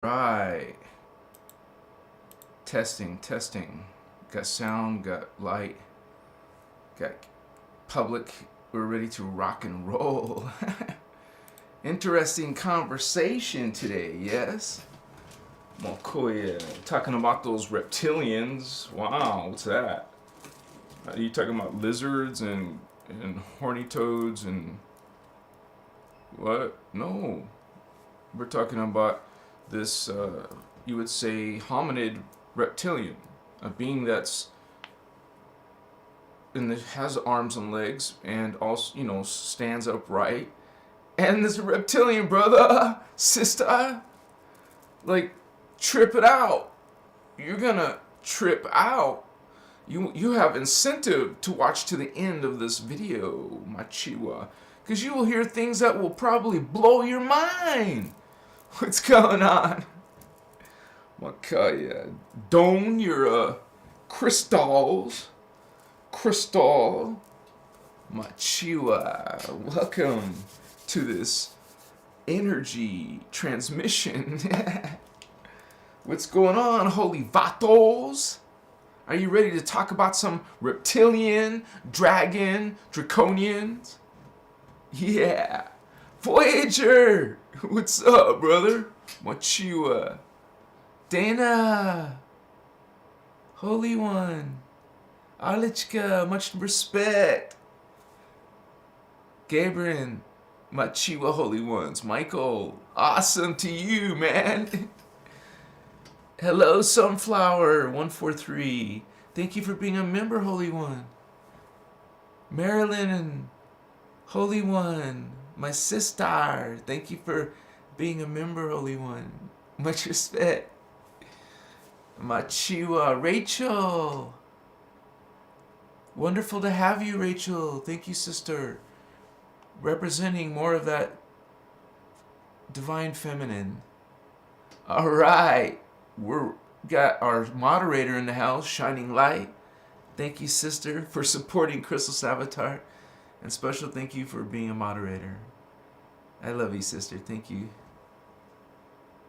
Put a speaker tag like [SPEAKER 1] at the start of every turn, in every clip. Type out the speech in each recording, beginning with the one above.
[SPEAKER 1] Right. Testing. Got sound, got light, got public. We're ready to rock and roll. Interesting conversation today, yes? Mokoya, talking about those reptilians. Wow, what's that? Are you talking about lizards and horny toads and what? No. We're talking about this, you would say, hominid reptilian, a being that's has arms and legs and also, stands upright. And this reptilian brother, sister, like, trip it out. You're gonna trip out. You have incentive to watch to the end of this video, my chiwa, because you will hear things that will probably blow your mind. What's going on? Makaya. Don, you're crystals. Crystal. Machiwa. Welcome to this energy transmission. What's going on, holy vatos? Are you ready to talk about some reptilian, dragon, draconians? Yeah. Voyager! What's up, brother? Machiwa. Dana! Holy One. Alichka, much respect. Gabriel, Machiwa Holy Ones. Michael, awesome to you, man. Hello, Sunflower143. Thank you for being a member, Holy One. Marilyn, Holy One. My sister, thank you for being a member, Holy One. Much respect. Machiwa, Rachel. Wonderful to have you, Rachel. Thank you, sister. Representing more of that divine feminine. All right. We're got our moderator in the house, Shining Light. Thank you, sister, for supporting Crystal's avatar. And special thank you for being a moderator. I love you, sister. Thank you.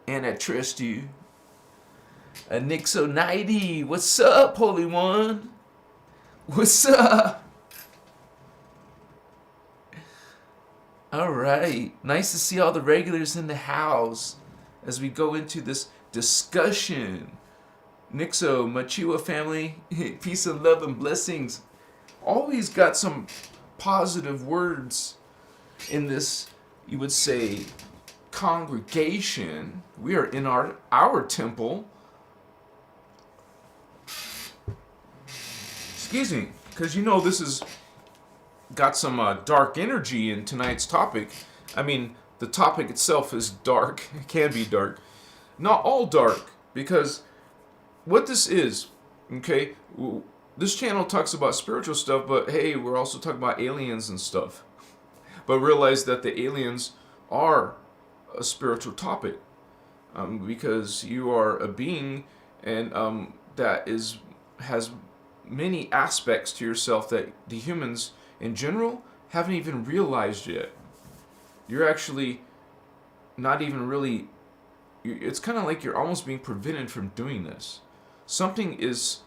[SPEAKER 1] And I trust you. Nixo90. What's up, Holy One? What's up? All right. Nice to see all the regulars in the house as we go into this discussion. Nixo, Machiwa family, peace and love and blessings. Always got some positive words in this, you would say, congregation. We are in our temple. Excuse me, because this is got some dark energy in tonight's topic. I mean, the topic itself is dark. It can be dark. Not all dark, because what this is, okay, this channel talks about spiritual stuff, but hey, we're also talking about aliens and stuff. But realize that the aliens are a spiritual topic, because you are a being and that has many aspects to yourself that the humans in general haven't even realized yet. You're actually not even really, it's kind of like you're almost being prevented from doing this. Something is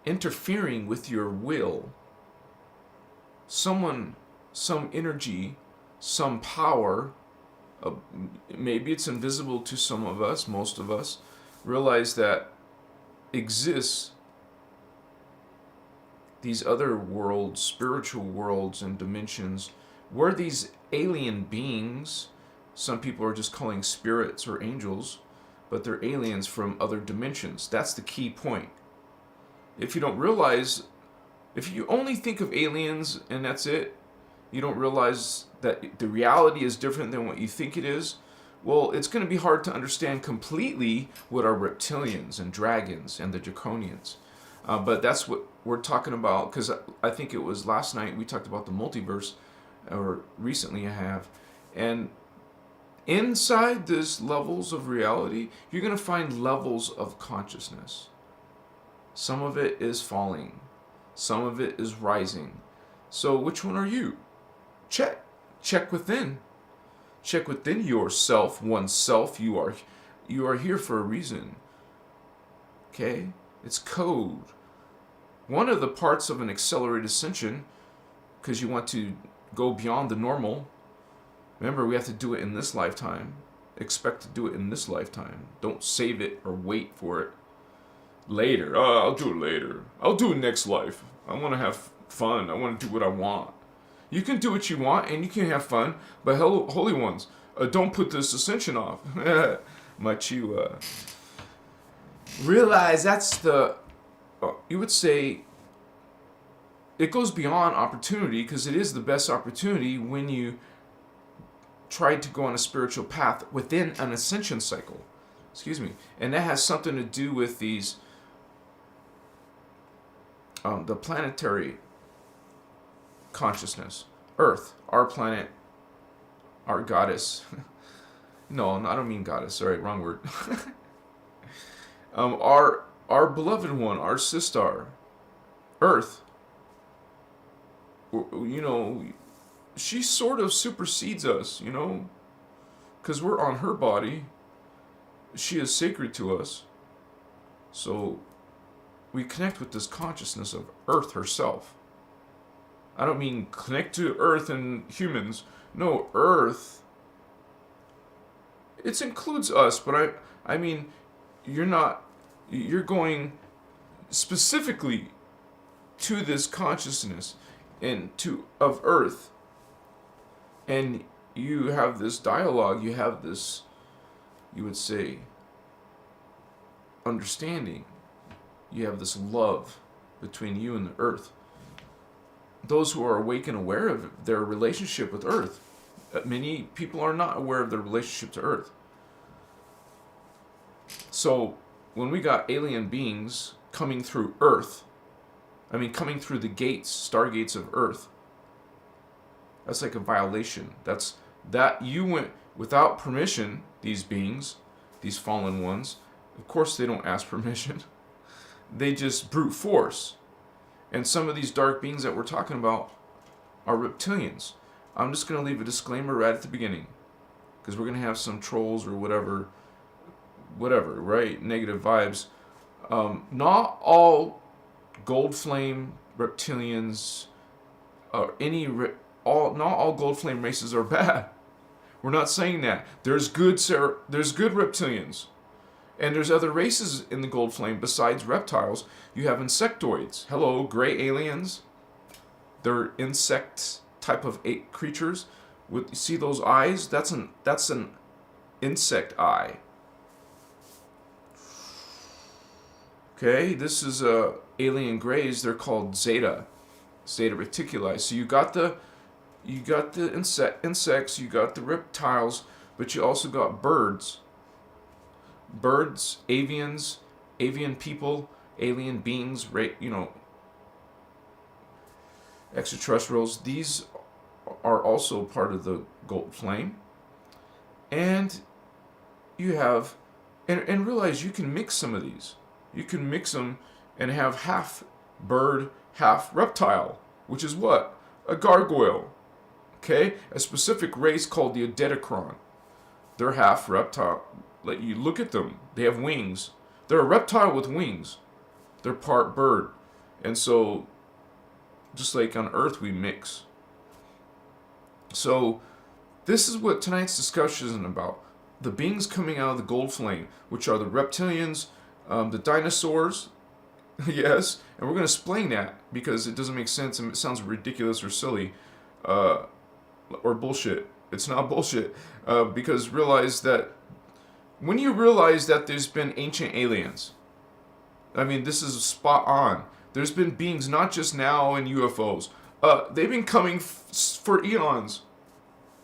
[SPEAKER 1] interfering with your will. Some energy, some power, maybe it's invisible to some of us, most of us, realize that exists these other worlds, spiritual worlds and dimensions, where these alien beings, some people are just calling spirits or angels, but they're aliens from other dimensions. That's the key point. If you don't realize, if you only think of aliens and that's it, you don't realize that the reality is different than what you think it is, well, it's going to be hard to understand completely what are reptilians and dragons and the Drakonians. But that's what we're talking about, because I think it was last night we talked about the multiverse, or recently I have. And inside this levels of reality, you're going to find levels of consciousness. Some of it is falling. Some of it is rising. So which one are you? Check within. Check within yourself, oneself. You are You are here for a reason. Okay? It's code. One of the parts of an accelerated ascension, because you want to go beyond the normal. Remember, we have to do it in this lifetime. Expect to do it in this lifetime. Don't save it or wait for it later. Oh, I'll do it later. I'll do it next life. I want to have fun. I want to do what I want. You can do what you want and you can have fun, but holy ones, don't put this ascension off. Might you realize that's the, you would say, it goes beyond opportunity, because it is the best opportunity when you try to go on a spiritual path within an ascension cycle. Excuse me. And that has something to do with these, the planetary consciousness. Earth, our planet, our goddess. No, I don't mean goddess. All right, wrong word. Our beloved one, our sister, Earth. You know, she sort of supersedes us, you know, because we're on her body. She is sacred to us. So we connect with this consciousness of Earth herself. I don't mean connect to Earth and humans. No, Earth. It includes us, but I mean, you're going specifically to this consciousness and of Earth. And you have this dialogue, you have this, you would say, understanding. You have this love between you and the Earth. Those who are awake and aware of their relationship with Earth. Many people are not aware of their relationship to Earth. So, when we got alien beings coming through Earth, coming through the gates, stargates of Earth, that's like a violation. That you went without permission, these beings, these fallen ones. Of course they don't ask permission. They just brute force. And some of these dark beings that we're talking about are reptilians. I'm just going to leave a disclaimer right at the beginning, because we're going to have some trolls or whatever, right? Negative vibes. Not all Gold Flame reptilians, not all Gold Flame races are bad. We're not saying that. There's good reptilians. And there's other races in the Gold Flame besides reptiles. You have insectoids. Hello, gray aliens. They're insect type of creatures. You see those eyes? That's an insect eye. Okay, this is alien grays. They're called Zeta Reticuli. So you got the insects, you got the reptiles, but you also got birds. Birds, avians, avian people, alien beings, extraterrestrials. These are also part of the Gold Flame. And you have, and realize you can mix some of these. You can mix them and have half bird, half reptile, which is what? A gargoyle. Okay? A specific race called the Drakon. They're half reptile. Like, you look at them, they have wings. They're a reptile with wings. They're part bird. And so, just like on Earth, we mix. So, this is what tonight's discussion is about. The beings coming out of the Gold Flame, which are the reptilians, the dinosaurs, yes, and we're going to explain that because it doesn't make sense and it sounds ridiculous or silly, or bullshit. It's not bullshit, because realize that when you realize that there's been ancient aliens, this is spot on. There's been beings not just now in UFOs. They've been coming for eons,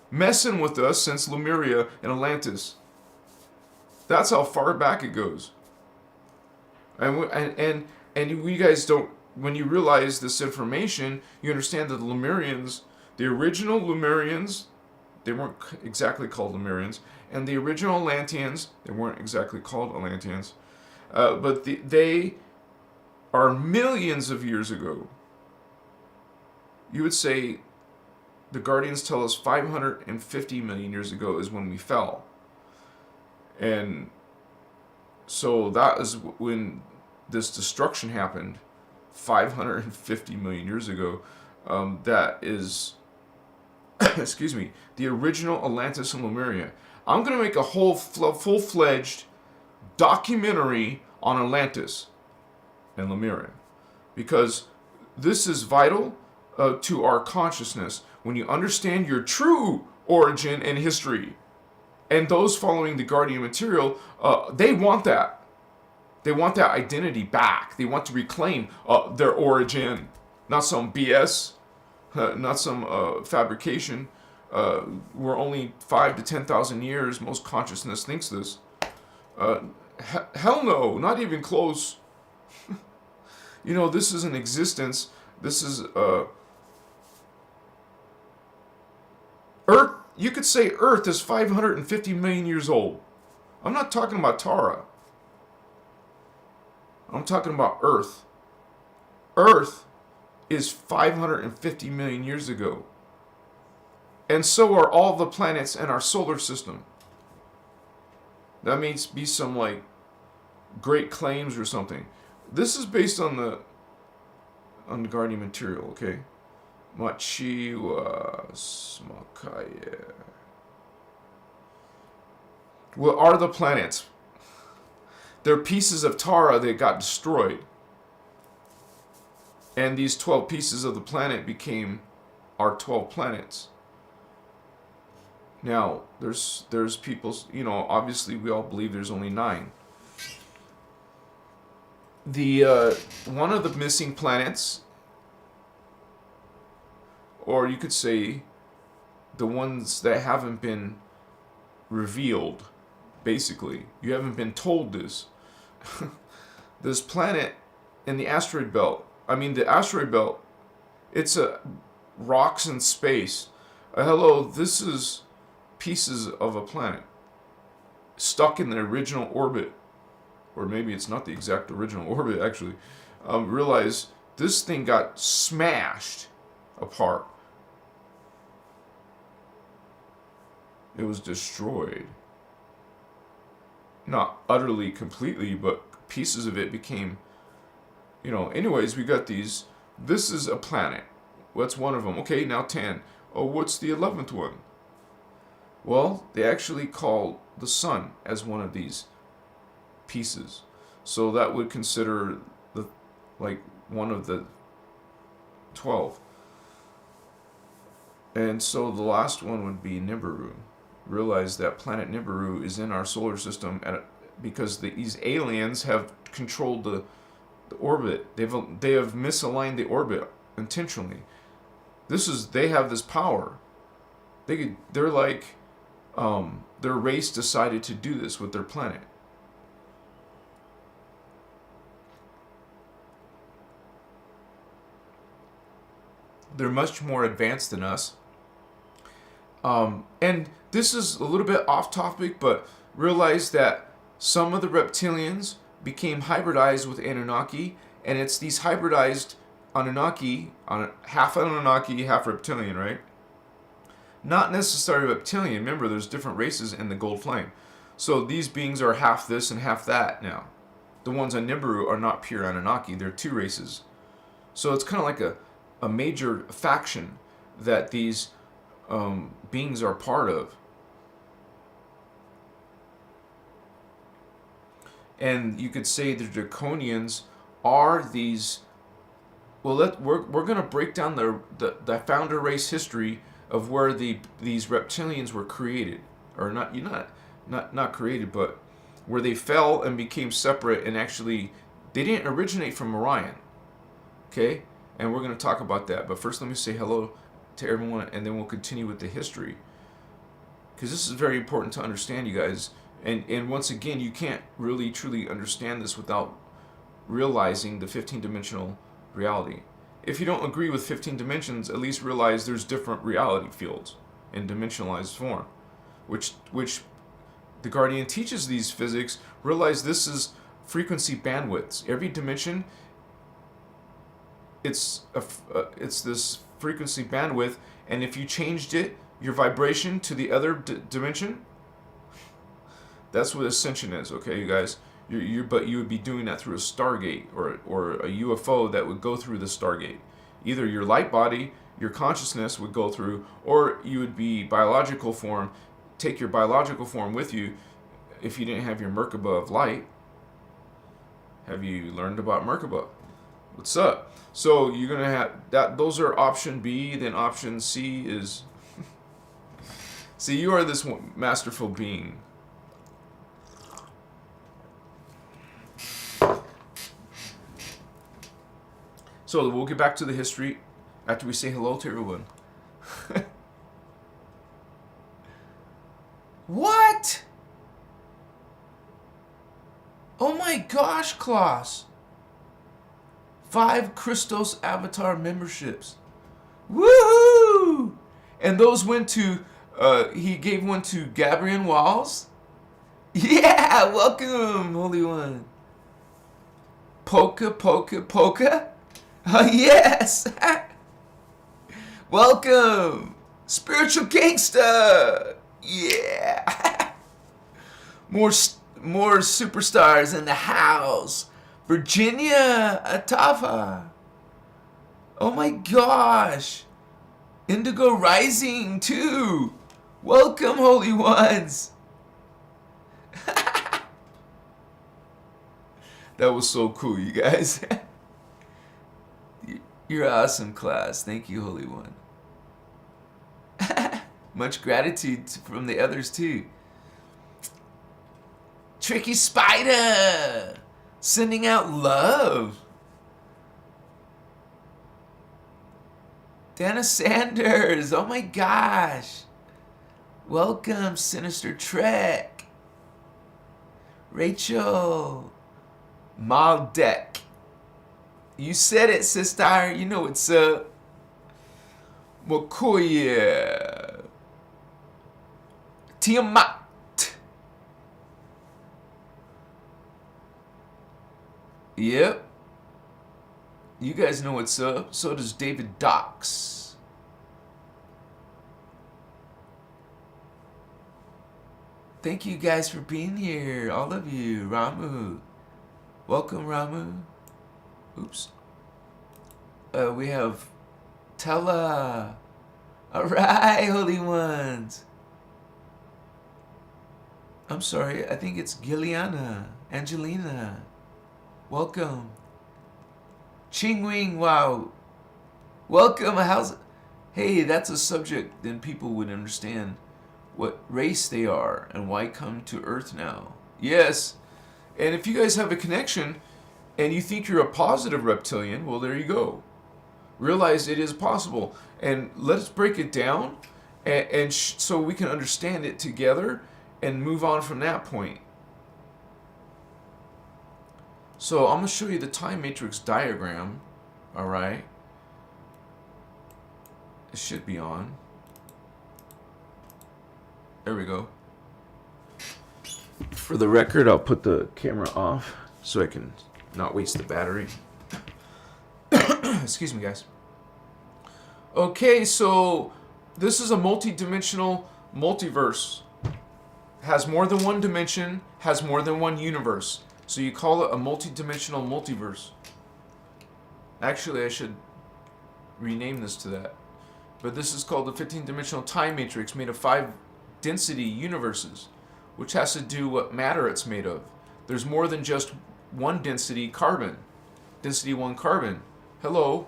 [SPEAKER 1] messing with us since Lemuria and Atlantis. That's how far back it goes. And you guys don't. When you realize this information, you understand that the Lemurians, the original Lemurians, they weren't exactly called Lemurians, and the original Atlanteans, they weren't exactly called Atlanteans, but they are millions of years ago. You would say the Guardians tell us 550 million years ago is when we fell. And So that is when this destruction happened 550 million years ago. That is, excuse me, the original Atlantis and Lemuria. I'm going to make a whole full-fledged documentary on Atlantis and Lemuria, because this is vital to our consciousness. When you understand your true origin and history, and those following the Guardian material, they want that. They want that identity back. They want to reclaim their origin, not some BS, not some fabrication. We're only 5 to 10,000 years. Most consciousness thinks this. Hell no, not even close. You know, this is an existence. This is Earth. You could say Earth is 550 million years old. I'm not talking about Tara. I'm talking about Earth. Earth is 550 million years ago. And so are all the planets in our solar system. That means be some like great claims or something. This is based on the Guardian material, okay? Machiwa Smakaya. What are the planets? They're pieces of Tara that got destroyed. And these 12 pieces of the planet became our 12 planets. Now, there's people, you know, obviously we all believe there's only 9. The one of the missing planets, or you could say the ones that haven't been revealed, basically. You haven't been told this. This planet in the asteroid belt, the asteroid belt, it's rocks in space. Hello, this is pieces of a planet stuck in the original orbit. Or maybe it's not the exact original orbit, actually. Realize this thing got smashed apart. It was destroyed. Not utterly, completely, but pieces of it became, you know. Anyways, we got these. This is a planet. What's one of them? Okay, now 10. Oh, what's the 11th one? Well, they actually call the sun as one of these pieces. So that would consider one of the 12. And so the last one would be Nibiru. Realize that planet Nibiru is in our solar system because these aliens have controlled the orbit. They have misaligned the orbit intentionally. They have this power. They're like their race decided to do this with their planet. They're much more advanced than us. And this is a little bit off topic, but realize that some of the reptilians became hybridized with Anunnaki, and it's these hybridized Anunnaki, half Anunnaki, half reptilian, right? Not necessarily reptilian. Remember, there's different races in the Gold Flame. So these beings are half this and half that now. The ones on Nibiru are not pure Anunnaki. They're 2 races. So it's kind of like a major faction that these beings are part of. And you could say the Drakonians are these. Well, we're going to break down the founder race history of where these reptilians were created, or not created, but where they fell and became separate, and actually they didn't originate from Orion. Okay, and we're going to talk about that. But first, let me say hello to everyone, and then we'll continue with the history, because this is very important to understand, you guys. And once again, you can't really truly understand this without realizing the 15-dimensional reality. If you don't agree with 15 dimensions, at least realize there's different reality fields in dimensionalized form, which the Guardian teaches these physics. Realize this is frequency bandwidths. Every dimension, it's this frequency bandwidth, and if you changed your vibration to the other dimension, that's what ascension is. Okay, you guys, But you would be doing that through a stargate or a UFO that would go through the stargate. Either your light body, your consciousness would go through, or you would be biological form, take your biological form with you if you didn't have your Merkaba of light. Have you learned about Merkaba? What's up? So you're going to have that. Those are option B. Then option C is... See, you are this masterful being. So we'll get back to the history after we say hello to everyone. What? Oh my gosh, Klaus. 5 Christos Avatar memberships. Woohoo! And those went to, he gave one to Gabriel Walls. Yeah, welcome, Holy One. Polka. Yes! Welcome! Spiritual Gangsta! Yeah! More superstars in the house. Virginia Atafa. Oh my gosh. Indigo Rising too. Welcome, Holy Ones. That was so cool, you guys. You're awesome, class. Thank you, Holy One. Much gratitude from the others too. Tricky Spider, sending out love. Dana Sanders, oh my gosh. Welcome, Sinister Trek. Rachel. Maldek. You said it, sister. You know what's up. Mokoye. Tiamat. Yep. You guys know what's up. So does David Docks. Thank you guys for being here. All of you. Ramu. Welcome, Ramu. Oops. We have Tella. Alright, Holy Ones. I'm sorry. I think it's Gilliana. Angelina. Welcome. Ching Wing, wow. Welcome. How's... Hey, that's a subject, then people would understand what race they are and why come to Earth now. Yes. And if you guys have a connection and you think you're a positive reptilian, well, there you go. Realize it is possible. And let's break it down so we can understand it together and move on from that point. So I'm going to show you the time matrix diagram. All right. It should be on. There we go. For the record, I'll put the camera off so I can not waste the battery. Excuse me, guys. Okay, so this is a multi-dimensional multiverse. Has more than one dimension, has more than one universe. So you call it a multi-dimensional multiverse. Actually, I should rename this to that. But this is called the 15-dimensional time matrix made of 5 density universes, which has to do what matter it's made of. There's more than just one density carbon. Density 1 carbon. Hello.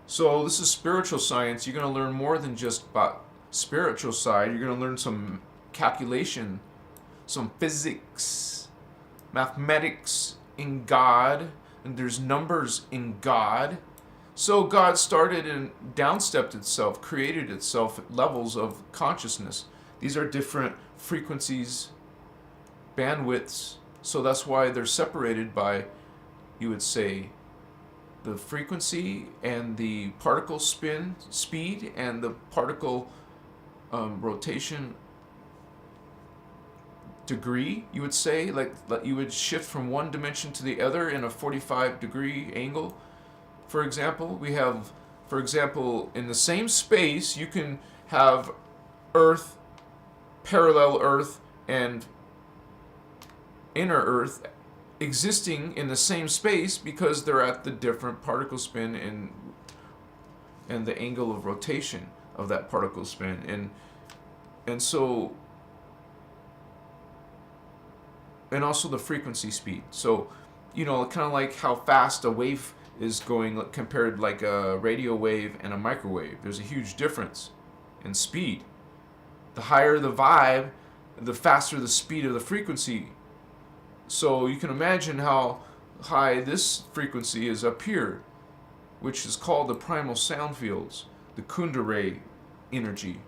[SPEAKER 1] So this is spiritual science. You're going to learn more than just about spiritual side. You're going to learn some calculation, some physics, mathematics in God, and there's numbers in God. So God started and downstepped itself, created itself at levels of consciousness. These are different frequencies, bandwidths, so that's why they're separated by, you would say, the frequency and the particle spin speed and the particle rotation degree, you would say, like you would shift from one dimension to the other in a 45-degree angle. For example, we have, for example, in the same space, you can have Earth, parallel Earth, and inner Earth existing in the same space because they're at the different particle spin and the angle of rotation of that particle spin. And so, and also the frequency speed. So, you know, kind of like how fast a wave is going compared like a radio wave and a microwave. There's a huge difference in speed. The higher the vibe, the faster the speed of the frequency. So you can imagine how high this frequency is up here, which is called the primal sound fields, the Kundalini energy.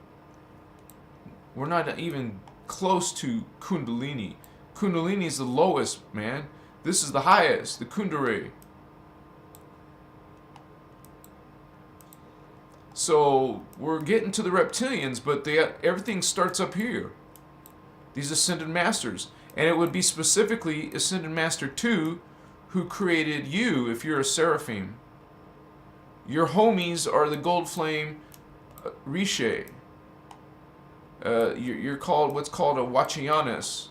[SPEAKER 1] We're not even close to Kundalini. Kundalini is the lowest, man. This is the highest, the Kundalini. So we're getting to the reptilians, but everything starts up here. These ascended masters. And it would be specifically Ascended Master 2 who created you if you're a Seraphim. Your homies are the Gold Flame Seraphei. You're called what's called a Wachianis.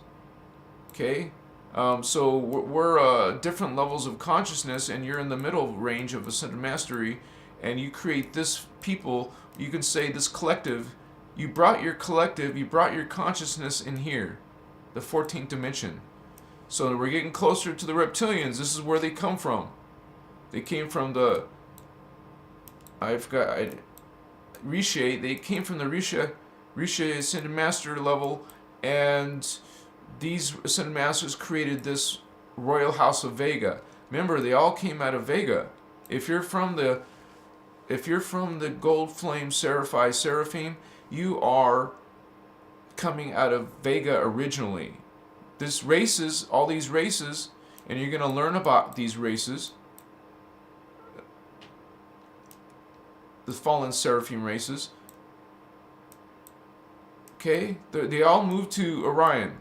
[SPEAKER 1] Okay? So we're different levels of consciousness, and you're in the middle range of Ascended Mastery, and you create this people, you can say this collective. You brought your collective, you brought your consciousness in here. The 14th dimension. So we're getting closer to the reptilians. This is where they come from. They came from the Rishi. They came from the Rishi Ascended Master level, and these Ascended Masters created this Royal House of Vega. Remember, they all came out of Vega. If you're from the Gold Flame Seraphei Seraphim, you are coming out of Vega originally. All these races, and you're going to learn about these races, the fallen Seraphim races. Okay, they all moved to Orion.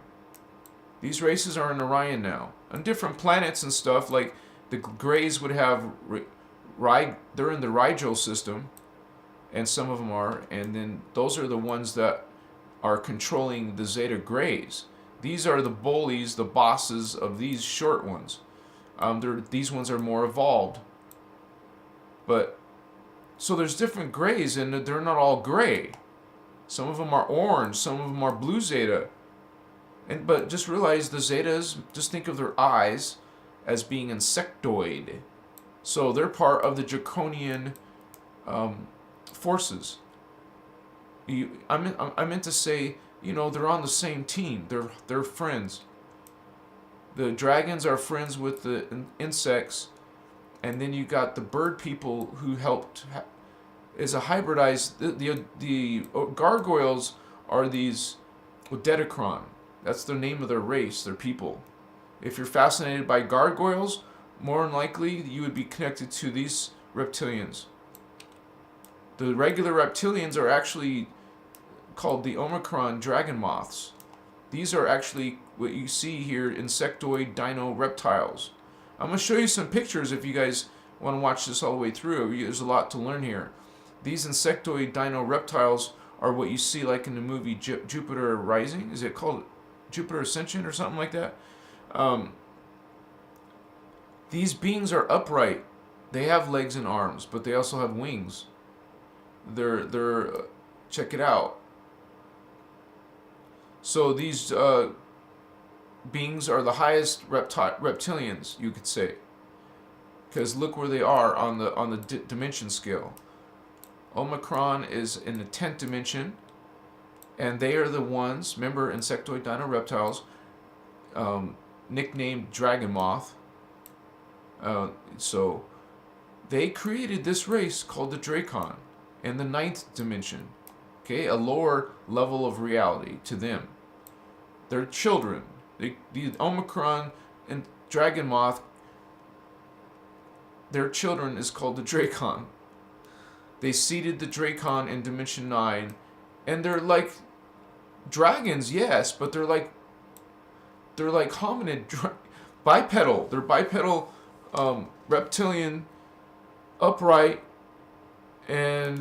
[SPEAKER 1] These races are in Orion now, on different planets and stuff. Like the Greys would have, they're in the Rigel system, and some of them are, and then those are the ones that are controlling the Zeta Greys. These are the bullies, the bosses of these short ones. These ones are more evolved. But, so there's different Greys, and they're not all gray. Some of them are orange, some of them are blue Zeta. But just realize the Zetas, just think of their eyes as being insectoid. So they're part of the Drakonian forces. I meant to say, you know, they're on the same team. They're friends. The dragons are friends with the insects, and then you got the bird people who helped. Is a hybridized. The gargoyles are these Drakon. That's the name of their race. Their people. If you're fascinated by gargoyles, more than likely you would be connected to these reptilians. The regular reptilians are actually called the Omicron dragon moths. These are actually what you see here, insectoid dino reptiles. I'm going to show you some pictures if you guys want to watch this all the way through. There's a lot to learn here. These insectoid dino reptiles are what you see like in the movie Jupiter Rising. Is it called Jupiter Ascension or something like that? These beings are upright. They have legs and arms, but they also have wings. They're check it out. So these beings are the highest reptilians, you could say, because look where they are on the dimension scale. Omicron is in the 10th dimension, and they are the ones. Remember, insectoid dino reptiles, nicknamed Dragon Moth. So they created this race called the Drakon in the 9th dimension. Okay, a lower level of reality to them. They're children. The Omicron and Dragon Moth, their children is called the Drakon. They seeded the Drakon in Dimension 9, and they're like dragons, yes, but they're like hominid, bipedal. They're bipedal, reptilian, upright, and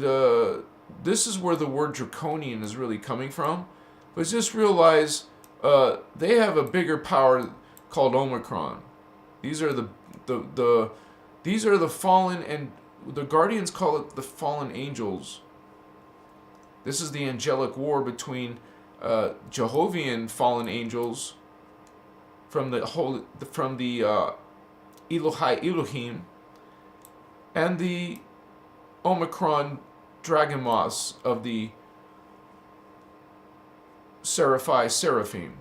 [SPEAKER 1] this is where the word Drakonian is really coming from. But just realize they have a bigger power. called Omicron. These are these are the fallen, and the Guardians call it the fallen angels. This is the angelic war between Jehovian fallen angels from the Elohai Elohim and the Omicron dragon moths of the Seraphei Seraphim.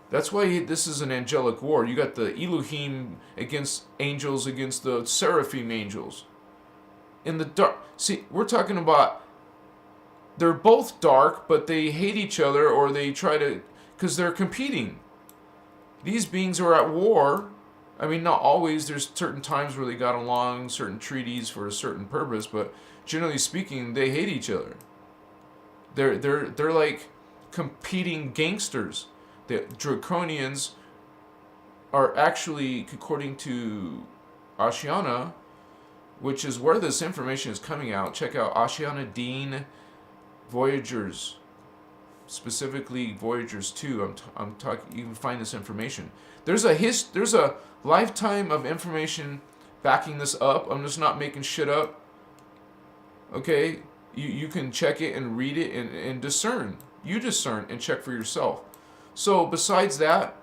[SPEAKER 1] That's why this is an angelic war. You got the Elohim against angels against the Seraphim angels. In the dark, see, we're talking about, they're both dark, but they hate each other, or they try to, because they're competing. These beings are at war. I mean, not always. There's certain times where they got along, certain treaties for a certain purpose, but generally speaking, they hate each other. They're like competing gangsters. The Drakonians are actually, according to Oceana, which is where this information is coming out. Check out Oceana Dean Voyagers, specifically Voyagers 2. I'm talking. You can find this information. There's a lifetime of information backing this up. I'm just not making shit up. Okay, you can check it and read it and discern. You discern and check for yourself. So besides that,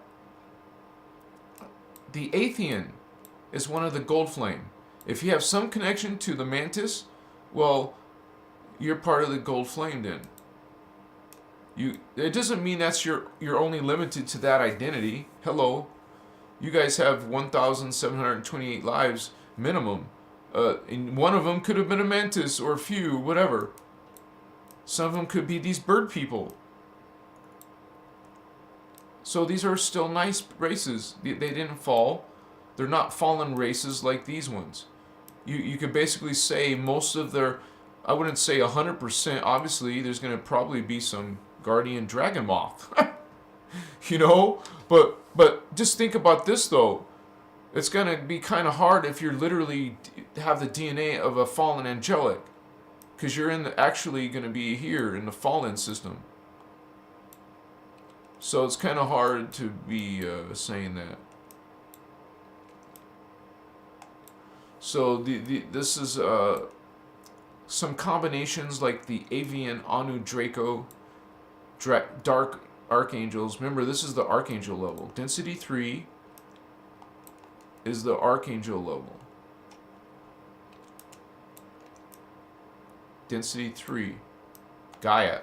[SPEAKER 1] the Athean is one of the Gold Flame. If you have some connection to the mantis, well, you're part of the Gold Flame then. It doesn't mean that's you're only limited to that identity. Hello. You guys have 1,728 lives minimum. And one of them could have been a mantis or a few, whatever. Some of them could be these bird people. So these are still nice races. They didn't fall. They're not fallen races like these ones. You could basically say most of their, I wouldn't say 100%. Obviously, there's going to probably be some guardian dragon moth. You know? But just think about this, though. It's going to be kind of hard if you're literally have the DNA of a fallen angelic. Because you're actually going to be here in the fallen system. So it's kind of hard to be saying that. So this is some combinations like the Avian Anu Draco, Dark Archangels. Remember, this is the Archangel level. Density 3 is the Archangel level. Density 3, Gaia.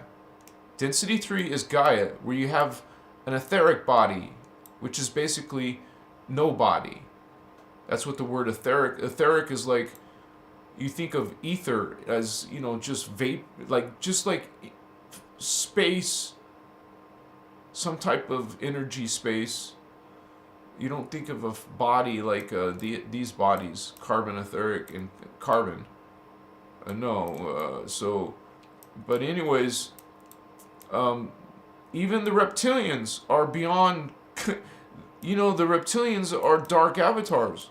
[SPEAKER 1] Density 3 is Gaia, where you have an etheric body, which is basically no body. That's what the word etheric. Etheric is like, you think of ether as, you know, just just like space, some type of energy space. You don't think of a body like these bodies, carbon, etheric, and carbon. But anyways, even the reptilians are beyond, you know, the reptilians are dark avatars.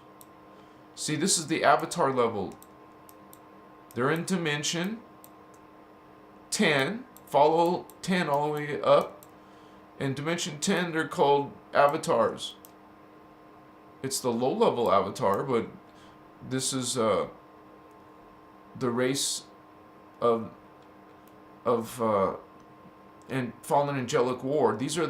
[SPEAKER 1] See, this is the avatar level. They're in dimension 10, follow 10 all the way up. In dimension 10, they're called avatars. It's the low-level avatar, but this is the race of and fallen angelic war. These are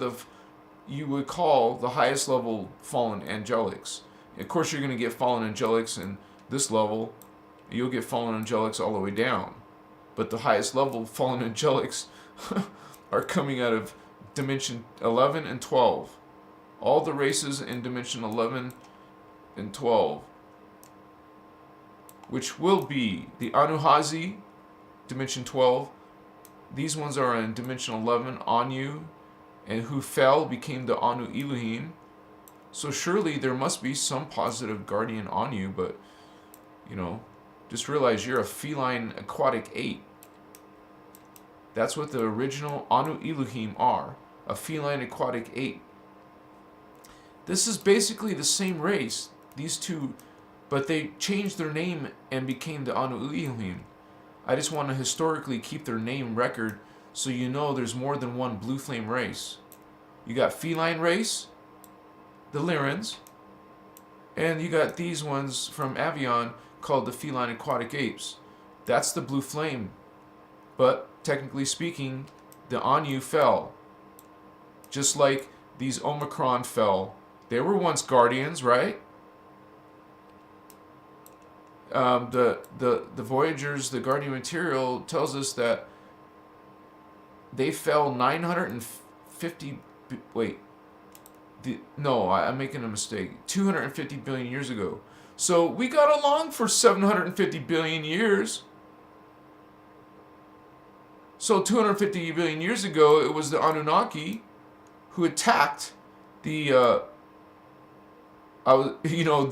[SPEAKER 1] you would call the highest level fallen angelics. Of course, you're going to get fallen angelics in this level. You'll get fallen angelics all the way down. But the highest level fallen angelics are coming out of dimension 11 and 12. All the races in dimension 11 and 12, which will be the Anuhazi, dimension 12. These ones are in dimension 11, Anu, and who fell became the Anu Elohim. So surely there must be some positive guardian on you, but, you know, just realize you're a feline aquatic 8. That's what the original Anu Elohim are, a feline aquatic 8. This is basically the same race, these two, but they changed their name and became the Anu Elohim. I just want to historically keep their name record so you know there's more than one blue flame race. You got feline race, the Lyrans. And you got these ones from Avion called the feline aquatic apes. That's the blue flame. But technically speaking, the Anu fell. Just like these Omicron fell. They were once guardians, right? The Voyagers, the Guardian material tells us that they fell 950. Wait. No, I'm making a mistake. 250 billion years ago. So we got along for 750 billion years. So 250 billion years ago, it was the Anunnaki who attacked the.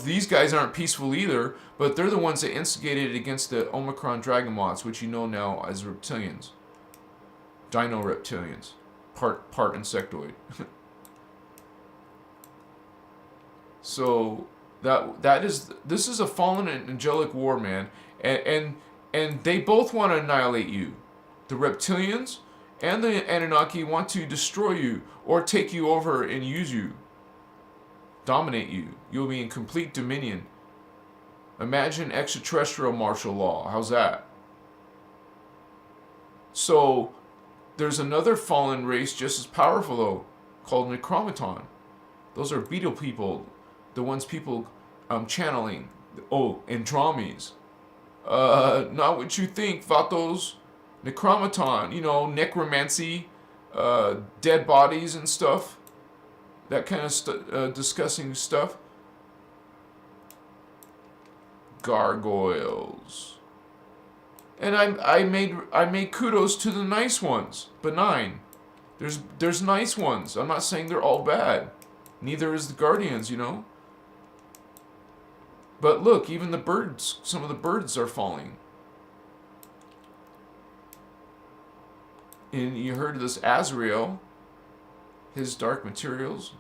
[SPEAKER 1] These guys aren't peaceful either, but they're the ones that instigated against the Omicron dragon moths, which you know now as reptilians. Dino reptilians. Part insectoid. So this is a fallen and angelic war, man, and they both want to annihilate you. The reptilians and the Anunnaki want to destroy you or take you over and use you, dominate you. You'll be in complete dominion. Imagine extraterrestrial martial law. How's that? So there's another fallen race just as powerful though, called Necromaton. Those are beetle people. The ones people channeling. Oh, Andromes. Not what you think, Vatos. Necromaton, necromancy, dead bodies and stuff. That kind of disgusting stuff. Gargoyles. And I made kudos to the nice ones. Benign. There's nice ones. I'm not saying they're all bad. Neither is the Guardians, But look, even the birds, some of the birds are falling. And you heard of this Azrael, his dark materials.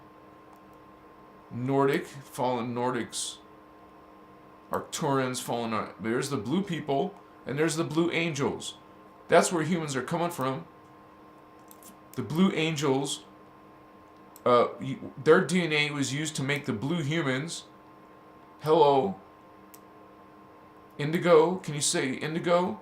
[SPEAKER 1] Nordic, fallen Nordics. Arcturians, fallen. There's the blue people, and there's the blue angels. That's where humans are coming from. The blue angels, their DNA was used to make the blue humans. Hello. Indigo. Can you say indigo?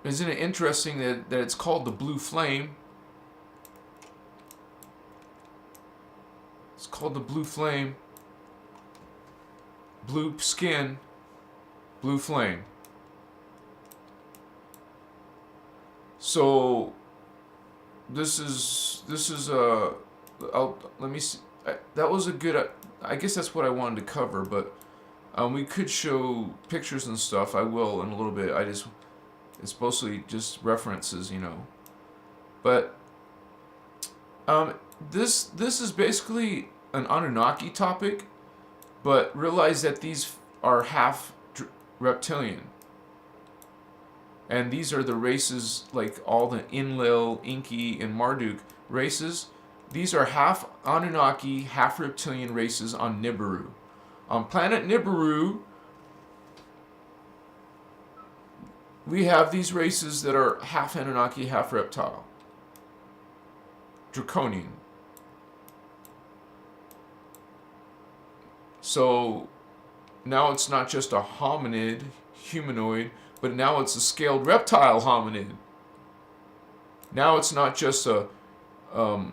[SPEAKER 1] Isn't it interesting that it's called the blue flame? It's called the blue flame. Blue skin. Blue flame. So this is let me see. That was a good. I guess that's what I wanted to cover, but we could show pictures and stuff. I will in a little bit. It's mostly just references, But this is basically an Anunnaki topic, but realize that these are half reptilian. And these are the races, like all the Enlil, Inki, and Marduk races. These are half Anunnaki, half reptilian races on Nibiru. On planet Nibiru, we have these races that are half Anunnaki, half reptile. Drakonian. So now it's not just a hominid, humanoid, but now it's a scaled reptile hominid. Now it's not just a, well,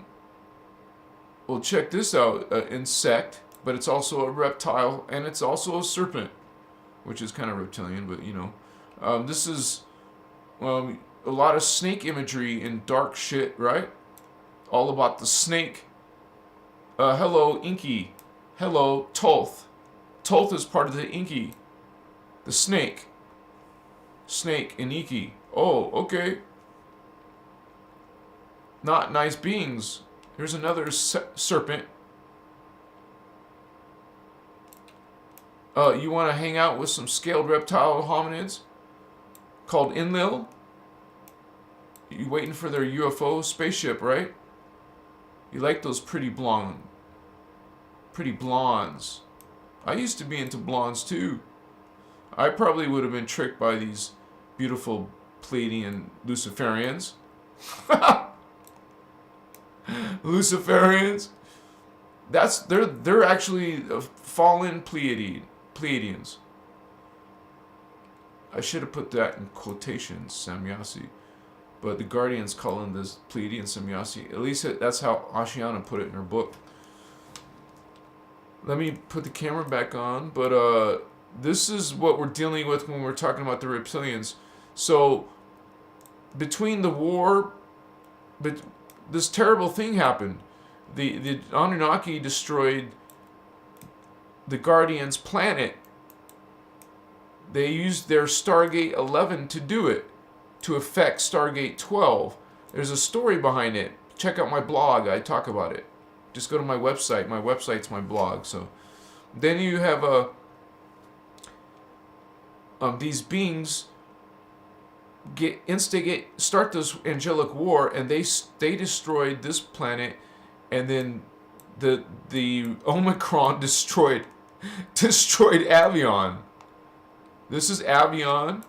[SPEAKER 1] check this out, an insect, but it's also a reptile, and it's also a serpent, which is kind of reptilian, but this is a lot of snake imagery and dark shit, right? All about the snake. Hello, Inki. Hello, Thoth. Thoth is part of the Inki. The snake. Snake and Inki. Oh, okay. Not nice beings. Here's another serpent. You want to hang out with some scaled reptile hominids called Enlil? You waiting for their UFO spaceship, right? You like those pretty blondes. I used to be into blondes too. I probably would have been tricked by these beautiful Pleiadian Luciferians. Luciferians. They're actually fallen Pleiadians. I should have put that in quotations, Samyasi. But the Guardians call them this Pleiadian Samyasi. At least that's how Ashiana put it in her book. Let me put the camera back on. But this is what we're dealing with when we're talking about the reptilians. So, between the war, but this terrible thing happened. The Anunnaki destroyed the Guardians' planet. They used their Stargate 11 to do it, to affect Stargate 12. There's a story behind it. Check out my blog. I talk about it. Just go to my website. My website's my blog. So, then you have these beings start this angelic war, and they destroyed this planet, and then the Omicron destroyed Avion. This is Avion,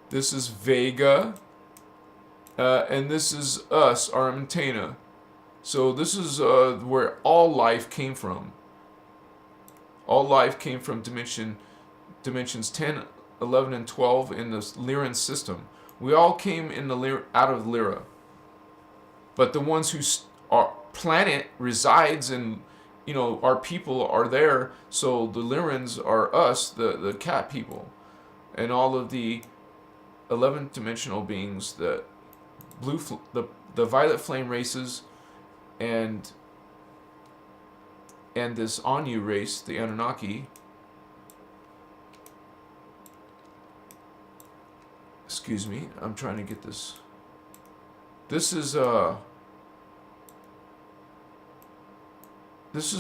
[SPEAKER 1] this is Vega, and this is us, Armentana. So this is where all life came from. All life came from dimensions 10, 11, and 12 in the Lyran system. We all came in out of Lyra. But the ones our planet resides in, our people are there. So the Lyrans are us, the cat people. And all of the 11th dimensional beings, the violet flame races, and this Anu race, the Anunnaki. Excuse me, I'm trying to get this. This is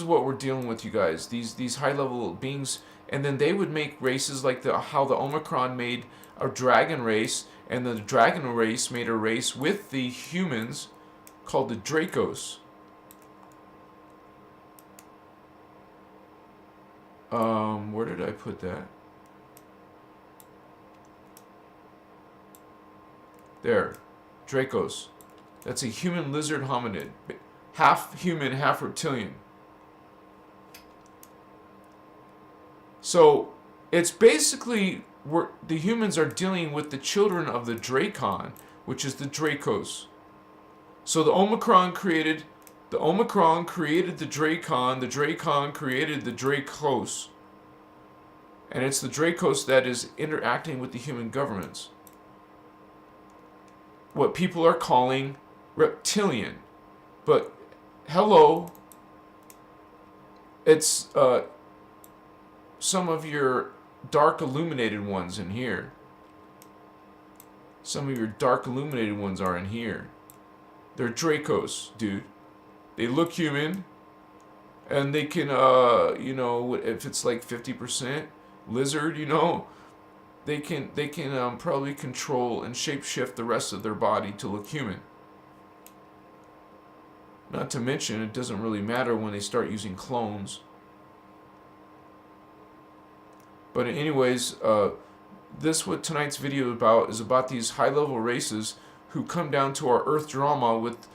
[SPEAKER 1] what we're dealing with, you guys. These high level beings, and then they would make races like how the Omicron made a dragon race, and the dragon race made a race with the humans called the Drakos. Where did I put that? There, Drakos. That's a human lizard hominid, half human, half reptilian. So it's basically the humans are dealing with the children of the Drakon, which is the Drakos. So the Omicron created the Drakon created the Drakon created the Drakos. And it's the Drakos that is interacting with the human governments. What people are calling reptilian. But hello, it's some of your dark illuminated ones in here. Some of your dark illuminated ones are in here. They're Drakos, dude. They look human, and they can, if it's like 50% lizard, they can probably control and shapeshift the rest of their body to look human. Not to mention, it doesn't really matter when they start using clones. But anyways, what tonight's video is about these high-level races who come down to our Earth drama with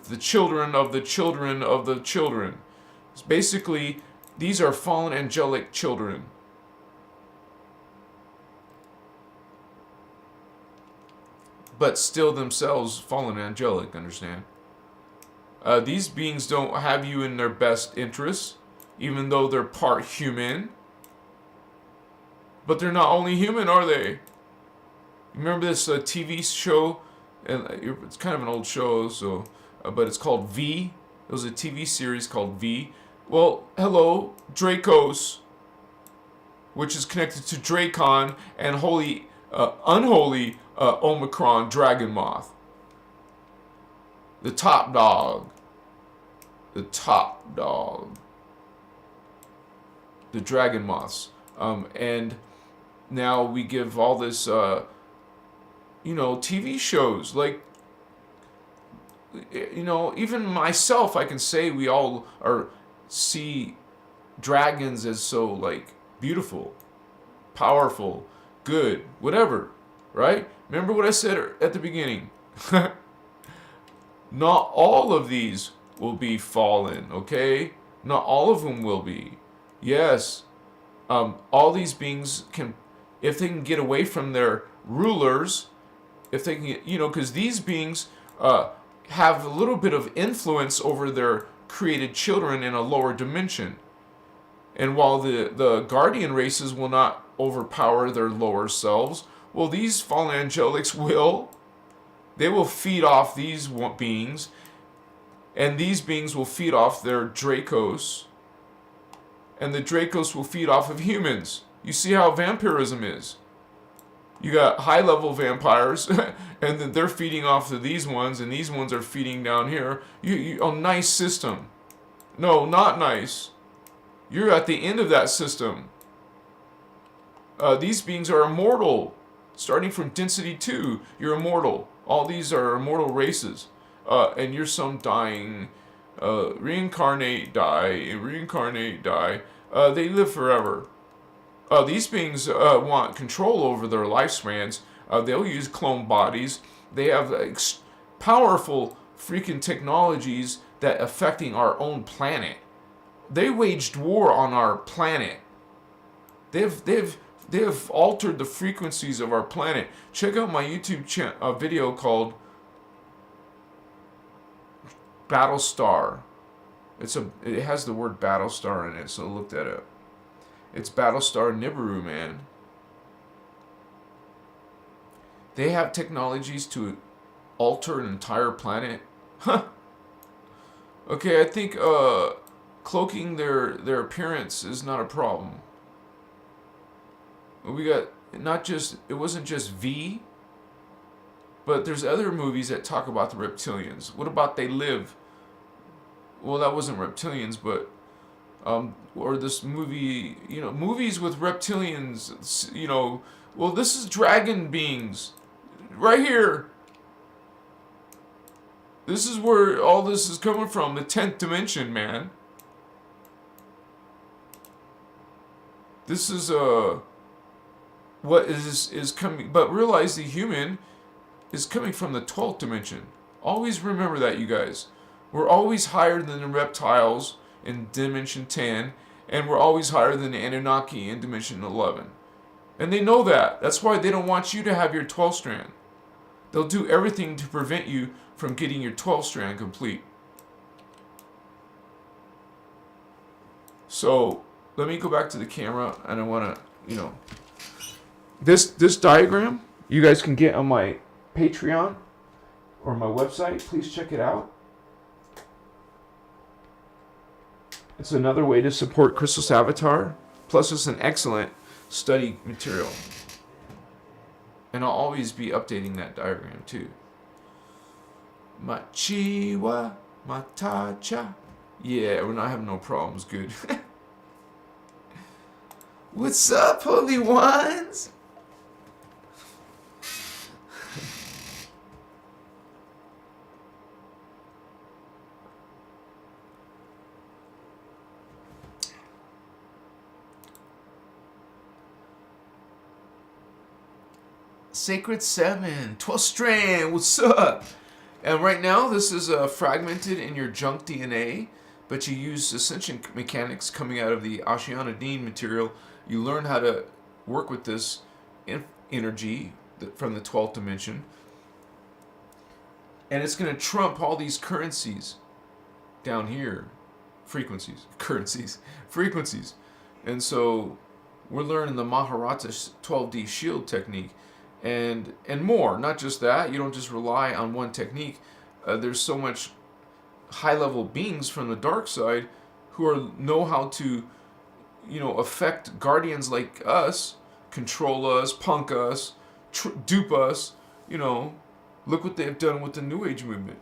[SPEAKER 1] the children of the children of the children. It's basically, these are fallen angelic children. But still themselves fallen angelic, understand? These beings don't have you in their best interests, even though they're part human. But they're not only human, are they? Remember this TV show? And it's kind of an old show, so but it's called V. It was a TV series called V. Well, hello, Drakos, which is connected to Drakon and unholy Omicron Dragon Moth. The top dog. The top dog. The Dragon Moths. And now we give all this, TV shows. Like, even myself, I can say we all see dragons as so, beautiful, powerful, good, whatever, right? Remember what I said at the beginning. Not all of these will be fallen, okay? Not all of them will be. Yes, all these beings can, if they can get away from their rulers, if they can get, because these beings have a little bit of influence over their created children in a lower dimension. And while the guardian races will not overpower their lower selves, well, these fallen angelics will. They will feed off these beings, and these beings will feed off their Drakos, and the Drakos will feed off of humans. You see how vampirism is. You got high-level vampires, and then they're feeding off of these ones, and these ones are feeding down here. A nice system. No, not nice. You're at the end of that system. These beings are immortal. Starting from density 2, you're immortal. All these are immortal races. And you're some dying, reincarnate, die, reincarnate, die. They live forever. These beings want control over their lifespans. They'll use clone bodies. They have powerful freaking technologies that affecting our own planet. They waged war on our planet. They have altered the frequencies of our planet. Check out my YouTube video called Battlestar. It has the word Battlestar in it, so look that up. It's Battlestar Nibiru, man. They have technologies to alter an entire planet. Huh. Okay, I think cloaking their appearance is not a problem. We got it wasn't just V, but there's other movies that talk about the reptilians. What about They Live? Well, that wasn't reptilians, but or this movie, movies with reptilians, well, this is dragon beings right here. This is where all this is coming from, the 10th dimension, man. This is what is coming, but realize the human is coming from the 12th dimension. Always remember that, you guys. We're always higher than the reptiles in dimension 10, and we're always higher than the Anunnaki in dimension 11. And they know that. That's why they don't want you to have your 12 strand. They'll do everything to prevent you from getting your 12 strand complete. So let me go back to the camera, and I want to, this diagram you guys can get on my Patreon or my website. Please check it out. It's another way to support Christos Avatar. Plus, it's an excellent study material. And I'll always be updating that diagram too. Machiwa, Matacha. Yeah, we're not having no problems. Good. What's up, holy ones? Sacred 7, 12 strand, what's up? And right now, this is fragmented in your junk DNA, but you use ascension mechanics coming out of the Ashianadine material. You learn how to work with this energy from the 12th dimension. And it's going to trump all these currencies down here. Frequencies. And so we're learning the Maharata 12D shield technique. And more, not just that. You don't just rely on one technique. There's so much high-level beings from the dark side who know how to, affect guardians like us, control us, punk us, dupe us. Look what they've done with the New Age movement.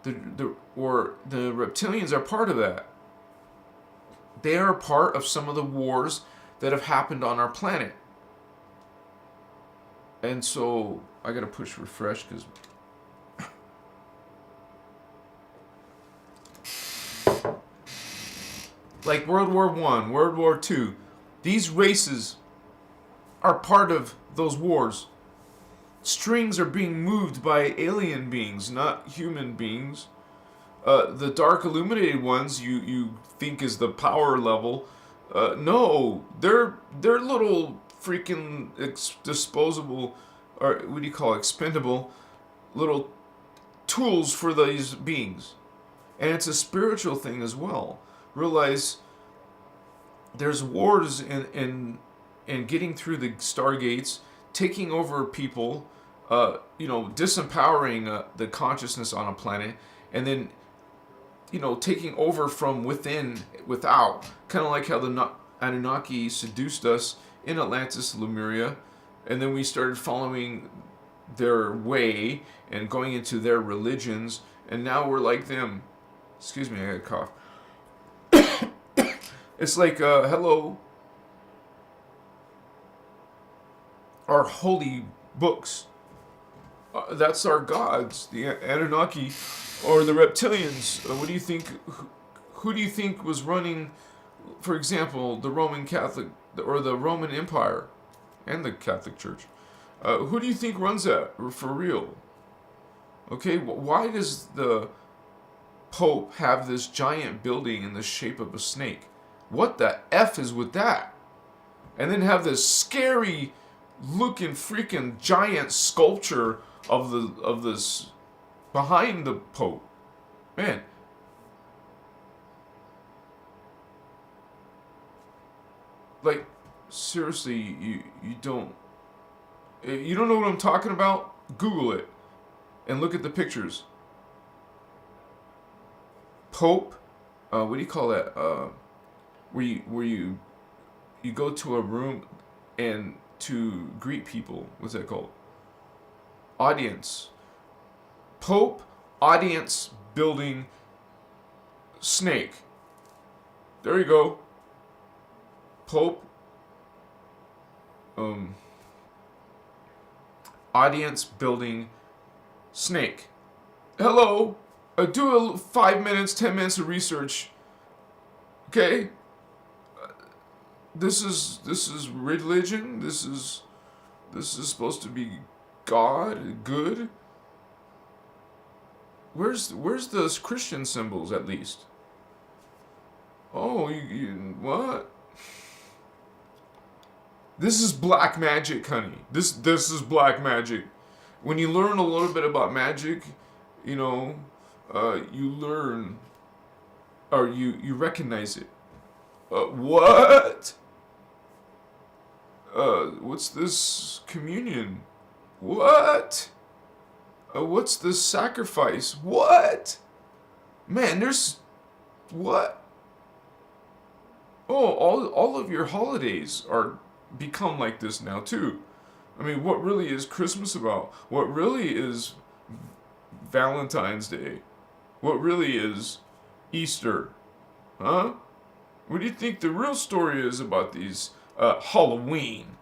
[SPEAKER 1] The reptilians are part of that. They are part of some of the wars that have happened on our planet. And so I gotta push refresh because like World War I, World War II, these races are part of those wars. strings are being moved by alien beings, not human beings. The dark illuminated ones you think is the power level. No, they're little freaking disposable, or what do you call it, expendable little tools for these beings. And it's a spiritual thing as well. Realize there's wars in getting through the stargates, taking over people, disempowering the consciousness on a planet, and then taking over from within, without. Kind of like how the Anunnaki seduced us in Atlantis, Lemuria, and then we started following their way and going into their religions, and now we're like them. Excuse me, I got a cough. It's like, hello, our holy books. That's our gods, the Anunnaki or the reptilians. What do you think? Who do you think was running, for example, the Roman Catholic or the Roman Empire and the Catholic Church? Who do you think runs that for real? Okay, why does the Pope have this giant building in the shape of a snake? What the F is with that? And then have this scary looking freaking giant sculpture of this behind the Pope. Man. Like, seriously, you don't know what I'm talking about? Google it and look at the pictures. Pope, what do you call that? Where you go to a room and to greet people. What's that called? Audience. Pope, audience, building, snake. There you go. Pope, audience, building, snake. Hello. Do 5 minutes, 10 minutes of research. Okay? This is religion. This is supposed to be God, good. Where's those Christian symbols at least? Oh, you what? This is black magic, honey. This is black magic. When you learn a little bit about magic, you learn, or you recognize it. What? What's this communion? What? What's this sacrifice? What? Man, there's... What? Oh, all of your holidays are become like this now, too. I mean, what really is Christmas about? What really is Valentine's Day? What really is Easter? Huh? What do you think the real story is about these Halloween?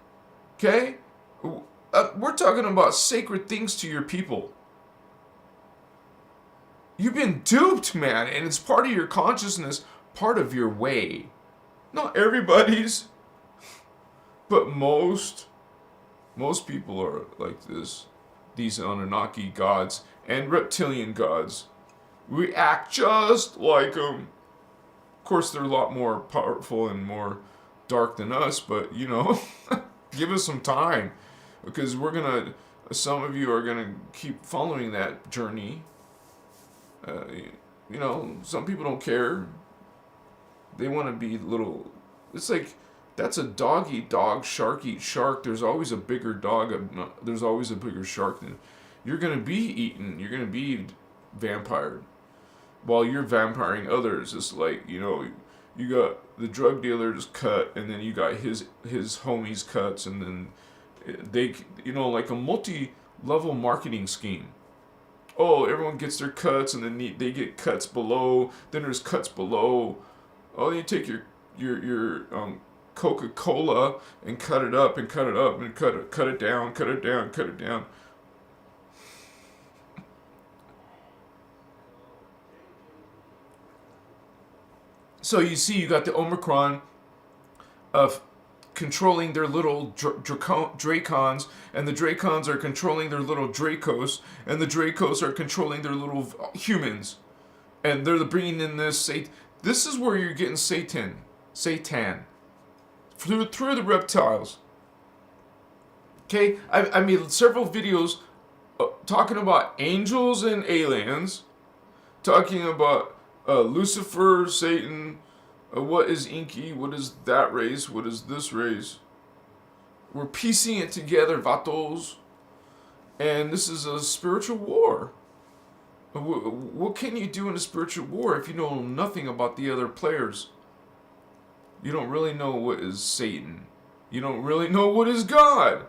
[SPEAKER 1] Okay? We're talking about sacred things to your people. You've been duped, man, and it's part of your consciousness, part of your way. Not everybody's, but most people are like this. These Anunnaki gods and reptilian gods. We act just like them. Of course, they're a lot more powerful and more dark than us, but, give us some time. Because some of you are gonna keep following that journey. Some people don't care. They want to be little. It's like, that's a dog eat dog, shark eat shark. There's always a bigger dog. There's always a bigger shark. You're gonna be eaten. You're gonna be vampired. While you're vampiring others, it's like, you got the drug dealer's cut, and then you got his homies' cuts, and then they, like a multi-level marketing scheme. Oh, everyone gets their cuts, and then they get cuts below. Then there's cuts below. Oh, you take your Coca-Cola and cut it up and cut it up and cut it down, cut it down, cut it down. So you see, you got the Omicron of controlling their little Drakons, and the Drakons are controlling their little Dracos, and the Dracos are controlling their little humans. And they're bringing in this This is where you're getting Satan, through the reptiles. Okay, I made several videos talking about angels and aliens, talking about Lucifer, Satan. What is Inky? What is that race? What is this race? We're piecing it together, vatos. And this is a spiritual war. What can you do in a spiritual war if you know nothing about the other players? You don't really know what is Satan. You don't really know what is God.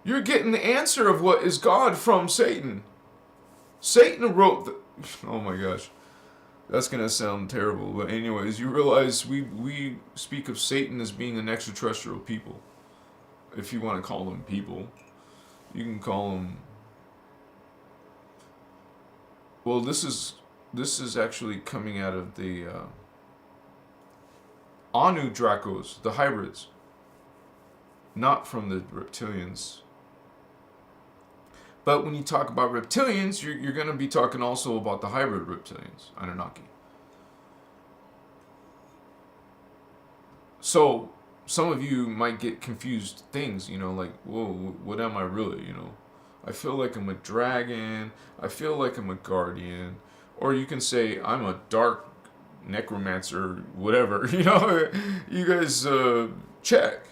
[SPEAKER 1] You're getting the answer of what is God from Satan. Satan wrote oh my gosh. That's going to sound terrible. But anyways, you realize we speak of Satan as being an extraterrestrial people. If you want to call them people. You can call them... Well, this is actually coming out of the Anu Dracos, the hybrids. Not from the reptilians. But when you talk about reptilians, you're going to be talking also about the hybrid reptilians, Anunnaki. So, some of you might get confused things, like, whoa, what am I really, I feel like I'm a dragon, I feel like I'm a guardian, or you can say, I'm a dark necromancer, whatever, you guys check.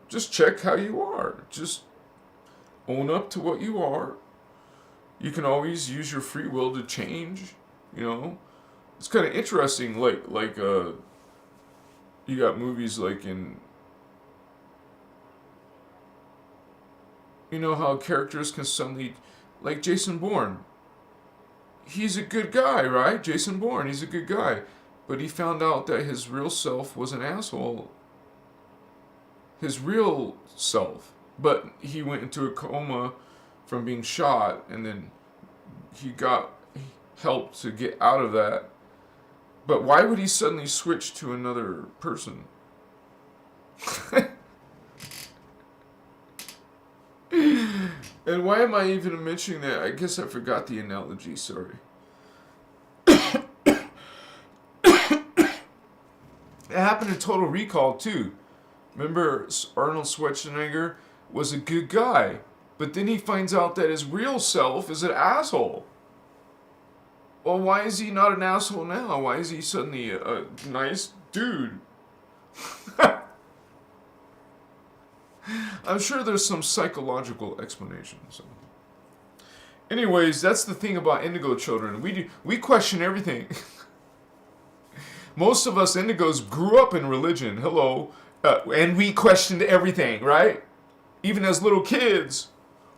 [SPEAKER 1] Just check how you are. Just own up to what you are. You can always use your free will to change, It's kind of interesting, like you got movies like in, how characters can suddenly, like Jason Bourne. He's a good guy, right? Jason Bourne, he's a good guy. But he found out that his real self was an asshole. His real self. But he went into a coma from being shot, and then he got help to get out of that. But why would he suddenly switch to another person? And why am I even mentioning that? I guess I forgot the analogy, sorry. It happened in Total Recall, too. Remember, Arnold Schwarzenegger was a good guy, but then he finds out that his real self is an asshole. Well, why is he not an asshole now? Why is he suddenly a nice dude? I'm sure there's some psychological explanation. So. Anyways, that's the thing about indigo children. We question everything. Most of us indigos grew up in religion. Hello. And we questioned everything, right? Even as little kids.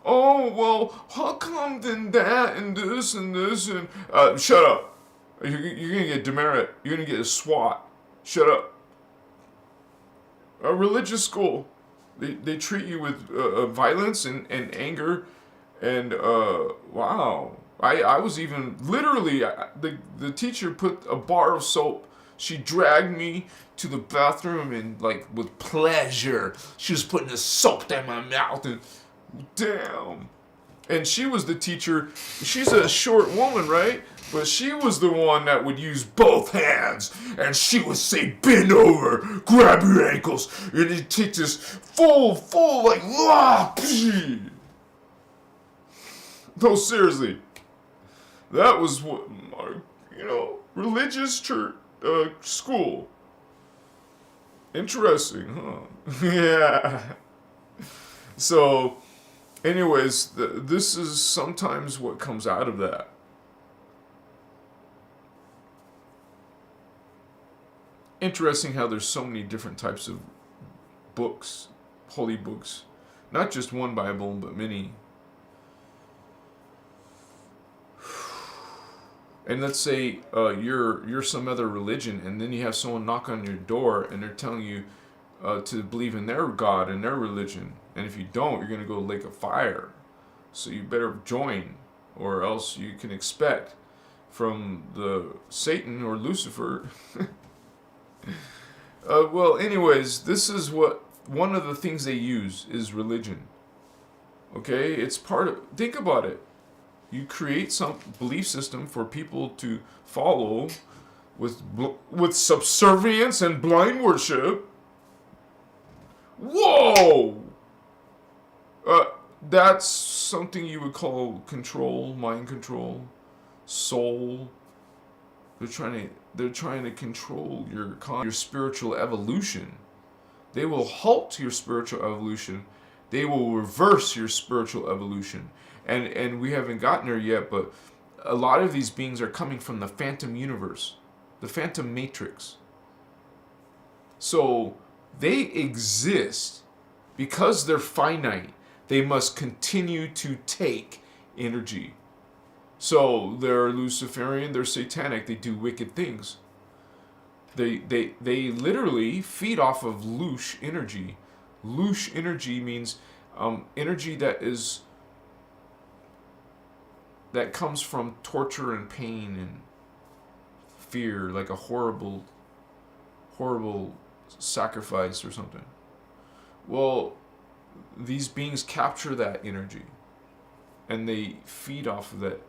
[SPEAKER 1] Oh, well, how come then that and this and this and... shut up. You're going to get demerit. You're going to get a SWAT. Shut up. A religious school. They treat you with violence and anger. And, wow. I was even... Literally, the teacher put a bar of soap. She dragged me to the bathroom and, with pleasure. She was putting the soap down my mouth and... Damn. And she was the teacher. She's a short woman, right? But she was the one that would use both hands. And she would say, bend over, grab your ankles. And he'd take this full, No, seriously. That was what, religious church, school. Interesting, huh? Yeah. So... Anyways, this is sometimes what comes out of that. Interesting how there's so many different types of books, holy books. Not just one Bible, but many. And let's say you're some other religion, and then you have someone knock on your door, and they're telling you to believe in their God and their religion. And if you don't, you're going to go to the lake of fire. So you better join, or else you can expect from the Satan or Lucifer Well, anyways, this is what one of the things they use is religion. Okay, it's part of. Think about it. You create some belief system for people to follow with subservience and blind worship. Whoa! That's something you would call control, mind control, soul. They're trying to control your spiritual evolution. They will halt your spiritual evolution. They will reverse your spiritual evolution. And we haven't gotten there yet, but a lot of these beings are coming from the phantom universe, the phantom matrix. So they exist because they're finite. They must continue to take energy. So they're Luciferian, they're satanic, they do wicked things. They literally feed off of louche energy. Louche energy means energy that comes from torture and pain and fear, like a horrible sacrifice or something. Well, these beings capture that energy and they feed off of that.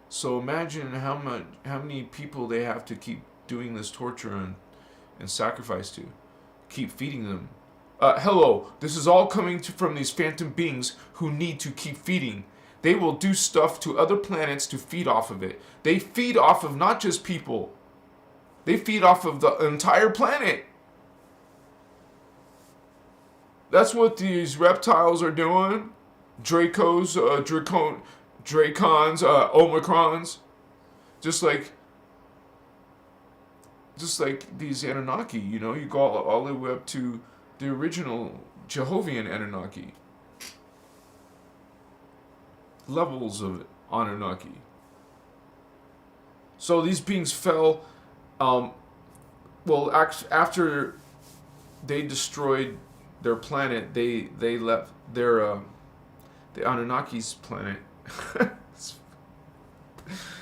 [SPEAKER 1] So imagine how many people they have to keep doing this torture and sacrifice to. Keep feeding them. Hello, this is all coming from these phantom beings who need to keep feeding. They will do stuff to other planets to feed off of it. They feed off of not just people. They feed off of the entire planet. That's what these reptiles are doing. Drakons, Omicrons. Just like these Anunnaki, you go all the way up to the original Jehovian Anunnaki. Levels of Anunnaki. So these beings fell, after they destroyed their planet, they left their, the Anunnaki's planet.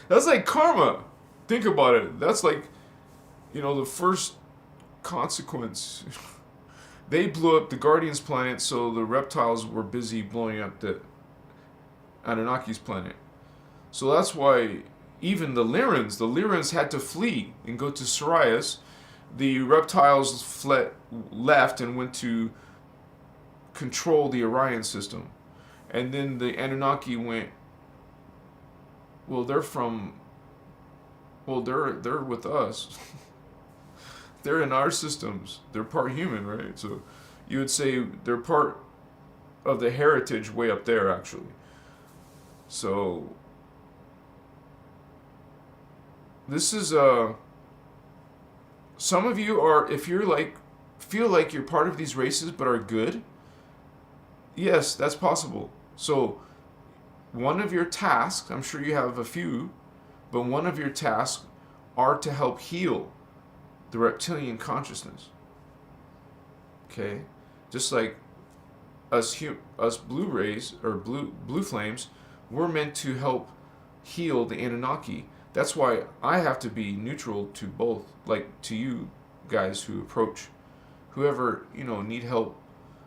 [SPEAKER 1] That's like karma. Think about it. That's like, the first consequence. They blew up the Guardian's planet, so the reptiles were busy blowing up the Anunnaki's planet. So that's why even the Lyrans had to flee and go to Sirius. The reptiles left and went to control the Orion system. And then the Anunnaki went, they're with us. They're in our systems. They're part human, right? So you would say they're part of the heritage way up there, actually. So this is some of you are, if you're feel like you're part of these races but are good, yes, that's possible. So one of your tasks, I'm sure you have a few, but one of your tasks are to help heal the reptilian consciousness. Okay? Just like us blue rays, or blue flames, we're meant to help heal the Anunnaki. That's why I have to be neutral to both, like to you guys who approach, whoever, need help.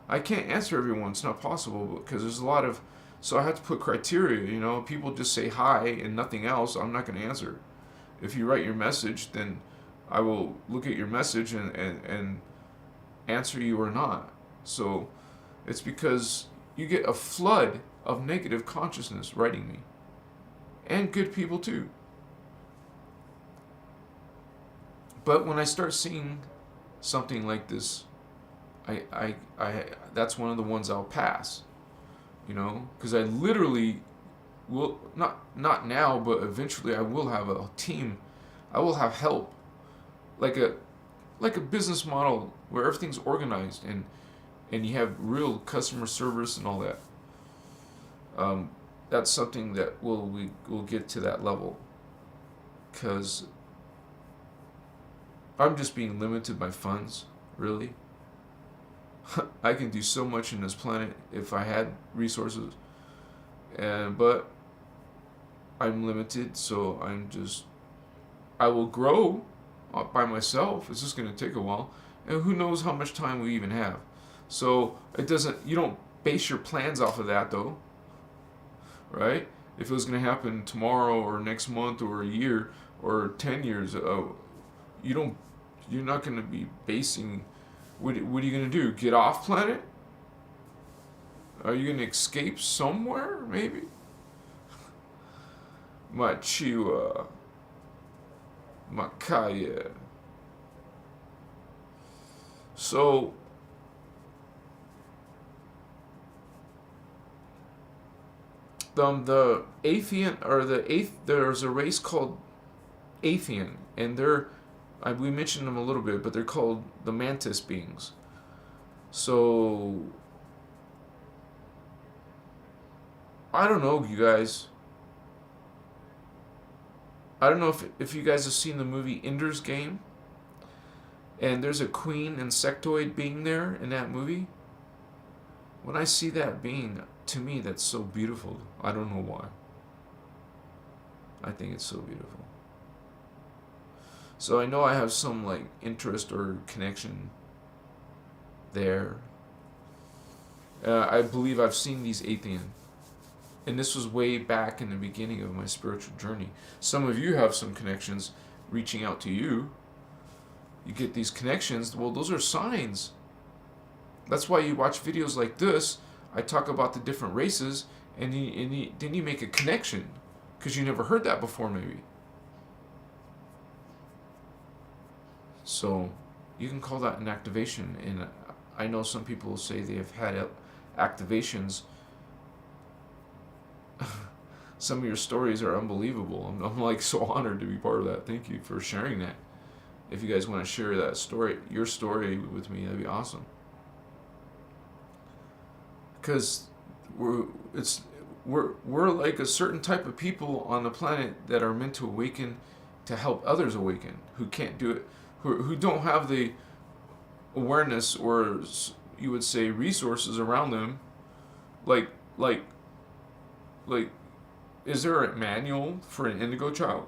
[SPEAKER 1] I can't answer everyone, it's not possible, because there's a lot of, so I have to put criteria, people just say hi and nothing else, I'm not going to answer. If you write your message, then I will look at your message and answer you or not. So it's because you get a flood of negative consciousness writing me. And good people too. But when I start seeing something like this, I that's one of the ones I'll pass. Because I literally will, not now, but eventually I will have a team. I will have help. Like a business model where everything's organized and you have real customer service and all that. That's something that we'll get to that level, because I'm just being limited by funds, really. I can do so much in this planet if I had resources, but I'm limited, so I will grow by myself. It's just going to take a while. And who knows how much time we even have. So it doesn't, you don't base your plans off of that though, right? If it was going to happen tomorrow or next month or a year or 10 years, you're not going to be basing, what are you going to do? Get off planet? Are you going to escape somewhere, maybe? Machiwa. Makaya. So, the Athean, or there's a race called Athean, and we mentioned them a little bit, but they're called the mantis beings. So, I don't know, you guys. I don't know if you guys have seen the movie Ender's Game, and there's a queen insectoid being there in that movie. When I see that being, to me, that's so beautiful. I don't know why. I think it's so beautiful. So I know I have some like interest or connection there. I believe I've seen these Athean. And this was way back in the beginning of my spiritual journey. Some of you have some connections reaching out to you. You get these connections. Well, those are signs. That's why you watch videos like this. I talk about the different races, and then you make a connection, because you never heard that before, maybe. So you can call that an activation. And I know some people say they have had activations. Some of your stories are unbelievable. I'm like so honored to be part of that. Thank you for sharing that. If you guys want to share that story, your story with me, that'd be awesome. Because we're like a certain type of people on the planet that are meant to awaken, to help others awaken, who can't do it, who don't have the awareness, or you would say resources around them. Like is there a manual for an indigo child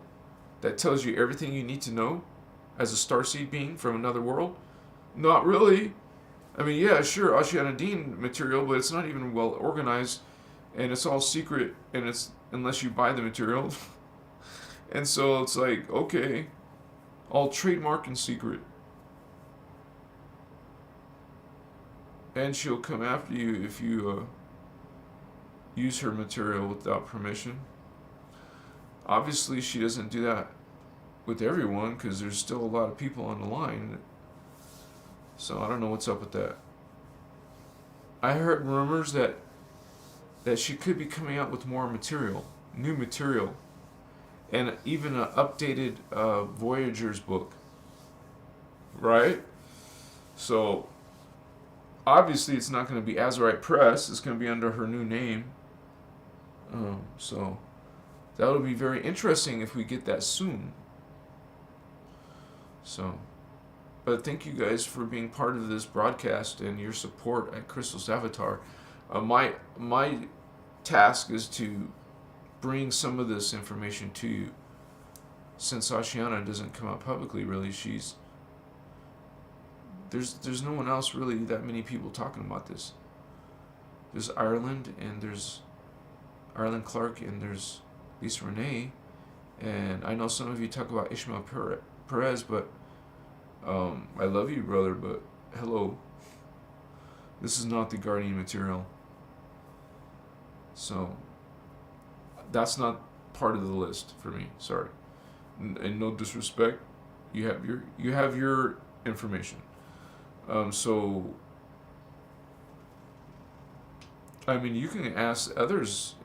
[SPEAKER 1] that tells you everything you need to know as a starseed being from another world? Not really. I mean, yeah, sure, Ashianadine material, but it's not even well organized, and it's all secret, and it's unless you buy the material. And so it's like, okay, all trademark and secret. And she'll come after you if you use her material without permission. Obviously, she doesn't do that with everyone, because there's still a lot of people on the line. So I don't know what's up with that. I heard rumors that she could be coming out with more material, new material, and even an updated Voyager's book. Right? So obviously it's not going to be Azurite Press. It's going to be under her new name. So that would be very interesting if we get that soon. So, but thank you guys for being part of this broadcast and your support at Christos Avatar. My task is to bring some of this information to you. Since Ashiana doesn't come out publicly, really, there's no one else really, that many people talking about this. There's Ireland, and there's Ireland Clark, and there's Lisa Renee, and I know some of you talk about Ishmael Perez, but I love you, brother, but hello. This is not the Guardian material. So that's not part of the list for me. Sorry. And no disrespect. You have your information. So I mean, you can ask others'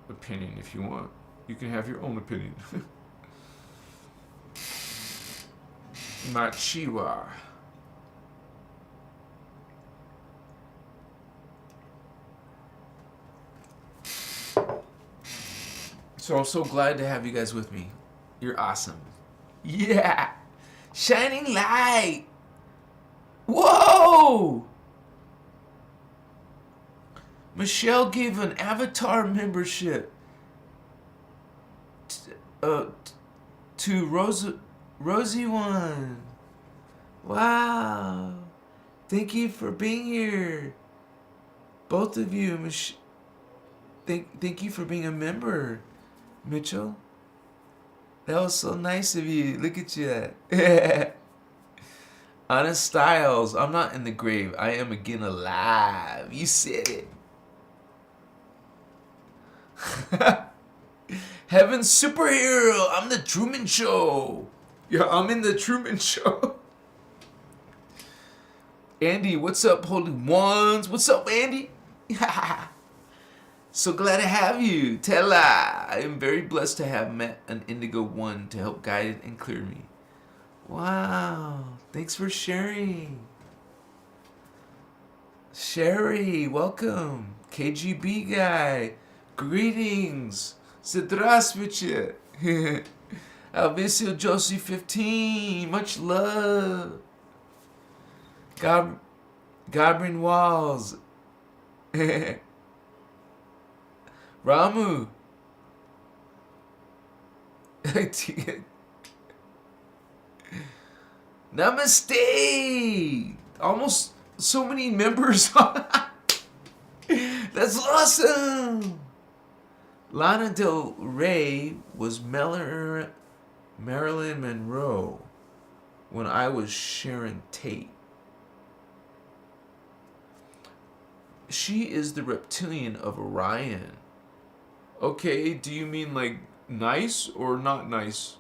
[SPEAKER 1] opinion if you want. You can have your own opinion. Machiwa. So I'm so glad to have you guys with me. You're awesome. Yeah. Shining light. Whoa. Michelle gave an avatar membership to Rosie One.
[SPEAKER 2] Wow. Thank you for being here. Both of you. Thank you for being a member, Mitchell. That was so nice of you. Look at you. Anna Styles. I'm not in the grave. I am again alive. You said it. Heaven's superhero. I'm the Truman Show. Yeah, I'm in the Truman Show. Andy, what's up, Holy Ones? What's up, Andy? So glad to have you. Tella. I am very blessed to have met an Indigo One to help guide and clear me. Wow. Thanks for sharing. Sherry, welcome. KGB guy. Greetings. Здравствуйте. Alvisio Josie 15. Much love. Gabrin Walls. Ramu. Namaste. Almost so many members. That's awesome. Lana Del Rey was Marilyn Monroe when I was Sharon Tate. She is the reptilian of Orion. Okay, do you mean like nice or not nice?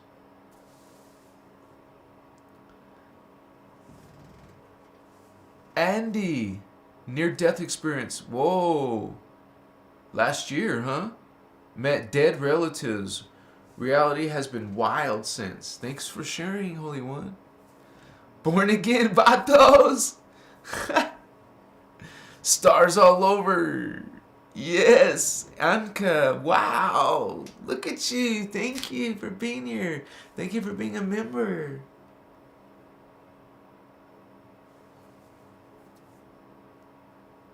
[SPEAKER 2] Andy, near-death experience. Whoa. Last year, huh? Met dead relatives. Reality has been wild since. Thanks for sharing, Holy One. Born again, vatos. Stars all over. Yes, Anka. Wow. Look at you. Thank you for being here. Thank you for being a member.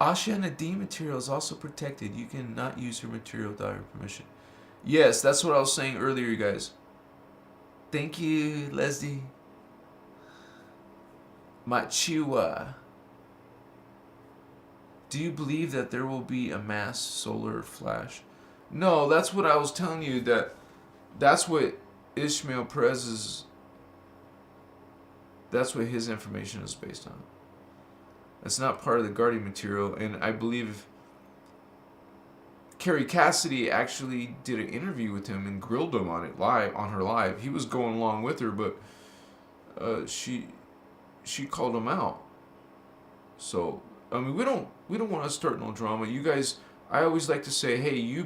[SPEAKER 2] Asha D material is also protected. You cannot use her material without her permission. Yes, that's what I was saying earlier, you guys. Thank you, Leslie. Machiwa. Do you believe that there will be a mass solar flash? No, that's what I was telling you. That's what Ishmael Perez's. That's what his information is based on. That's not part of the Guardian material, and I believe Carrie Cassidy actually did an interview with him and grilled him on it live on her live. He was going along with her, but she called him out. So I mean, we don't want to start no drama. You guys, I always like to say, hey, you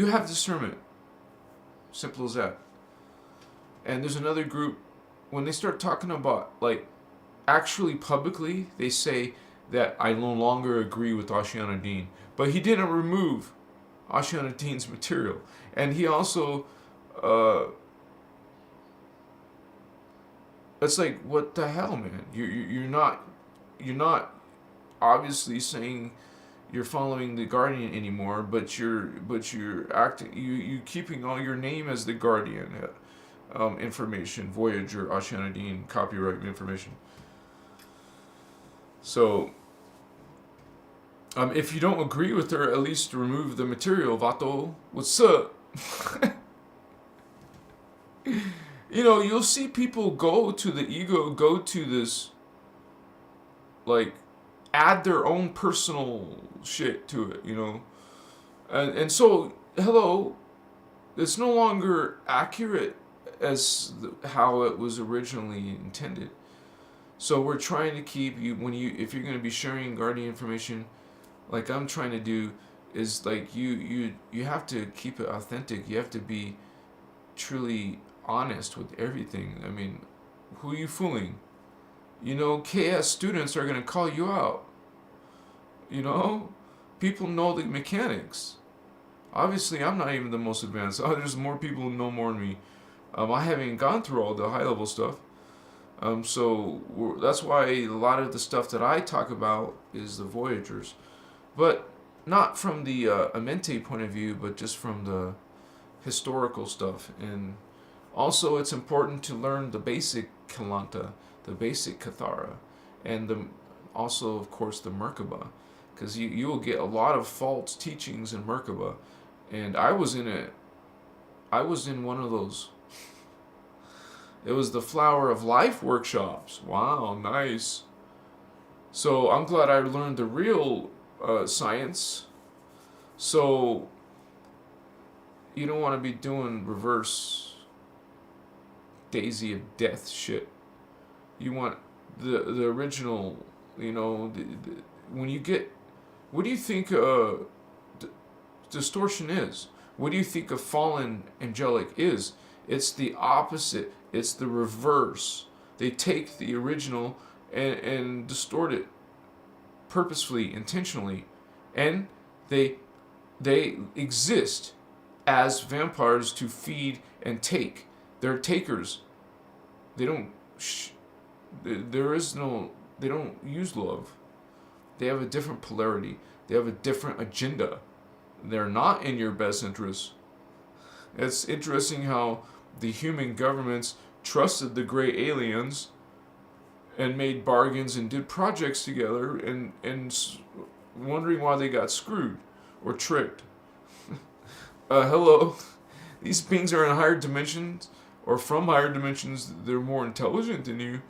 [SPEAKER 2] have discernment. Simple as that. And there's another group, when they start talking about, like, actually publicly, they say that I no longer agree with Ashiana Dean. But he didn't remove Ashiana Dean's material. And he also, it's like, what the hell, man? You're not obviously saying you're following the Guardian anymore, but you're acting, you keeping all your name as the Guardian. Information, Voyager, Ashiana Dean, copyright information. So, if you don't agree with her, at least remove the material, Vato. What's up? You know, you'll see people go to the ego, go to this, like, add their own personal shit to it, you know? And so, hello, it's no longer accurate as how it was originally intended. So we're trying to keep you, if you're going to be sharing Guardian information, like I'm trying to do, is like you have to keep it authentic. You have to be truly honest with everything. I mean, who are you fooling? You know, KS students are going to call you out. You know, people know the mechanics. Obviously, I'm not even the most advanced. There's more people who know more than me. I haven't gone through all the high level stuff. So that's why a lot of the stuff that I talk about is the Voyagers. But not from the Amente point of view, but just from the historical stuff. And
[SPEAKER 1] Also, it's important to learn the basic Kalanta, the basic Kathara, and also, of course, the Merkaba, because you will get a lot of false teachings in Merkaba, and I was in it. I was in one of those. It was the Flower of Life workshops. Wow, nice. So I'm glad I learned the real science. So you don't want to be doing reverse Daisy of Death shit. You want the original, when you get, what do you think distortion is? What do you think a fallen angelic is? It's the opposite. It's the reverse. They take the original and distort it purposefully, intentionally, and they exist as vampires to feed and take. They're takers. They don't. They don't use love. They have a different polarity. They have a different agenda. They're not in your best interest. It's interesting how the human governments trusted the gray aliens and made bargains and did projects together and wondering why they got screwed or tricked. Hello. These beings are in higher dimensions or from higher dimensions. They're more intelligent than you.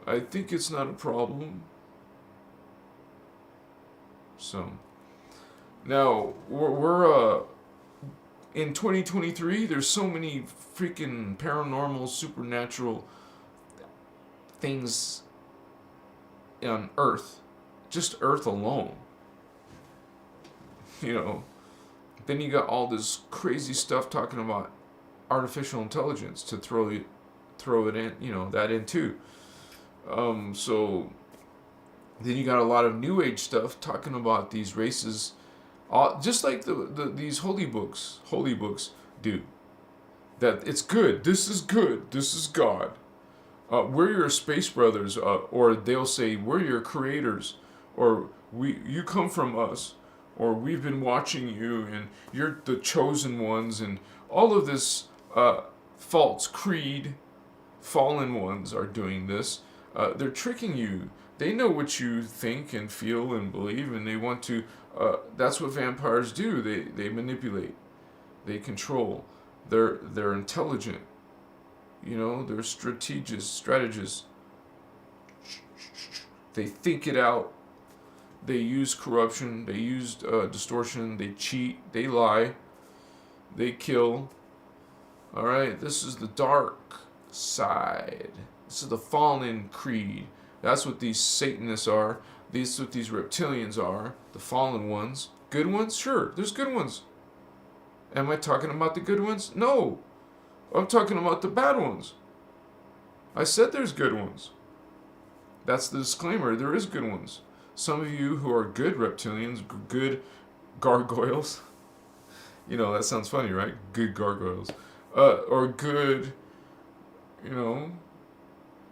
[SPEAKER 1] I think it's not a problem. So now we're in 2023. There's so many freaking paranormal, supernatural things on Earth, just Earth alone. Then you got all this crazy stuff talking about artificial intelligence to throw it in, that in too. So then you got a lot of New Age stuff talking about these races, just like these holy books do. That it's good. This is good. This is God. We're your space brothers, or they'll say we're your creators, or you come from us, or we've been watching you, and you're the chosen ones, and all of this false creed, fallen ones are doing this. They're tricking you. They know what you think and feel and believe, and they want to. That's what vampires do. They manipulate. They control. They're intelligent. They're strategists. They think it out. They use corruption. They use distortion. They cheat. They lie. They kill. All right, this is the dark side. This is the fallen creed. That's what these Satanists are. These what these reptilians are. The fallen ones. Good ones? Sure, there's good ones. Am I talking about the good ones? No. I'm talking about the bad ones. I said there's good ones. That's the disclaimer. There is good ones. Some of you who are good reptilians, good gargoyles. That sounds funny, right? Good gargoyles. Or good,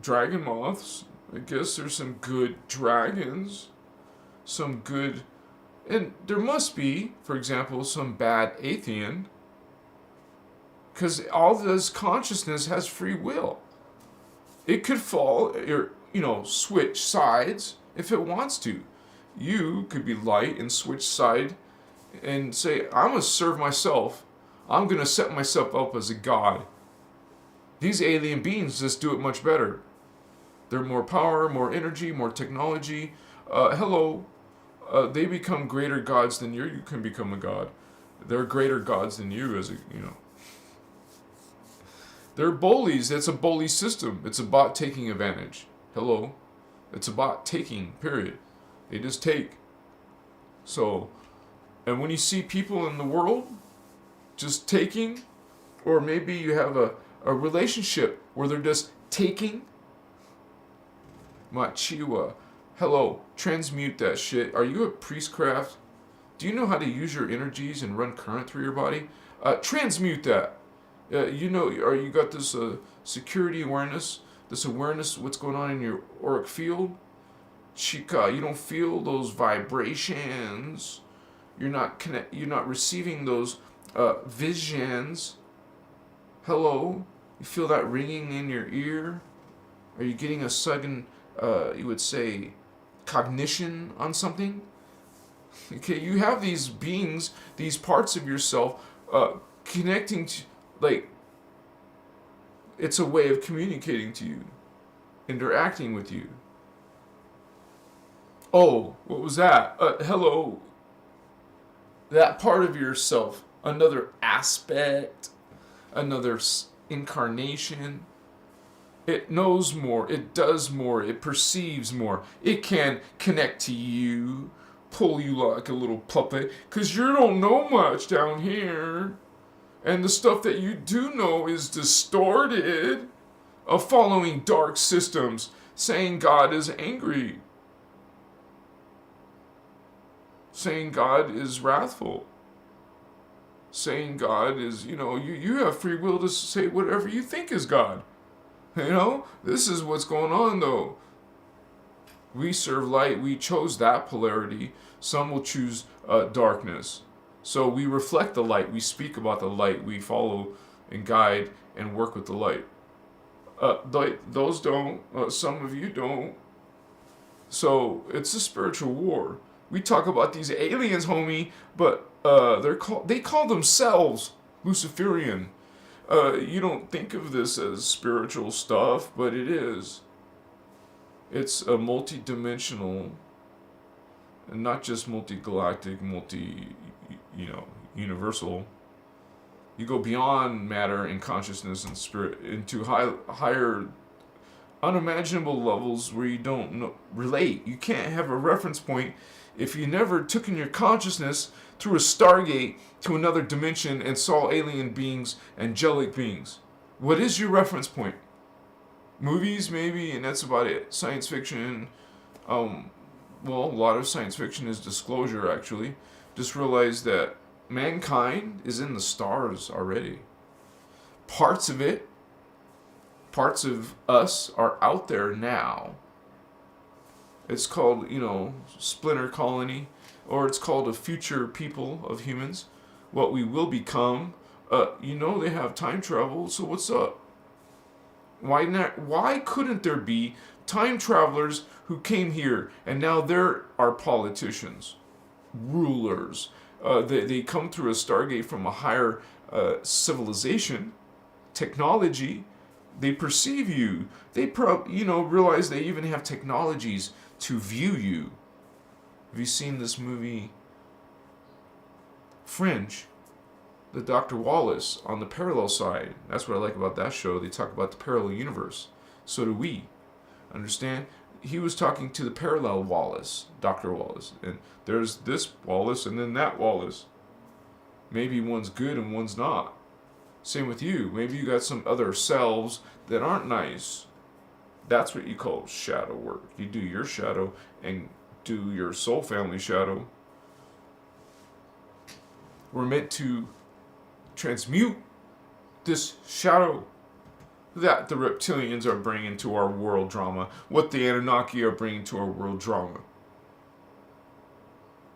[SPEAKER 1] dragon moths. I guess there's some good dragons. Some good... And there must be, for example, some bad athean. Because all this consciousness has free will. It could fall, or, switch sides if it wants to. You could be light and switch side and say, I'm going to serve myself. I'm going to set myself up as a god. These alien beings just do it much better. They're more power, more energy, more technology. They become greater gods than you. You can become a god. They're greater gods than you They're bullies. It's a bully system. It's about taking advantage. Hello. It's about taking, period. They just take. So, and when you see people in the world just taking, or maybe you have a relationship where they're just taking, Machiwa, hello, transmute that shit. Are you a priestcraft? Do you know how to use your energies and run current through your body? Transmute that. Or you got this security awareness, this awareness of what's going on in your auric field. Chica, you don't feel those vibrations. You're not receiving those visions. Hello, You feel that ringing in your ear? Are you getting a sudden, you would say, cognition on something? Okay, you have these beings, these parts of yourself, connecting to, like, it's a way of communicating to you, interacting with you. Oh, what was that? Hello. That part of yourself, another aspect, another incarnation. It knows more, it does more, it perceives more. It can connect to you, pull you like a little puppet, because you don't know much down here. And the stuff that you do know is distorted, of following dark systems, saying God is angry, saying God is wrathful, saying God is, you have free will to say whatever you think is God. This is what's going on, though. We serve light. We chose that polarity. Some will choose darkness. So we reflect the light. We speak about the light. We follow and guide and work with the light. Those don't. Some of you don't. So it's a spiritual war. We talk about these aliens, homie, but they call themselves Luciferian. You don't think of this as spiritual stuff, but it is. It's a multi-dimensional, and not just multi-galactic, universal. You go beyond matter and consciousness and spirit into higher, unimaginable levels where you don't relate. You can't have a reference point if you never took in your consciousness through a stargate to another dimension and saw alien beings, angelic beings. What is your reference point? Movies, maybe, and that's about it. Science fiction, a lot of science fiction is disclosure, actually. Just realize that mankind is in the stars already. Parts of us are out there now. It's called, splinter colony, or it's called a future people of humans, what we will become. They have time travel, so what's up? Why not? Why couldn't there be time travelers who came here and now they're our politicians, rulers? They come through a stargate from a higher civilization, technology. They perceive you. They realize they even have technologies to view you. Have you seen this movie, Fringe? The Dr. Wallace on the parallel side. That's what I like about that show. They talk about the parallel universe. So do we. Understand? He was talking to the parallel Wallace, Dr. Wallace. And there's this Wallace and then that Wallace. Maybe one's good and one's not. Same with you. Maybe you got some other selves that aren't nice. That's what you call shadow work. You do your shadow and do your soul family shadow. We're meant to transmute this shadow that the reptilians are bringing to our world drama, what the Anunnaki are bringing to our world drama.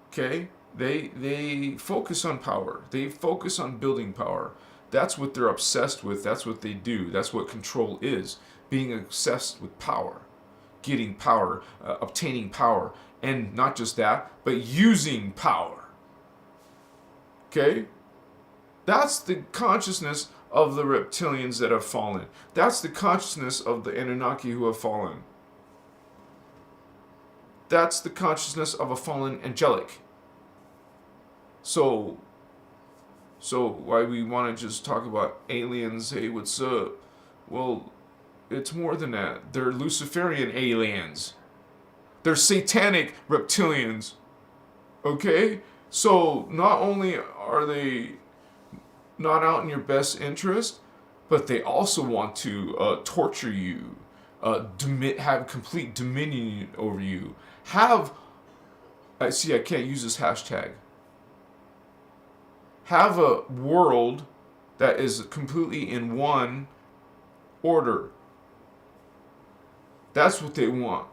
[SPEAKER 1] Okay? They focus on power. They focus on building power. That's what they're obsessed with. That's what they do. That's what control is. Being obsessed with power. Getting power. Obtaining power. And not just that, but using power. Okay? That's the consciousness of the reptilians that have fallen. That's the consciousness of the Anunnaki who have fallen. That's the consciousness of a fallen angelic. So why we want to just talk about aliens, hey, what's up? Well, it's more than that. They're Luciferian aliens. They're satanic reptilians. Okay? So not only are they not out in your best interest, but they also want to torture you, have complete dominion over you. I can't use this hashtag. Have a world that is completely in one order. That's what they want.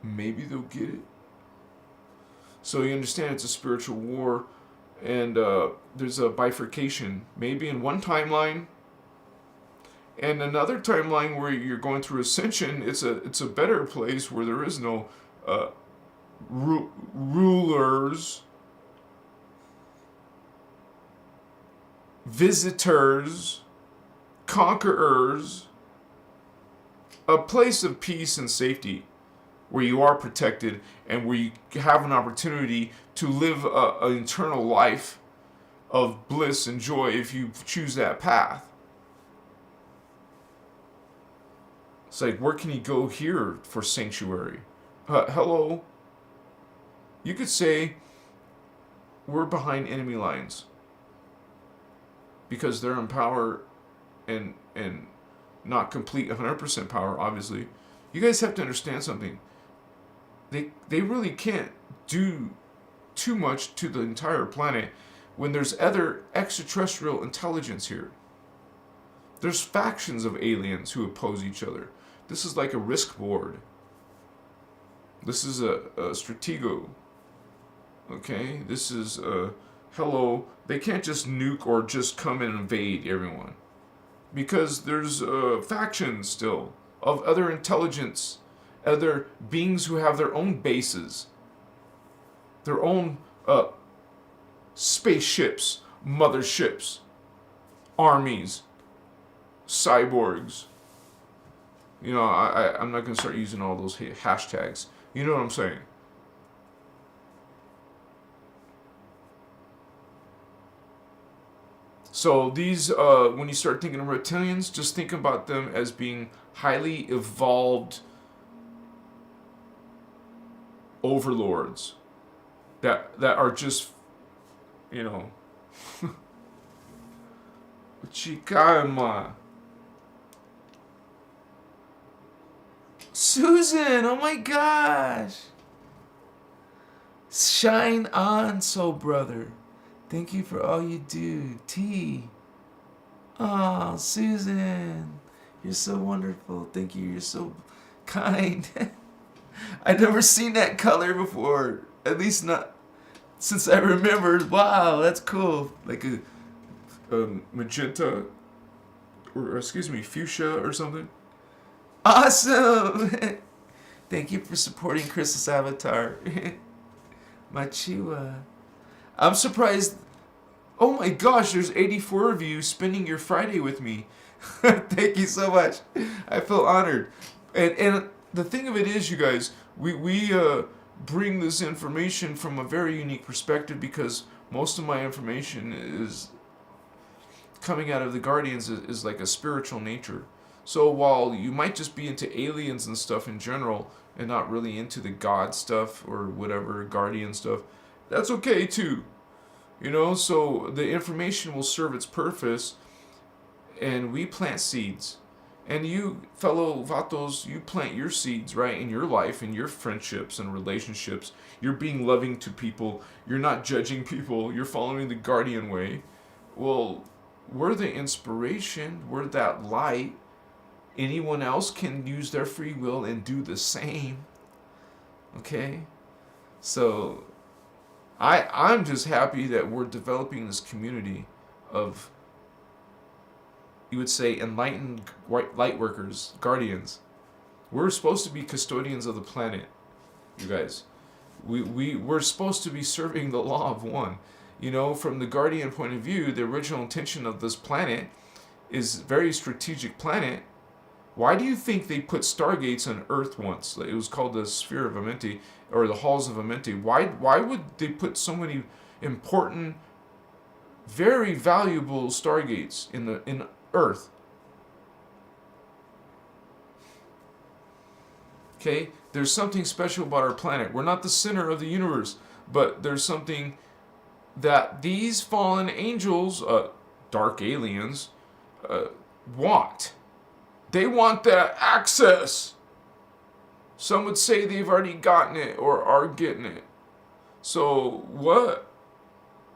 [SPEAKER 1] Maybe they'll get it. So you understand it's a spiritual war, And there's a bifurcation, maybe in one timeline, and another timeline where you're going through ascension. It's a better place where there is no rulers, visitors, conquerors, a place of peace and safety where you are protected and where you have an opportunity to live an eternal life of bliss and joy if you choose that path. It's like, where can you go here for sanctuary? Hello? You could say we're behind enemy lines because they're in power and not complete 100% power, obviously. You guys have to understand something. They really can't do too much to the entire planet when there's other extraterrestrial intelligence here. There's factions of aliens who oppose each other. This is like a risk board. This is a stratego. Okay? This is hello. They can't just nuke or just come and invade everyone. Because there's factions still of other intelligence, other beings who have their own bases, their own spaceships, motherships, armies, cyborgs. You know, I'm not going to start using all those hashtags. You know what I'm saying? So these, when you start thinking of reptilians, just think about them as being highly evolved overlords that are just, you know, Chicama. Susan, oh my gosh. Shine on, soul brother. Thank you for all you do. T. Oh, Susan. You're so wonderful. Thank you. You're so kind. I've never seen that color before. At least not since I remember. Wow, that's cool. Like a magenta, or excuse me, fuchsia or something. Awesome. Thank you for supporting Christos Avatar. Machiwa. I'm surprised. Oh my gosh, there's 84 of you spending your Friday with me. Thank you so much. I feel honored. And the thing of it is, you guys, we bring this information from a very unique perspective because most of my information is coming out of the Guardians is like a spiritual nature. So while you might just be into aliens and stuff in general and not really into the God stuff or whatever, Guardian stuff, that's okay too. You know, so the information will serve its purpose, and we plant seeds. And you, fellow Vatos, you plant your seeds, right, in your life, in your friendships and relationships. You're being loving to people. You're not judging people. You're following the Guardian way. Well, we're the inspiration. We're that light. Anyone else can use their free will and do the same. Okay? So I'm just happy that we're developing this community of, you would say, enlightened light workers, guardians. We're supposed to be custodians of the planet, you guys. We're supposed to be serving the law of one. You know, from the Guardian point of view, the original intention of this planet is a very strategic planet. Why do you think they put stargates on Earth once? It was called the Sphere of Amenti, or the Halls of Amenti. Why would they put so many important, very valuable stargates in Earth? Okay, there's something special about our planet. We're not the center of the universe, but there's something that these fallen angels, dark aliens, want. They want that access. Some would say they've already gotten it or are getting it. So what?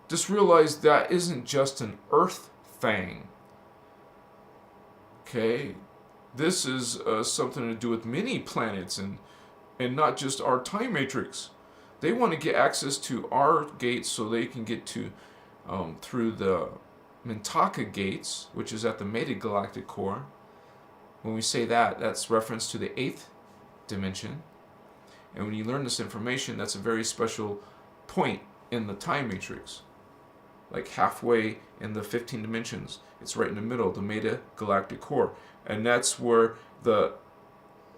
[SPEAKER 1] Just realize that isn't just an Earth thing. Okay? This is something to do with many planets and not just our time matrix. They want to get access to our gates so they can get to through the Mintaka gates, which is at the metagalactic core. When we say that, that's reference to the 8th dimension. And when you learn this information, that's a very special point in the time matrix. Like halfway in the 15 dimensions. It's right in the middle, the metagalactic core. And that's where the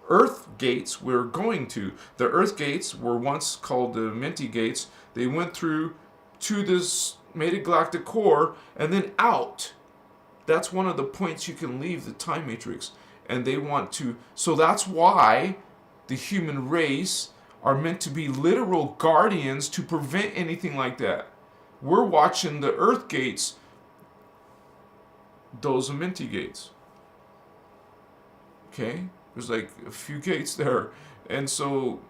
[SPEAKER 1] Earth gates we're going to. The Earth gates were once called the Minty gates. They went through to this metagalactic core and then out. That's one of the points you can leave the time matrix. And they want to, so that's why the human race are meant to be literal guardians to prevent anything like that. We're watching the Earth gates, those are Minty gates. Okay? There's like a few gates there. And so,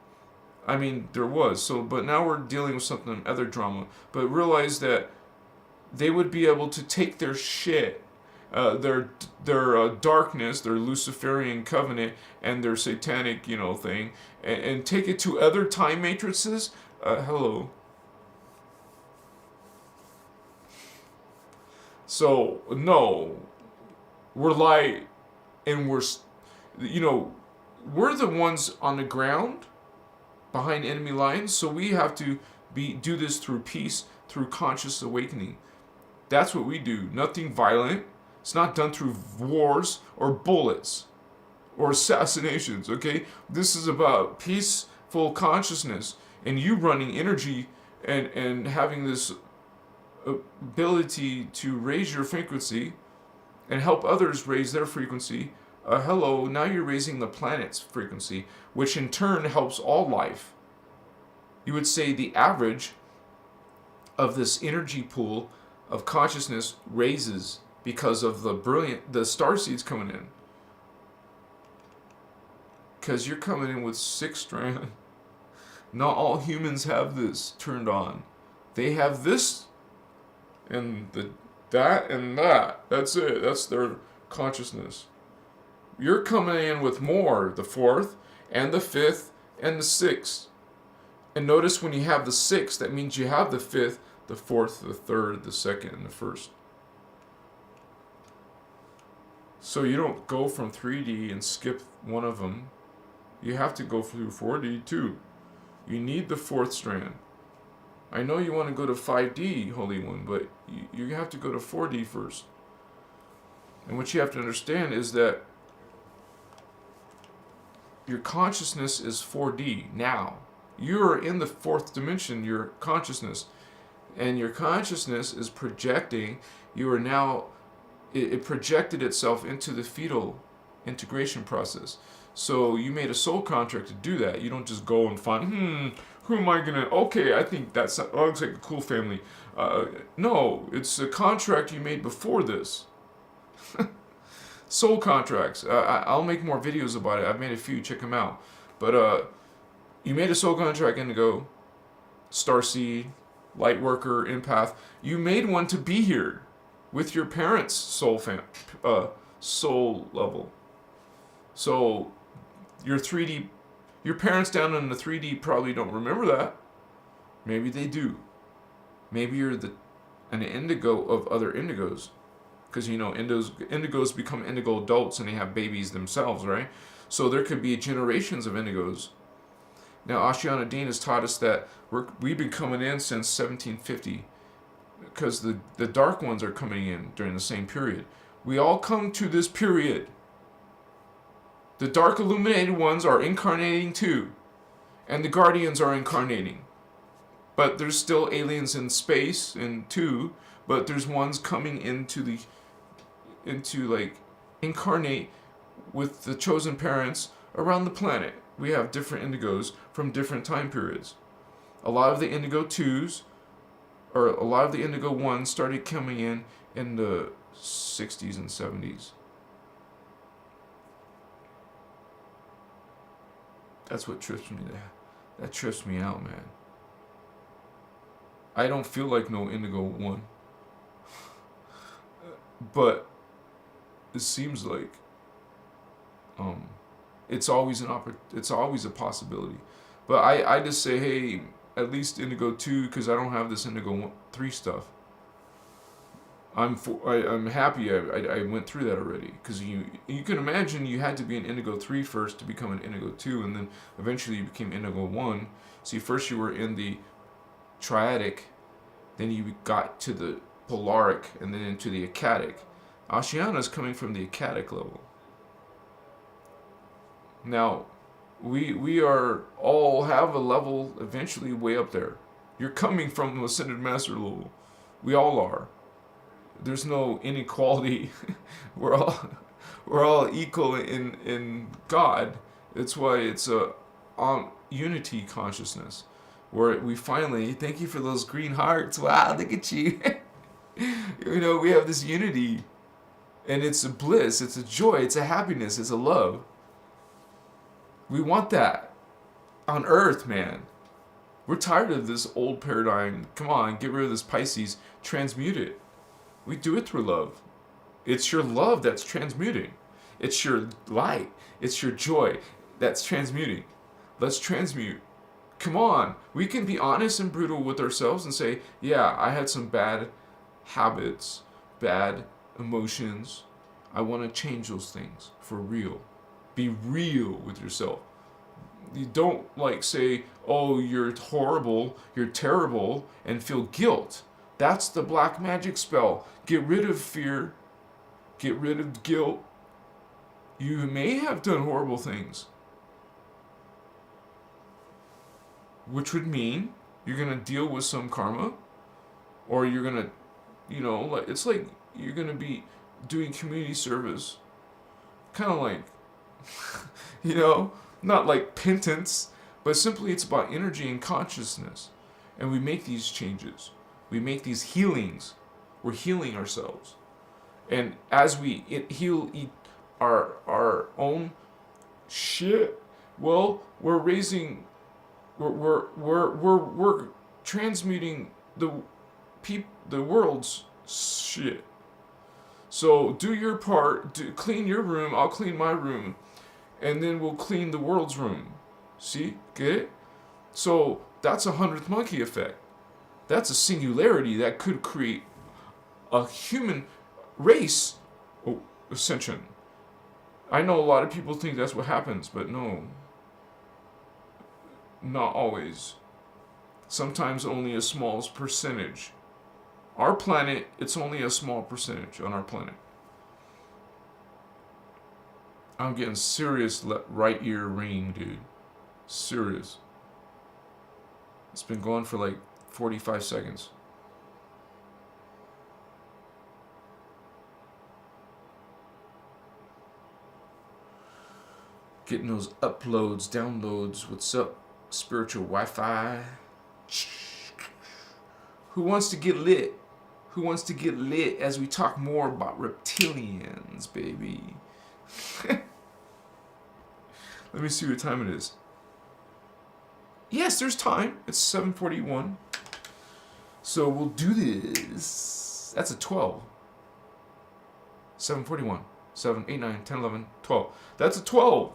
[SPEAKER 1] I mean, there was. So, but now we're dealing with something, other drama. But realize that they would be able to take their shit, their darkness, their Luciferian covenant, and their satanic, thing, and take it to other time matrices. Hello. So no, we're light, and we're the ones on the ground, behind enemy lines. So we have to do this through peace, through conscious awakening. That's what we do. Nothing violent. It's not done through wars or bullets or assassinations, okay? This is about peaceful consciousness and you running energy and having this ability to raise your frequency and help others raise their frequency. Hello, now you're raising the planet's frequency, which in turn helps all life. You would say the average of this energy pool of consciousness raises because of the star seeds coming in. Because you're coming in with 6 strand. Not all humans have this turned on. They have this and that and that. That's it. That's their consciousness. You're coming in with more, the 4th and the 5th and the 6th. And notice when you have the 6th, that means you have the 5th, the 4th, the 3rd, the 2nd, and the 1st. So you don't go from 3D and skip one of them. You have to go through 4D too. You need the 4th strand. I know you want to go to 5D, Holy One, but you have to go to 4D first. And what you have to understand is that your consciousness is 4D now. You're in the 4th dimension, your consciousness. And your consciousness is projecting. You are now, it projected itself into the fetal integration process. So you made a soul contract to do that. You don't just go and find, who am I gonna, okay, I think that looks like a cool family. No, it's a contract you made before this. Soul contracts. I'll make more videos about it. I've made a few, check them out. But you made a soul contract, Indigo, Starseed, Lightworker, Empath. You made one to be here with your parents' soul level. So your 3D, your parents down in the 3D probably don't remember that. Maybe they do. Maybe you're an indigo of other indigos. Because, indigos become indigo adults and they have babies themselves, right? So there could be generations of indigos. Now, Ashiana Dean has taught us that we've been coming in since 1750. Because the dark ones are coming in during the same period. We all come to this period. The dark illuminated ones are incarnating too. And the guardians are incarnating. But there's still aliens in space and too. But there's ones coming into incarnate with the chosen parents around the planet. We have different indigos from different time periods. A lot of the indigo 2s, or a lot of the indigo 1s started coming in the 60s and 70s. That's what trips me. That trips me out, man. I don't feel like no indigo 1. But it seems like it's always a possibility. But I just say, hey, at least indigo 2, because I don't have this indigo 3 stuff. I'm happy I went through that already, because you can imagine you had to be an indigo 3 first to become an indigo 2, and then eventually you became indigo 1. See, first you were in the triadic, then you got to the polaric, and then into the acadic. Oceana is coming from the acadic level. Now, we are all have a level eventually way up there. You're coming from the ascended master level. We all are. There's no inequality. we're all equal in God. That's why it's a unity consciousness, where we finally, thank you for those green hearts. Wow, look at you. We have this unity, and it's a bliss, it's a joy, it's a happiness, it's a love. We want that on Earth, man. We're tired of this old paradigm. Come on, get rid of this Pisces, transmute it. We do it through love. It's your love that's transmuting. It's your light. It's your joy that's transmuting. Let's transmute. Come on. We can be honest and brutal with ourselves and say, yeah, I had some bad habits, bad emotions. I want to change those things for real. Be real with yourself. You don't say, oh, you're horrible, you're terrible, and feel guilt. That's the black magic spell. Get rid of fear. Get rid of guilt. You may have done horrible things, which would mean you're going to deal with some karma, or you're going to, it's like you're going to be doing community service. Kind of like, not like penance, but simply it's about energy and consciousness. And we make these changes. We make these healings. We're healing ourselves. And as we heal our own shit, well, we're raising, we're transmuting the world's shit. So do your part, clean your room, I'll clean my room, and then we'll clean the world's room. See? Get it? So that's a 100th monkey effect. That's a singularity that could create a human race ascension. I know a lot of people think that's what happens, but no. Not always. Sometimes only a small percentage. Our planet, it's only a small percentage on our planet. I'm getting serious right ear ring, dude. Serious. It's been going for 45 seconds. Getting those uploads, downloads. What's up, spiritual Wi-Fi? Who wants to get lit? Who wants to get lit as we talk more about reptilians, baby? Let me see what time it is. Yes, there's time. It's 7:41. So we'll do this. That's a 12. 7:41. 7, 8, 9, 10, 11, 12. That's a 12.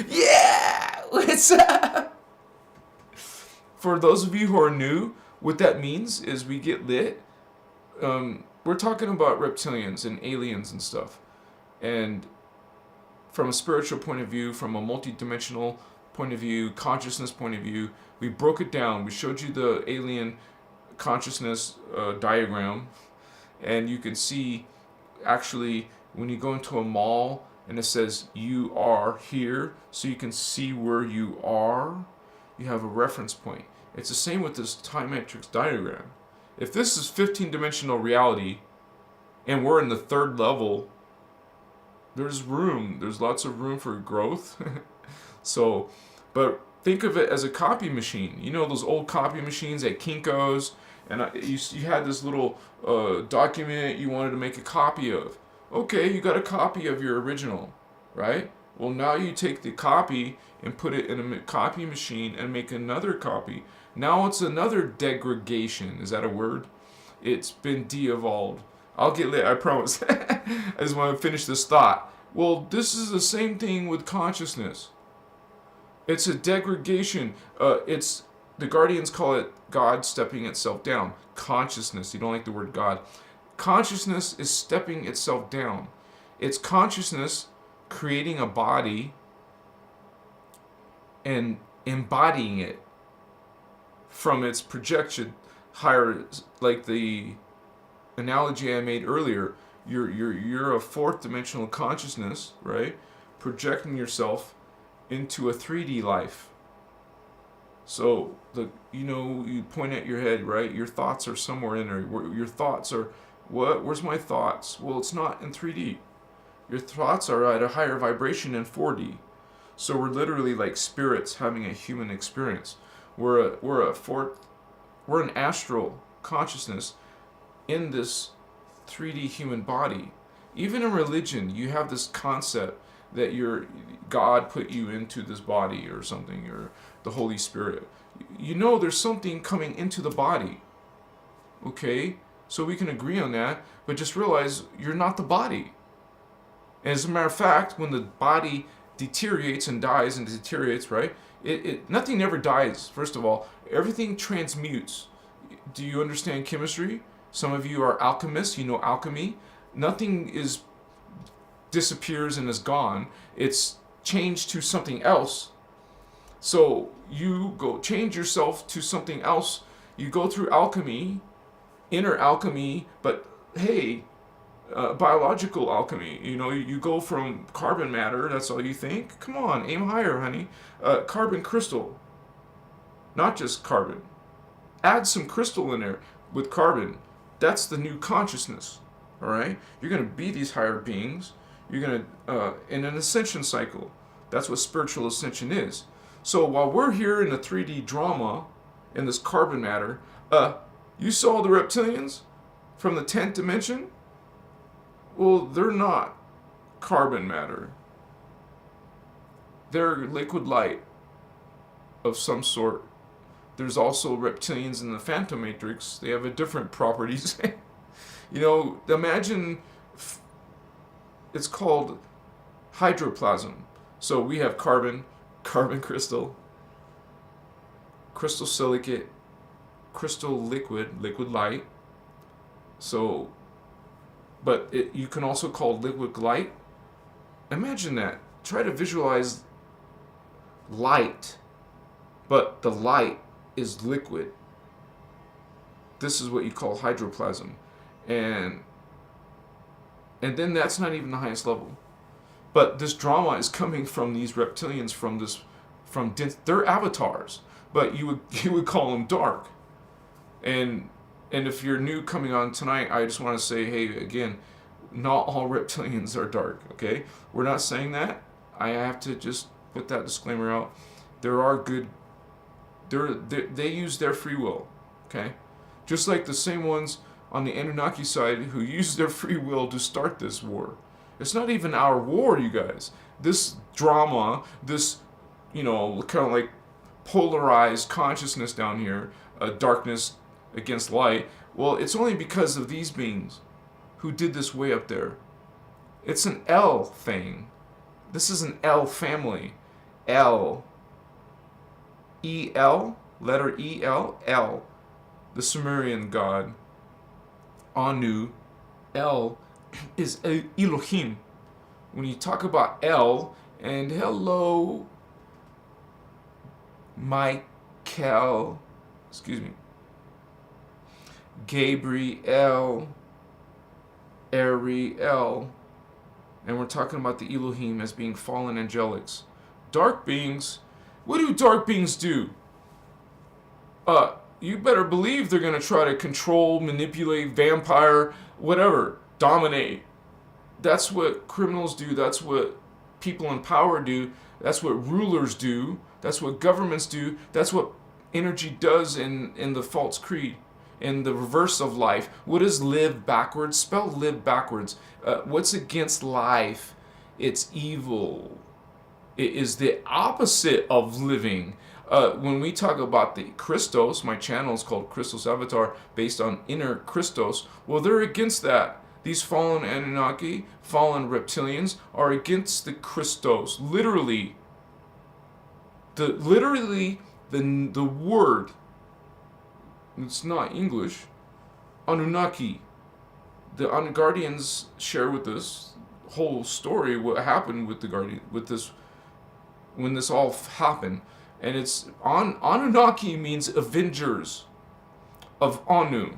[SPEAKER 1] Yeah! What's up? For those of you who are new, what that means is we get lit. We're talking about reptilians and aliens and stuff. And from a spiritual point of view, from a multidimensional point of view, consciousness point of view, we broke it down. We showed you the alien consciousness diagram. And you can see, actually, when you go into a mall and it says you are here, so you can see where you are, you have a reference point. It's the same with this time matrix diagram. If this is 15-dimensional reality and we're in the 3rd level, there's room. There's lots of room for growth. So, but think of it as a copy machine. You know those old copy machines at Kinko's? And you had this little document you wanted to make a copy of. Okay, you got a copy of your original, right? Well, now you take the copy and put it in a copy machine and make another copy. Now it's another degradation. Is that a word? It's been de-evolved. I'll get lit, I promise. I just want to finish this thought. Well, this is the same thing with consciousness. It's a degradation. It's the Guardians call it God stepping itself down. Consciousness. You don't like the word God. Consciousness is stepping itself down. It's consciousness creating a body and embodying it from its projection higher, like the analogy I made earlier. You're a fourth dimensional consciousness, right? Projecting yourself into a 3D life. So you point at your head, right? Your thoughts are somewhere in there. Your thoughts are what? Where's my thoughts? Well, it's not in 3D. Your thoughts are at a higher vibration in 4D. So we're literally like spirits having a human experience. We're an astral consciousness in this 3D human body. Even in religion, you have this concept that God put you into this body or something, or the Holy Spirit. There's something coming into the body. Okay? So we can agree on that, but just realize you're not the body. And as a matter of fact, when the body deteriorates and dies and deteriorates, right? Nothing ever dies, first of all. Everything transmutes. Do you understand chemistry? Some of you are alchemists, you know alchemy. Nothing disappears and is gone. It's changed to something else. So you go change yourself to something else. You go through alchemy, inner alchemy, but hey, biological alchemy. You go from carbon matter, that's all you think? Come on, aim higher, honey. Carbon crystal. Not just carbon. Add some crystal in there with carbon. That's the new consciousness. Alright? You're going to be these higher beings. You're going to, in an ascension cycle. That's what spiritual ascension is. So while we're here in the 3D drama, in this carbon matter, you saw the reptilians from the 10th dimension? Well, they're not carbon matter. They're liquid light of some sort. There's also reptilians in the Phantom Matrix. They have a different properties. Imagine it's called hydroplasm. So we have carbon crystal, crystal silicate, crystal liquid light. So, but you can also call liquid light. Imagine that. Try to visualize light, but the light is liquid. This is what you call hydroplasm. And then that's not even the highest level. But this drama is coming from these reptilians, they're avatars, but you would call them dark. And if you're new coming on tonight, I just want to say, hey, again, not all reptilians are dark, okay? We're not saying that. I have to just put that disclaimer out. There are good, they use their free will, okay? Just like the same ones on the Anunnaki side who use their free will to start this war. It's not even our war, you guys. This drama, this, kind of like polarized consciousness down here, darkness against light, well, it's only because of these beings who did this way up there. It's an L thing. This is an L family. L. E-L, letter E-L, L. The Sumerian god. Anu. L is Elohim. When you talk about L, and hello, Michael, Gabriel, Ariel, and we're talking about the Elohim as being fallen angelics. Dark beings, what do dark beings do? You better believe they're going to try to control, manipulate, vampire, whatever, dominate. That's what criminals do. That's what people in power do. That's what rulers do. That's what governments do. That's what energy does in the false creed, in the reverse of life. What is live backwards? Spell live backwards. What's against life? It's evil. It is the opposite of living. When we talk about the Christos, my channel is called Christos Avatar, based on innerchristos. Well, they're against that. These fallen Anunnaki, fallen reptilians, are against the Christos. Literally,
[SPEAKER 2] the word, it's not English, Anunnaki. The Guardians share with us whole story what happened with the Guardian with this when this all happened, and it's Anunnaki means avengers of Anu,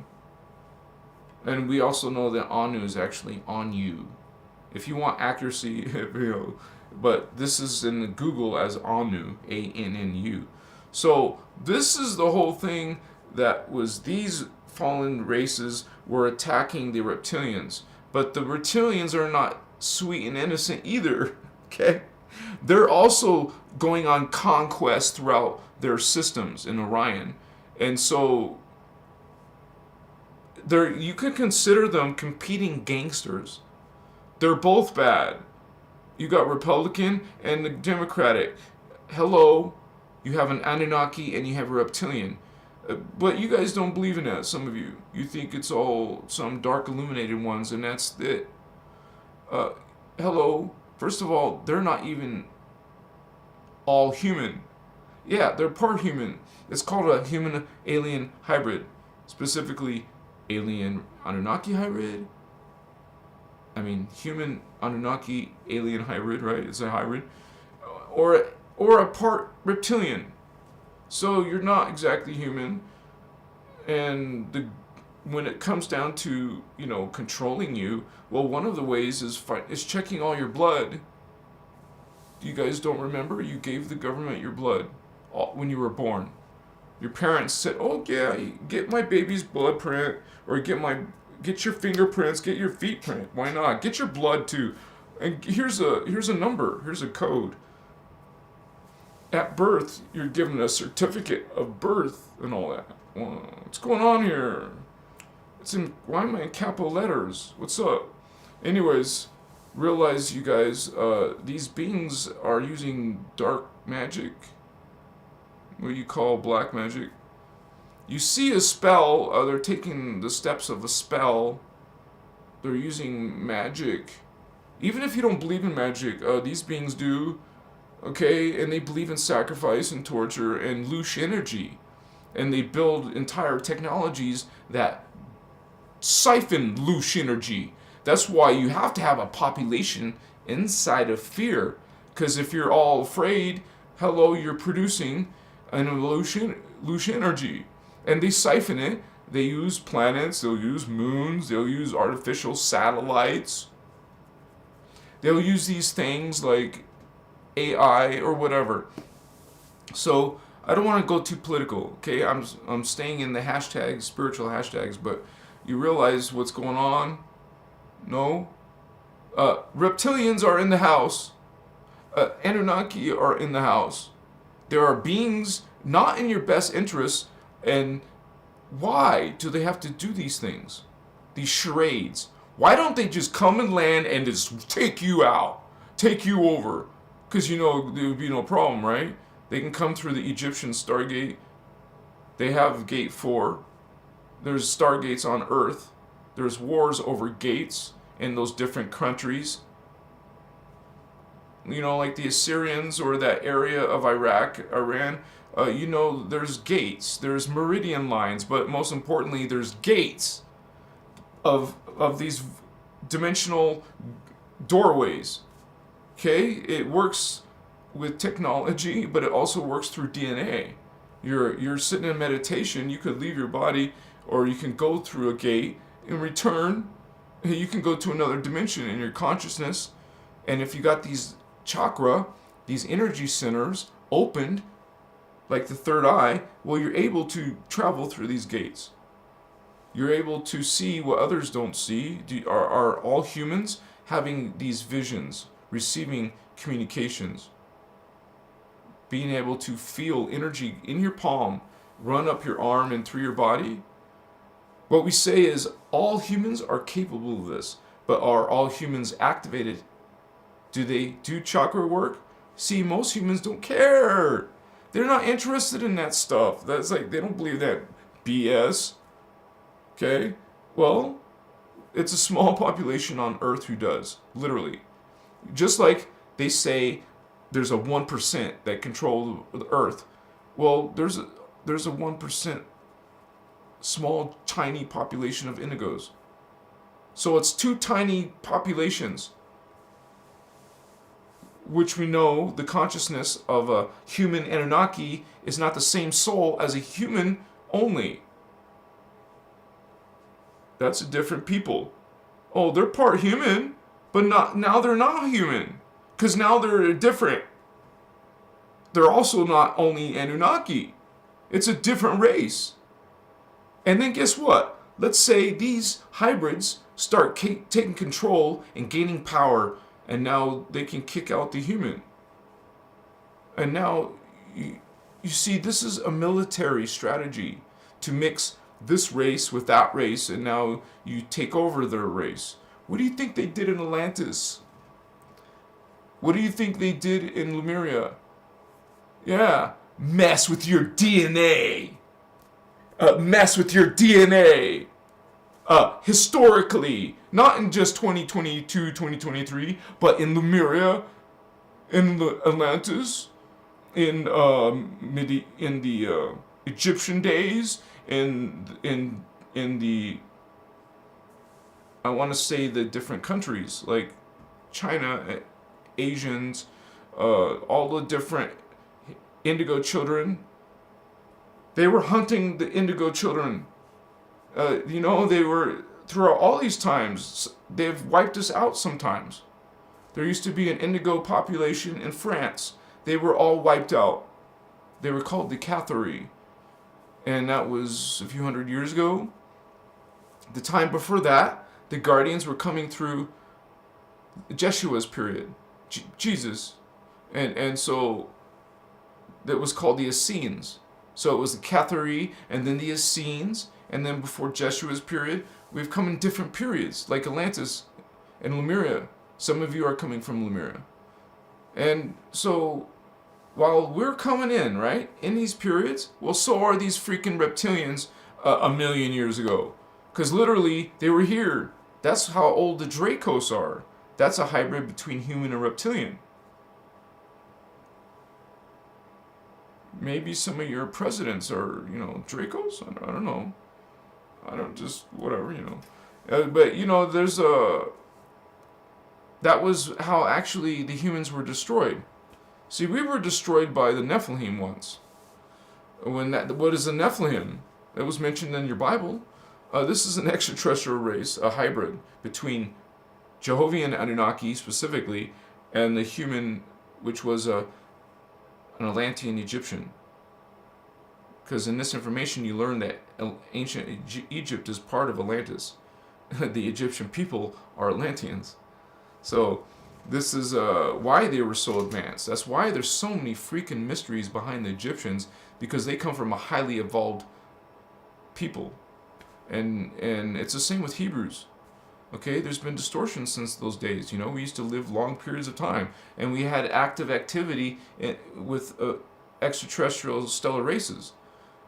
[SPEAKER 2] and we also know that Anu is actually on you. If you want accuracy, but this is in Google as Anu, Annu. So this is the whole thing that was these fallen races were attacking the reptilians. But the reptilians are not sweet and innocent either, okay? They're also going on conquest throughout their systems in Orion. And so you could consider them competing gangsters. They're both bad. You got Republican and the Democratic. Hello, you have an Anunnaki and you have a reptilian. But you guys don't believe in that, some of you. You think it's all some dark illuminated ones and that's it. Hello, first of all, they're not even all human. Yeah, they're part human. It's called a human-alien hybrid. Specifically, alien-Anunnaki hybrid. I mean, human-Anunnaki-alien hybrid, right? It's a hybrid. Or a part reptilian. So you're not exactly human, and when it comes down to controlling you, well, one of the ways is checking all your blood. You guys don't remember? You gave the government your blood when you were born. Your parents said, "Oh yeah, get my baby's blood print, or get your fingerprints, get your feet print. Why not? Get your blood too." And here's a number. Here's a code. At birth, you're given a certificate of birth and all that. What's going on here? Why am I in capital letters? What's up? Anyways, realize you guys, these beings are using dark magic. What you call black magic. You see a spell, they're taking the steps of a spell. They're using magic. Even if you don't believe in magic, these beings do. Okay, and they believe in sacrifice and torture and loose energy. And they build entire technologies that siphon loose energy. That's why you have to have a population inside of fear. Because if you're all afraid, hello, you're producing an loose energy. And they siphon it. They use planets, they'll use moons, they'll use artificial satellites. They'll use these things like AI or whatever. So I don't want to go too political, okay? I'm staying in the hashtags, spiritual hashtags, but you realize what's going on? No? Reptilians are in the house. Anunnaki are in the house. There are beings not in your best interest, and why do they have to do these things? These charades. Why don't they just come and land and just take you out? Take you over? Because there would be no problem, right? They can come through the Egyptian Stargate. They have Gate 4. There's Stargates on Earth. There's wars over gates in those different countries. Like the Assyrians or that area of Iraq, Iran. There's gates. There's meridian lines. But most importantly, there's gates of these dimensional doorways. Okay, it works with technology, but it also works through DNA. You're sitting in meditation, you could leave your body, or you can go through a gate and return. You can go to another dimension in your consciousness. And if you got these chakra, these energy centers opened, like the third eye, well, you're able to travel through these gates. You're able to see what others don't see. Are all humans having these visions? Receiving communications, being able to feel energy in your palm, run up your arm and through your body. What we say is all humans are capable of this, but are all humans activated? Do they do chakra work? See, most humans don't care. They're not interested in that stuff. That's like, they don't believe that BS. Okay? Well, it's a small population on Earth who does, literally. Just like they say there's a 1% that control the Earth. Well, there's a 1% small, tiny population of indigos. So it's two tiny populations, which we know the consciousness of a human Anunnaki is not the same soul as a human only. That's a different people. Oh, they're part human, but not now. They're not human because now they're different. They're also not only Anunnaki. It's a different race. And then guess what? Let's say these hybrids start taking control and gaining power, and now they can kick out the human. And now you see, this is a military strategy to mix this race with that race, and now you take over their race. What do you think they did in Atlantis? What do you think they did in Lemuria? Yeah, mess with your DNA. Mess with your DNA. Historically, not in just 2022, 2023, but in Lemuria, in the Atlantis, in the Egyptian days, in the, I want to say, the different countries like China, Asians, all the different indigo children. They were hunting the indigo children. They were, throughout all these times, they've wiped us out sometimes. There used to be an indigo population in France. They were all wiped out. They were called the Cathari. And that was a few hundred years ago. The time before that, the Guardians were coming through Jeshua's period. Jesus. And so that was called the Essenes. So it was the Cathari and then the Essenes. And then before Jeshua's period, we've come in different periods, like Atlantis and Lemuria. Some of you are coming from Lemuria. And so, while we're coming in, right, in these periods, well, so are these freaking reptilians a million years ago. Because literally, they were here. That's how old the Drakos are. That's a hybrid between human and reptilian. Maybe some of your presidents are, Drakos? I don't know. Whatever. But, there's that was how actually the humans were destroyed. See, we were destroyed by the Nephilim once. What is a Nephilim? That was mentioned in your Bible. This is an extraterrestrial race, a hybrid between Jehovian Anunnaki specifically and the human, which was an Atlantean Egyptian. Because in this information you learn that ancient Egypt is part of Atlantis. The Egyptian people are Atlanteans. So this is why they were so advanced. That's why there's so many freaking mysteries behind the Egyptians, because they come from a highly evolved people. And it's the same with Hebrews. Okay, there's been distortion since those days. We used to live long periods of time, and we had active activity with extraterrestrial stellar races.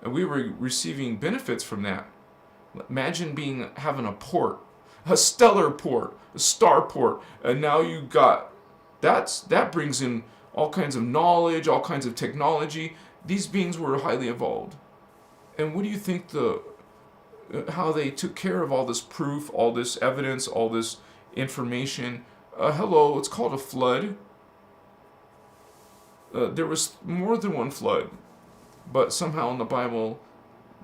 [SPEAKER 2] And we were receiving benefits from that. Imagine having a port, a stellar port, a star port, and now you got that brings in all kinds of knowledge, all kinds of technology. These beings were highly evolved. And what do you think how they took care of all this proof, all this evidence, all this information? Hello, it's called a flood. There was more than one flood. But somehow in the Bible,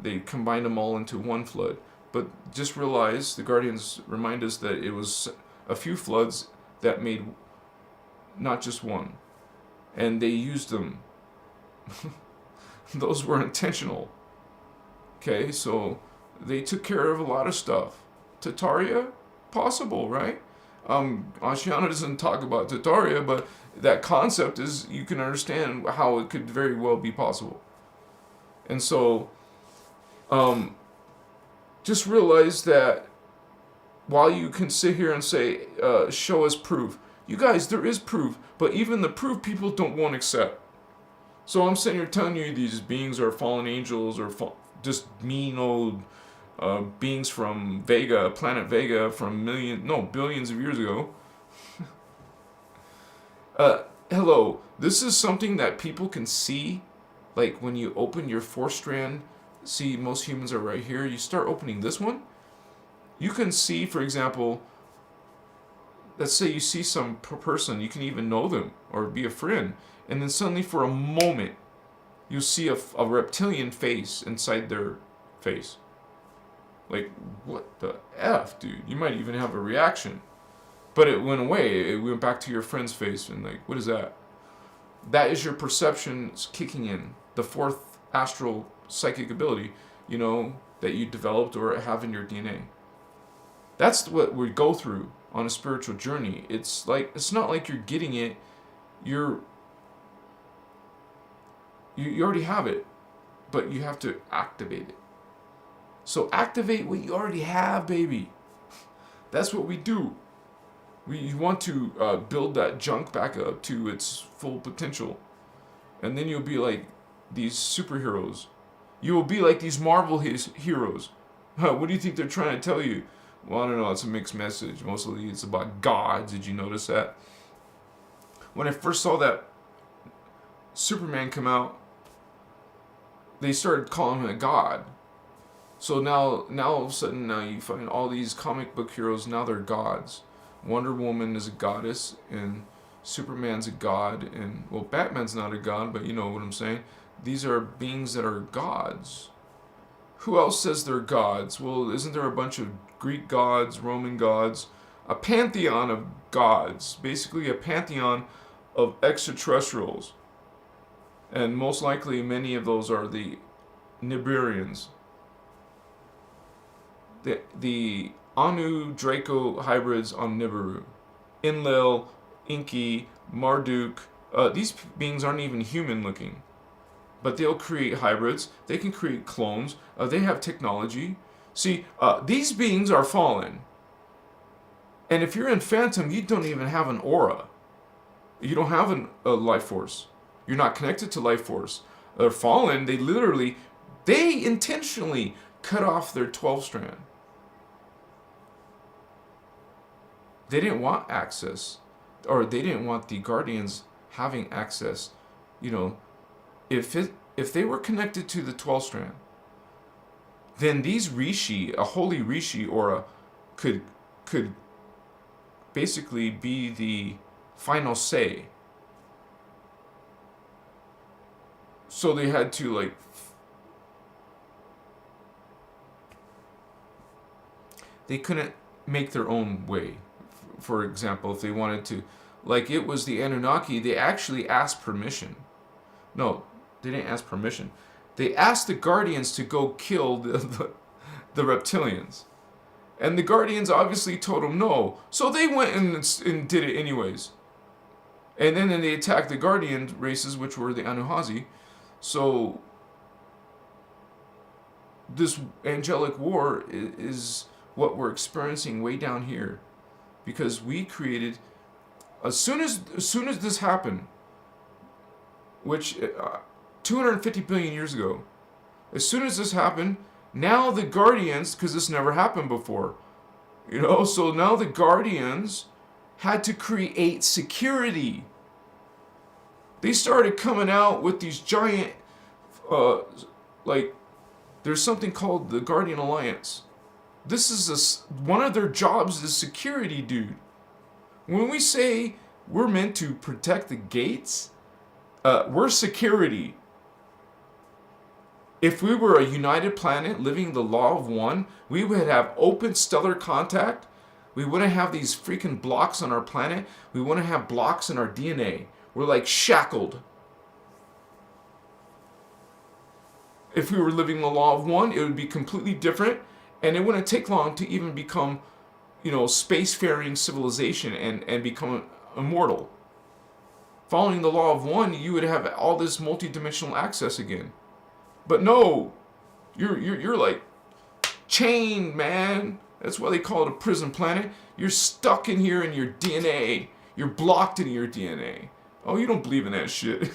[SPEAKER 2] they combined them all into one flood. But just realize, the Guardians remind us that it was a few floods that made not just one. And they used them. Those were intentional. Okay, so they took care of a lot of stuff. Tataria? Possible, right? Ashiana doesn't talk about Tataria, but that concept is, you can understand how it could very well be possible. And so, just realize that while you can sit here and say, show us proof, you guys, there is proof, but even the proof people don't want to accept. So I'm sitting here telling you these beings are fallen angels or just mean old beings from Vega, planet Vega, from billions of years ago. Hello, this is something that people can see
[SPEAKER 1] Like when you open your 4th strand, see, most humans are right here. You start opening this one, you can see, for example, let's say you see some person, you can even know them or be a friend, and then suddenly for a moment, you see a reptilian face inside their face. Like, what the F, dude? You might even have a reaction. But it went away. It went back to your friend's face, and like, what is that? That is your perceptions kicking in. The 4th astral psychic ability, you know, that you developed or have in your DNA. That's what we go through on a spiritual journey. It's not like you're getting it. You already have it, but you have to activate it. So activate what you already have, baby. That's what we do. We want to build that junk back up to its full potential. And then you'll be like these superheroes. You will be like these Marvel heroes. What do you think they're trying to tell you? Well, I don't know. It's a mixed message. Mostly it's about God. Did you notice that? When I first saw that Superman come out, they started calling him a god. So now all of a sudden, now you find all these comic book heroes, now they're gods. Wonder Woman is a goddess, and Superman's a god, and, well, Batman's not a god, but you know what I'm saying. These are beings that are gods. Who else says they're gods? Well, isn't there a bunch of Greek gods, Roman gods? A pantheon of gods. Basically a pantheon of extraterrestrials. And most likely many of those are the Nibirians. The Anu Draco hybrids on Nibiru. Enlil, Inky, Marduk. These beings aren't even human looking. But they'll create hybrids. They can create clones. They have technology. See, these beings are fallen. And if you're in Phantom, you don't even have an aura. You don't have a life force. You're not connected to life force. They're fallen. They intentionally cut off their 12 strand. They didn't want access, or they didn't want the guardians having access. You know, if they were connected to the 12 strand, then these Rishi, a holy Rishi aura, could basically be the final say. So they had to they couldn't make their own way. For example, if they wanted to, like it was the Anunnaki, they actually asked permission. No, they didn't ask permission. They asked the Guardians to go kill the Reptilians. And the Guardians obviously told them no. So they went and did it anyways. And then they attacked the Guardian races, which were the Anuhazi. So this angelic war is what we're experiencing way down here. Because we created, as soon as this happened, which 250 billion years ago, as soon as this happened, now the Guardians, because this never happened before, you know, so now the Guardians had to create security. They started coming out with these giant, there's something called the Guardian Alliance. This is one of their jobs is security, dude. When we say we're meant to protect the gates, we're security. If we were a united planet living the law of one, we would have open stellar contact. We wouldn't have these freaking blocks on our planet. We wouldn't have blocks in our DNA. We're like shackled. If we were living the law of one, it would be completely different. And it wouldn't take long to even become, spacefaring civilization and become immortal. Following the law of one, you would have all this multi-dimensional access again. But no, you're like chained, man. That's why they call it a prison planet. You're stuck in here in your DNA. You're blocked in your DNA. Oh, you don't believe in that shit.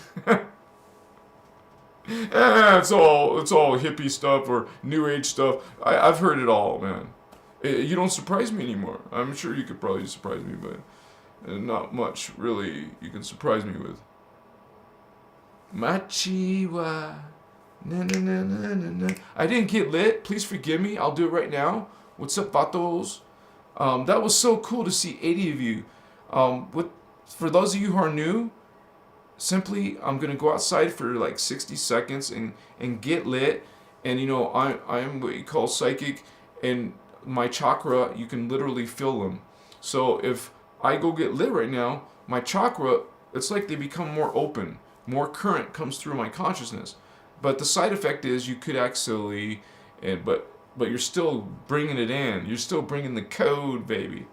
[SPEAKER 1] It's all hippie stuff or new age stuff. I've heard it all, man. You don't surprise me anymore. I'm sure you could probably surprise me, but not much really you can surprise me with.
[SPEAKER 2] Machiwa. Na, na, na, na, na, na. I didn't get lit. Please forgive me. I'll do it right now. What's up, vatos? That was so cool to see 80 of you. For those of you who are new, simply I'm gonna go outside for like 60 seconds and get lit. And you know, I am what you call psychic, and my chakra, you can literally feel them. So if I go get lit right now, my chakra, it's like they become more open. More current comes through my consciousness. But the side effect is you could actually, but you're still bringing it in. You're still bringing the code, baby.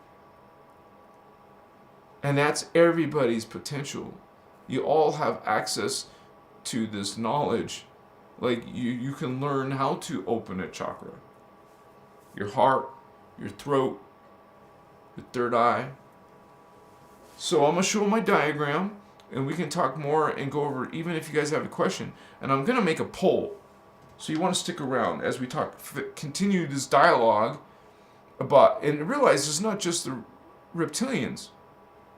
[SPEAKER 2] And that's everybody's potential. You all have access to this knowledge. Like you can learn how to open a chakra. Your heart, your throat, your third eye. So I'm going to show my diagram, and we can talk more and go over even if you guys have a question. And I'm going to make a poll. So you want to stick around as we talk, continue this dialogue about, and realize it's not just the reptilians,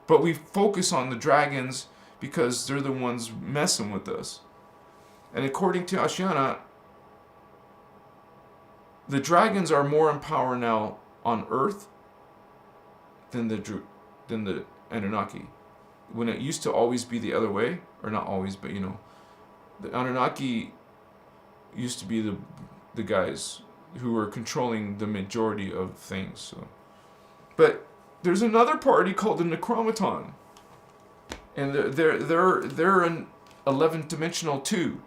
[SPEAKER 2] but we focus on the dragons because they're the ones messing with us. And according to Ashiana, the dragons are more in power now on Earth than the Anunnaki. When it used to always be the other way, or not always, but you know, the Anunnaki used to be the guys who were controlling the majority of things. So, but there's another party called the Necromaton, and they're an 11th dimensional too.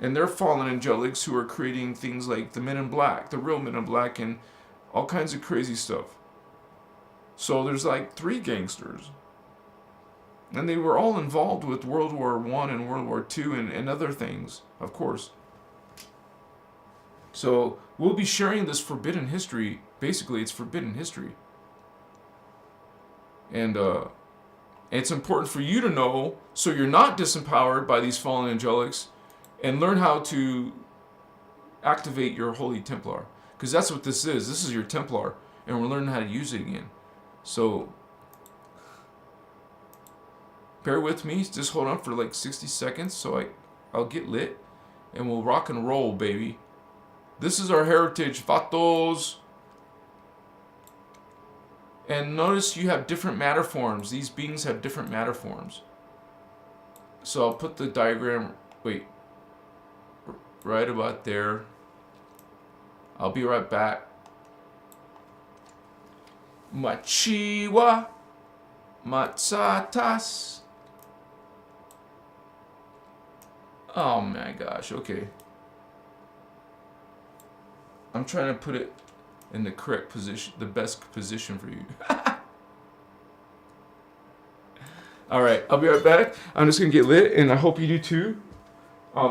[SPEAKER 2] And they're fallen angelics who are creating things like the Men in Black, the real Men in Black, and all kinds of crazy stuff. So there's like 3 gangsters. And they were all involved with World War I and World War II and other things, of course. So we'll be sharing this forbidden history. Basically, it's forbidden history. And it's important for you to know so you're not disempowered by these fallen angelics, and learn how to activate your Holy Templar. Because that's what this is. This is your Templar. And we're learning how to use it again. So, bear with me. Just hold on for like 60 seconds so I'll get lit. And we'll rock and roll, baby. This is our heritage, vatos. And notice you have different matter forms. These beings have different matter forms. So I'll put the diagram... Wait. Right about there. I'll be right back. Machiwa Matsatas. Oh my gosh, okay. I'm trying to put it in the correct position, the best position for you. Alright, I'll be right back. I'm just gonna get lit, and I hope you do too.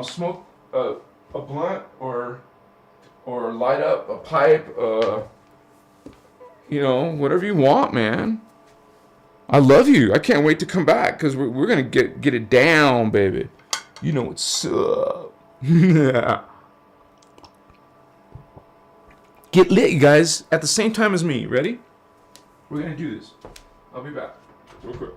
[SPEAKER 2] Smoke a blunt or light up a pipe, you know, whatever you want, man. I love you. I can't wait to come back because we're gonna get it down, baby. You know what's up. Get lit, you guys, at the same time as me. Ready? We're gonna do this. I'll be back real quick.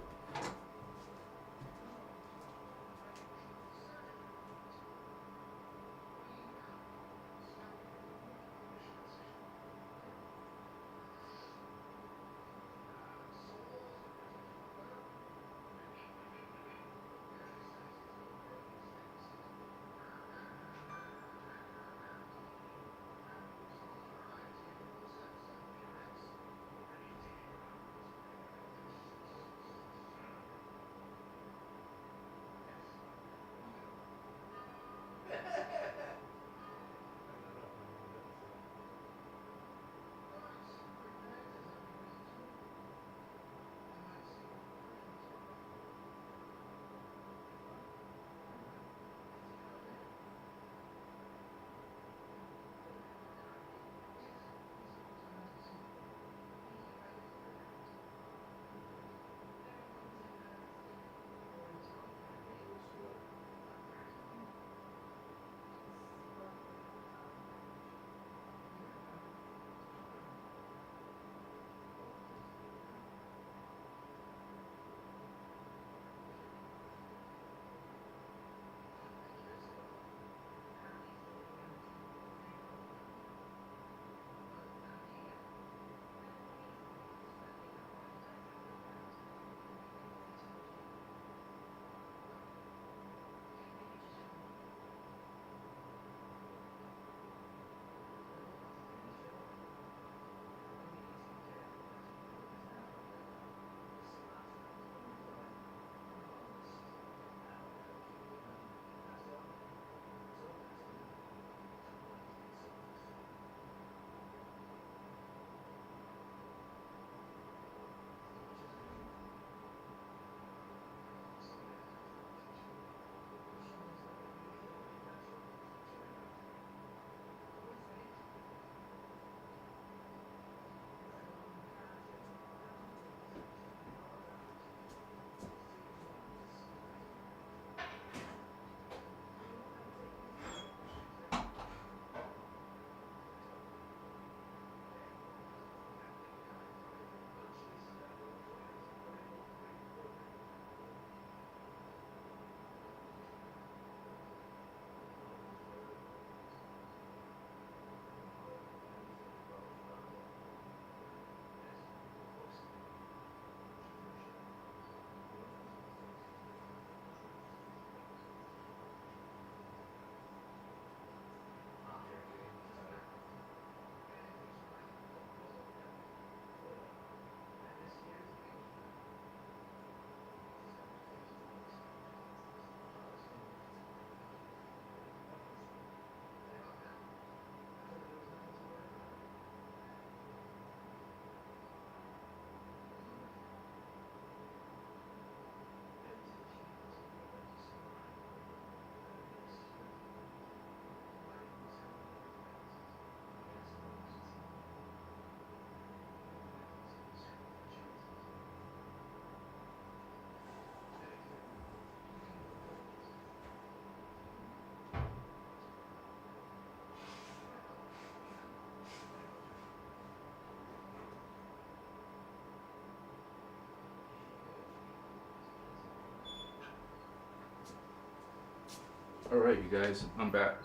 [SPEAKER 1] Alright, you guys, I'm back.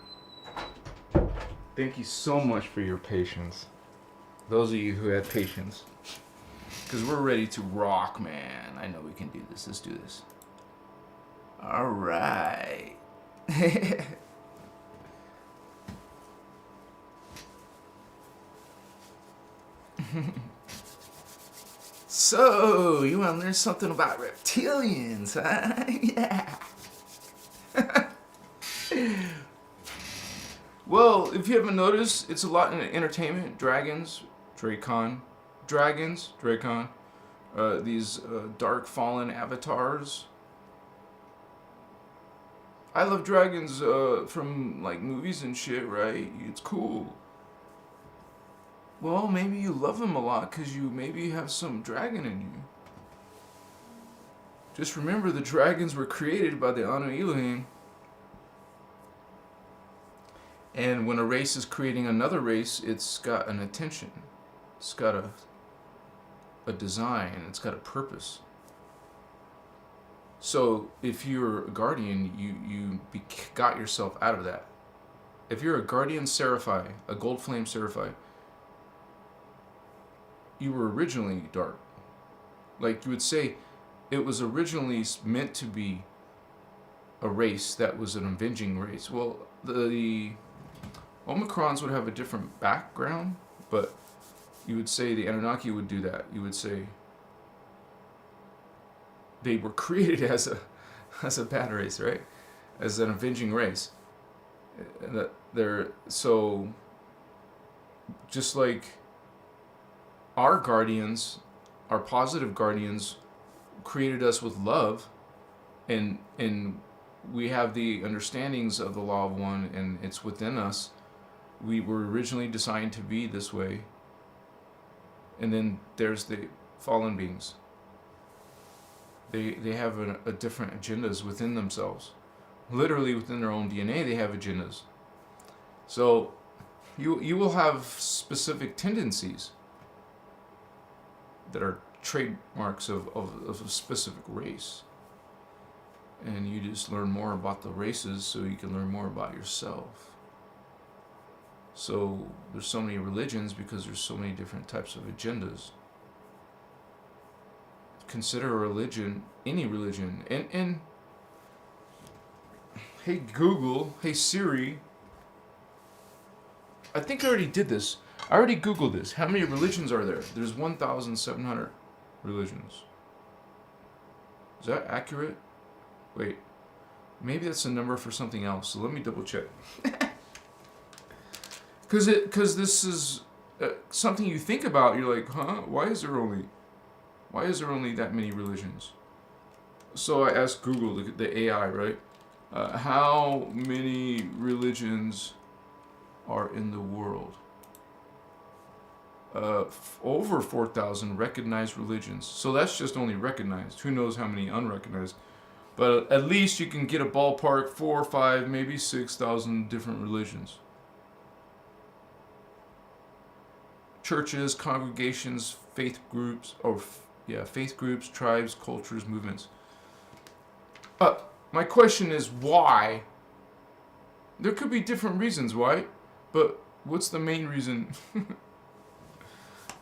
[SPEAKER 1] Thank you so much for your patience. Those of you who had patience. Because we're ready to rock, man. I know we can do this. Let's do this. Alright. So, you want to learn something about reptilians, huh? Yeah. Well, if you haven't noticed, it's a lot in entertainment. Dragons, Drakon. Dragons, Drakon. These dark fallen avatars. I love dragons from like movies and shit, right? It's cool. Well, maybe you love them a lot because you maybe have some dragon in you. Just remember the dragons were created by the Anu Elohim. And when a race is creating another race, it's got an intention. It's got a design. It's got a purpose. So if you're a guardian, you got yourself out of that. If you're a guardian Seraphei, a Gold Flame Seraphei, you were originally dark. Like you would say, it was originally meant to be a race that was an avenging race. Well, the Omicrons would have a different background, but you would say the Anunnaki would do that. You would say they were created as a bad race, right? As an avenging race. That they're so just like our guardians, our positive guardians, created us with love, and we have the understandings of the law of one, and it's within us. We were originally designed to be this way. And then there's the fallen beings. They have a different agendas within themselves. Literally within their own DNA, they have agendas. So you will have specific tendencies that are trademarks of a specific race. And you just learn more about the races so you can learn more about yourself. So there's so many religions because there's so many different types of agendas. Consider a religion, any religion, and hey Google, hey Siri, I think I already did this. I already Googled this. How many religions are there? There's 1,700 religions. Is that accurate? Wait, maybe that's a number for something else. So let me double check. Because this is something you think about. You're like, huh? Why is there only that many religions? So I asked Google, the AI, right? How many religions are in the world? Over 4,000 recognized religions. So that's just only recognized. Who knows how many unrecognized? But at least you can get a ballpark 4, 5, maybe 6,000 different religions. Churches, congregations, faith groups, tribes, cultures, movements. My question is why? There could be different reasons why, but what's the main reason?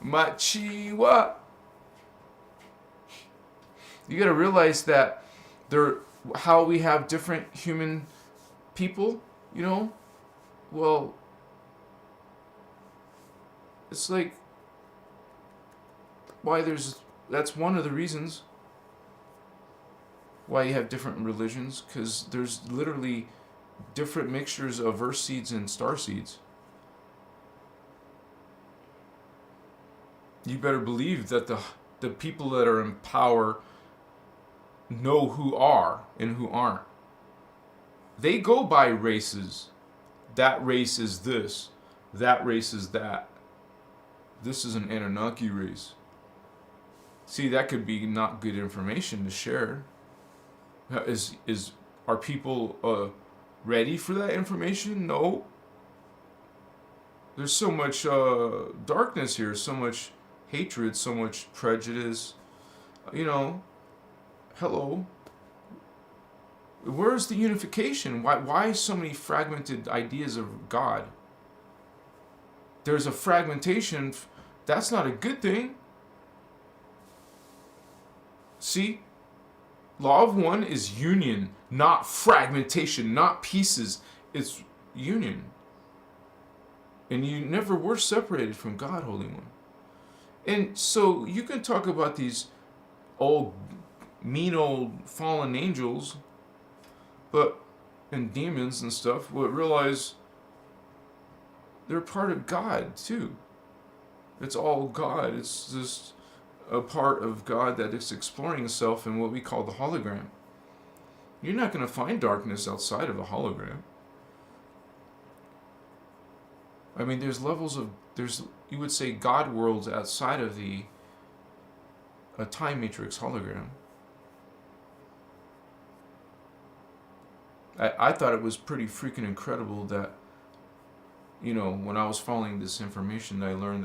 [SPEAKER 1] Machiwa. You gotta realize that how we have different human people, you know? Well, it's like that's one of the reasons why you have different religions, because there's literally different mixtures of earth seeds and star seeds. You better believe that the people that are in power know who are and who aren't. They go by races. That race is this. That race is that. This is an Anunnaki race. See, that could be not good information to share. Are people ready for that information? No. There's so much darkness here, so much hatred, so much prejudice. You know, hello. Where's the unification? Why so many fragmented ideas of God? There's a fragmentation. That's not a good thing. See? Law of one is union, not fragmentation, not pieces. It's union. And you never were separated from God, Holy One. And so you can talk about these mean old fallen angels, and demons and stuff, but realize they're part of God too. It's all God. It's just a part of God that is exploring itself in what we call the hologram. You're not going to find darkness outside of a hologram. I mean, there's you would say God worlds outside of a time matrix hologram. I thought it was pretty freaking incredible that, when I was following this information, I learned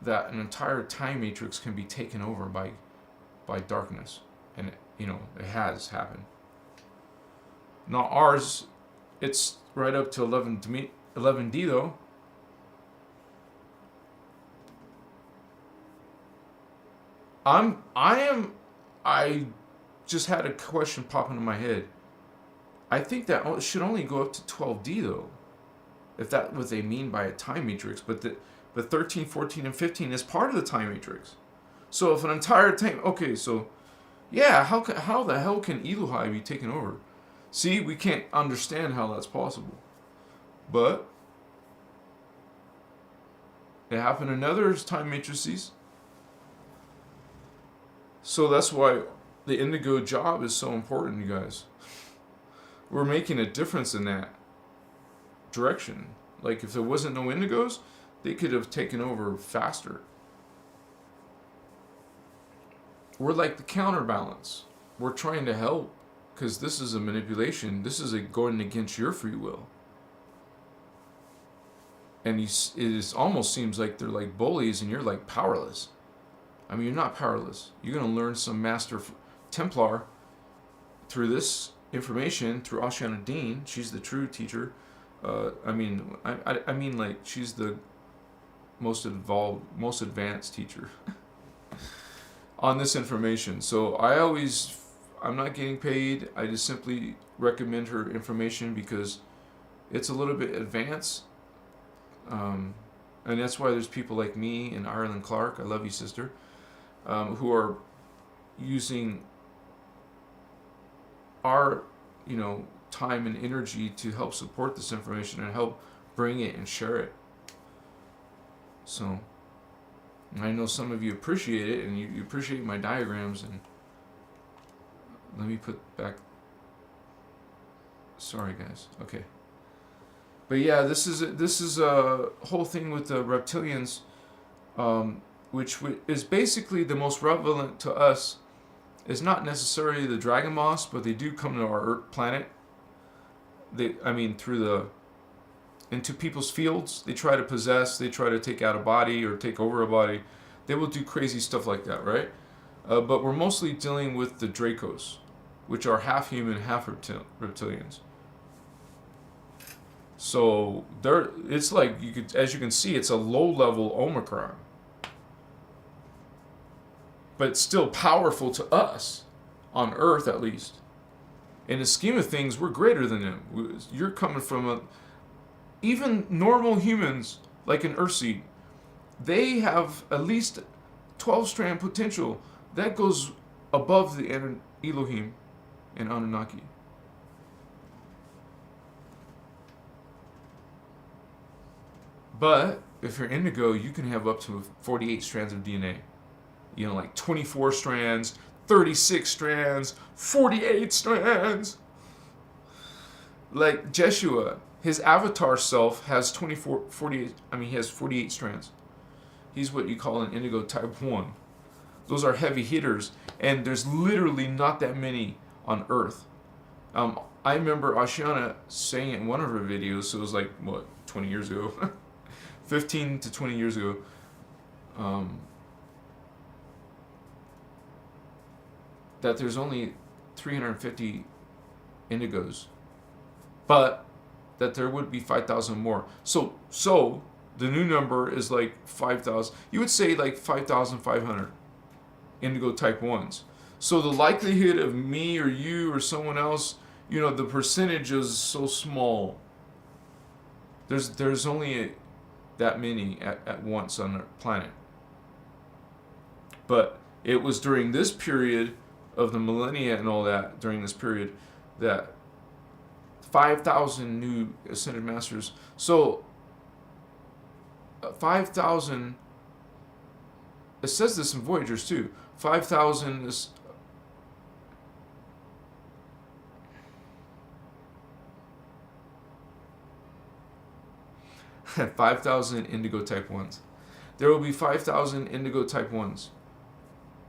[SPEAKER 1] that an entire time matrix can be taken over by darkness. And, it has happened. Not ours. It's right up to 11D though. I just had a question pop into my head. I think that should only go up to 12D though, if that's what they mean by a time matrix. But 13, 14, and 15 is part of the time matrix. So if an entire time, okay, so yeah, how the hell can Elohai be taken over? See, we can't understand how that's possible, but it happened in other time matrices. So that's why the indigo job is so important, you guys. We're making a difference in that direction. Like, if there wasn't no indigos, they could have taken over faster. We're like the counterbalance. We're trying to help, because this is a manipulation. This is going against your free will. And it almost seems like they're like bullies and you're like powerless. I mean, you're not powerless. You're going to learn some Master Templar through this information, through Ashana Dean. She's the true teacher. I mean, like, she's the most involved, most advanced teacher on this information. So I'm not getting paid. I just simply recommend her information because it's a little bit advanced. And that's why there's people like me and Ireland Clark, I love you, sister, who are using our, time and energy to help support this information and help bring it and share it. So I know some of you appreciate it, and you appreciate my diagrams. And let me put back. Sorry, guys. Okay. But yeah, this is a whole thing with the reptilians, which is basically the most relevant to us. Is not necessarily the dragon moths, but they do come to our Earth planet. Into people's fields. They try to possess. They try to take out a body or take over a body. They will do crazy stuff like that, right? But we're mostly dealing with the Drakos, which are half human, half reptilians. So it's like as you can see, it's a low-level Omicron, but it's still powerful to us on Earth, at least. In the scheme of things, we're greater than them. You're coming from even normal humans, like an Earthseed, they have at least 12-strand potential. That goes above the Elohim and Anunnaki. But if you're indigo, you can have up to 48 strands of DNA. Like 24 strands, 36 strands, 48 strands. Like Jeshua, his avatar self has 48 strands. He's what you call an indigo type 1. Those are heavy hitters, and there's literally not that many on Earth. I remember Ashiana saying it in one of her videos, so it was like, 20 years ago? 15 to 20 years ago. that there's only 350 indigos, but that there would be 5,000 more. So the new number is like 5,000. You would say like 5,500 indigo type 1s. So the likelihood of me or you or someone else, you know, the percentage is so small. There's only that many at once on the planet. But it was during this period of the millennia and all that, during this period, that 5,000 new ascended masters. So 5,000, it says this in Voyagers too. 5,000 is 5,000 indigo type 1s. There will be 5,000 indigo type 1s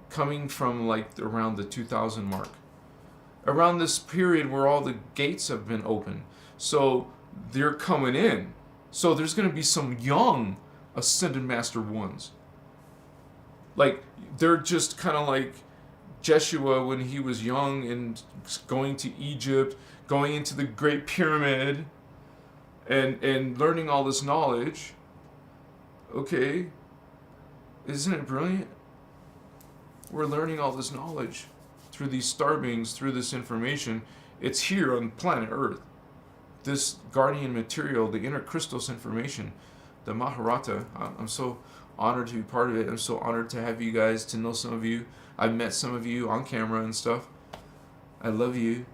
[SPEAKER 1] coming from like around the 2000 mark. Around this period where all the gates have been open. So they're coming in. So there's going to be some young ascended master 1s. Like they're just kind of like Jeshua when he was young and going to Egypt, going into the Great Pyramid, and learning all this knowledge. Okay, isn't it brilliant? We're learning all this knowledge through these star beings, through this information. It's here on planet Earth. This guardian material, the innerchristos information, the Maharata. I'm so honored to be part of it. I'm so honored to have you guys, to know some of you. I've met some of you on camera and stuff. I love you.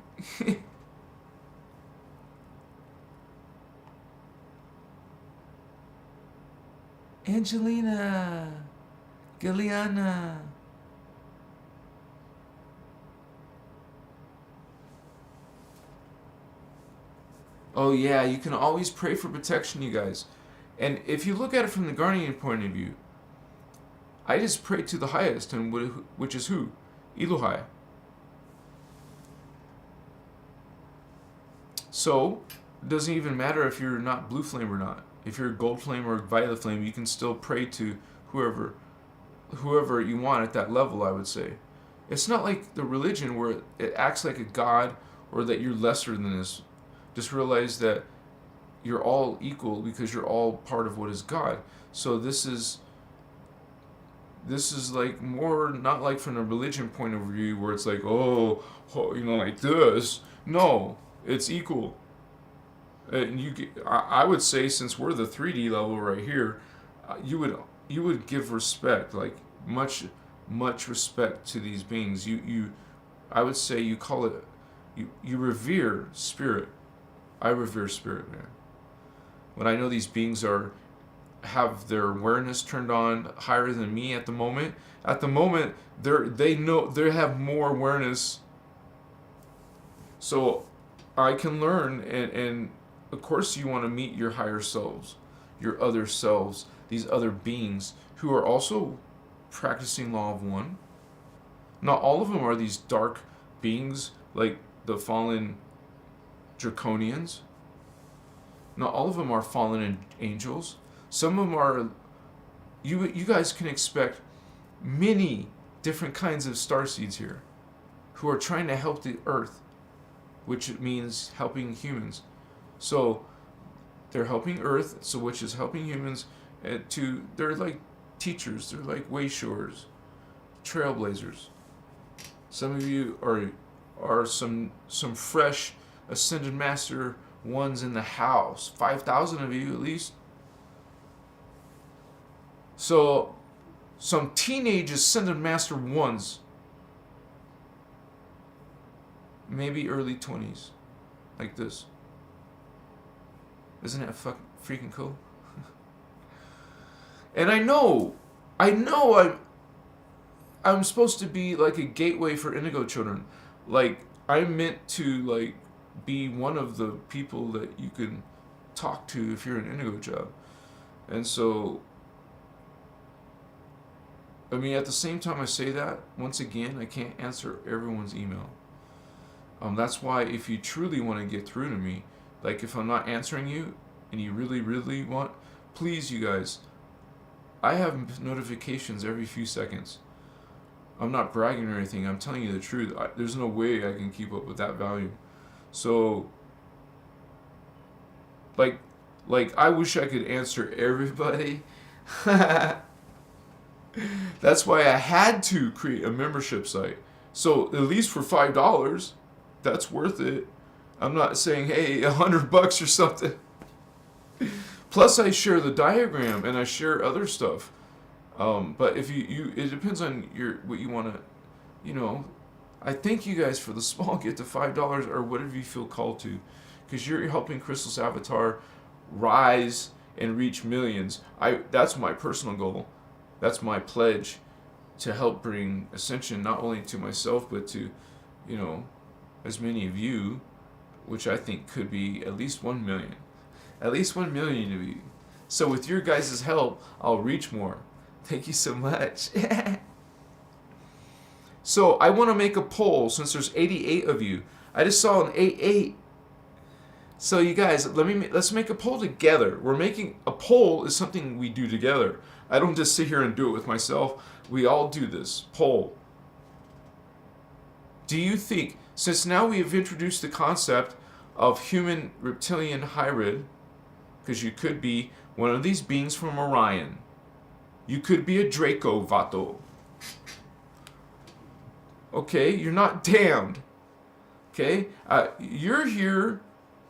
[SPEAKER 1] Angelina, Galiana. Oh yeah, you can always pray for protection, you guys. And if you look at it from the guardian point of view, I just pray to the highest, and which is who? Elohai. So, it doesn't even matter if you're not blue flame or not. If you're gold flame or violet flame, you can still pray to whoever you want at that level, I would say. It's not like the religion where it acts like a god or that you're lesser than this. Just realize that you're all equal because you're all part of what is God. So this is like more not like from a religion point of view where it's like, oh you know, like this. No, it's equal. And I would say, since we're the 3D level right here, you would give respect, like much respect to these beings. I would say you call it, you revere spirit. I revere spirit, man. When I know these beings have their awareness turned on higher than me at the moment. At the moment, they have more awareness. So I can learn, and of course you want to meet your higher selves, your other selves, these other beings who are also practicing law of one. Not all of them are these dark beings like the fallen Drakonians. Not all of them are fallen angels. Some of them are. You guys can expect many different kinds of starseeds here who are trying to help the Earth, which means helping humans. So they're helping Earth, so which is helping humans. They're like teachers. They're like wayshowers, trailblazers. Some of you are some fresh ascended master ones in the house. 5,000 of you at least. So some teenage ascended master ones, maybe early 20s, like this. Isn't that freaking cool? And I know I'm supposed to be like a gateway for indigo children. Like I'm meant to like be one of the people that you can talk to if you're an indigo child. And so, I mean, at the same time I say that, once again, I can't answer everyone's email. That's why if you truly want to get through to me, like if I'm not answering you and you really, really want, please, you guys, I have notifications every few seconds. I'm not bragging or anything. I'm telling you the truth. There's no way I can keep up with that value. So, like I wish I could answer everybody. That's why I had to create a membership site. So at least for $5, that's worth it. I'm not saying, hey, $100 or something. Plus, I share the diagram and I share other stuff. But if you it depends on what you want to, you know. I thank you guys for the small gift of $5 or whatever you feel called to, because you're helping Crystal's avatar rise and reach millions. That's my personal goal. That's my pledge, to help bring ascension not only to myself but to, you know, as many of you, which I think could be at least 1 million. At least 1 million of you. So with your guys' help, I'll reach more. Thank you so much. So I want to make a poll since there's 88 of you. I just saw an 88. So you guys, let's make a poll together. We're making a poll is something we do together. I don't just sit here and do it with myself. We all do this poll. Do you think, since now we have introduced the concept of human reptilian hybrid, because you could be one of these beings from Orion, you could be a Draco Vato. Okay, you're not damned. Okay, you're here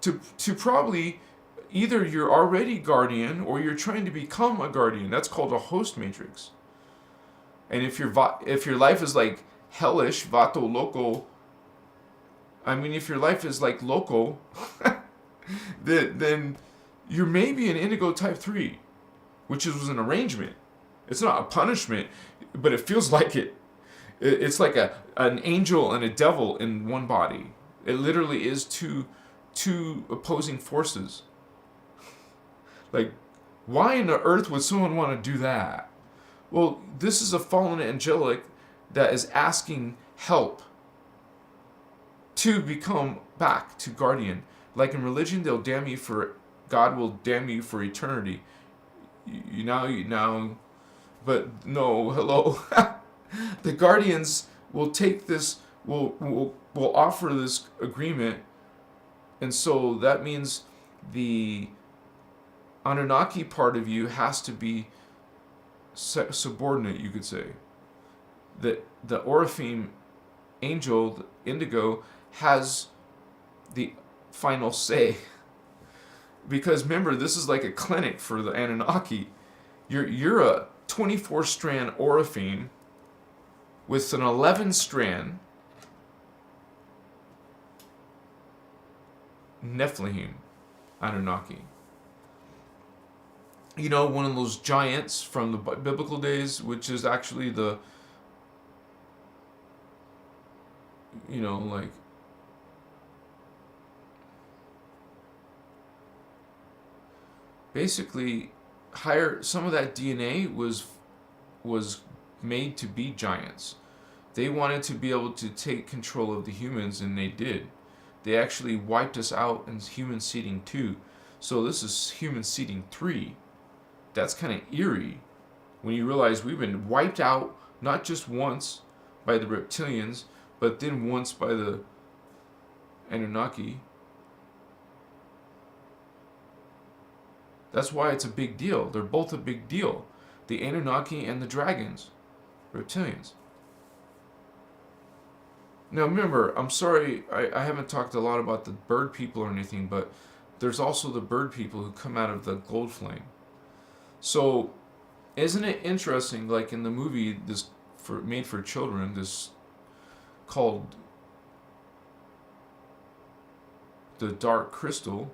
[SPEAKER 1] to probably, either you're already guardian or you're trying to become a guardian. That's called a host matrix. And if your life is like hellish, Vato Loco, I mean, if your life is like Loco, then you're maybe an Indigo Type 3, which was an arrangement. It's not a punishment, but it feels like it. It's like an angel and a devil in one body. It literally is two opposing forces. Like, why in the earth would someone want to do that? Well, this is a fallen angelic that is asking help to become back to guardian. Like in religion, they'll damn you for, God will damn you for eternity. You now, but no, hello. The guardians will take this, will offer this agreement, and so that means the Anunnaki part of you has to be subordinate, you could say. The Seraphim angel, the Indigo, has the final say. Because remember, this is like a clinic for the Anunnaki. You're a 24-strand Seraphim with an 11-strand Nephilim Anunnaki. You know, one of those giants from the biblical days, which is actually the, you know, like, basically some of that DNA was made to be giants. They wanted to be able to take control of the humans, and they did. They actually wiped us out in human seeding 2. So this is human seeding 3. That's kind of eerie when you realize we've been wiped out not just once by the reptilians, but then once by the Anunnaki. That's why it's a big deal. They're both a big deal. The Anunnaki and the dragons, reptilians. Now remember, I'm sorry, I haven't talked a lot about the bird people or anything, but there's also the bird people who come out of the Gold Flame. So, isn't it interesting, like in the movie made for children, this called The Dark Crystal,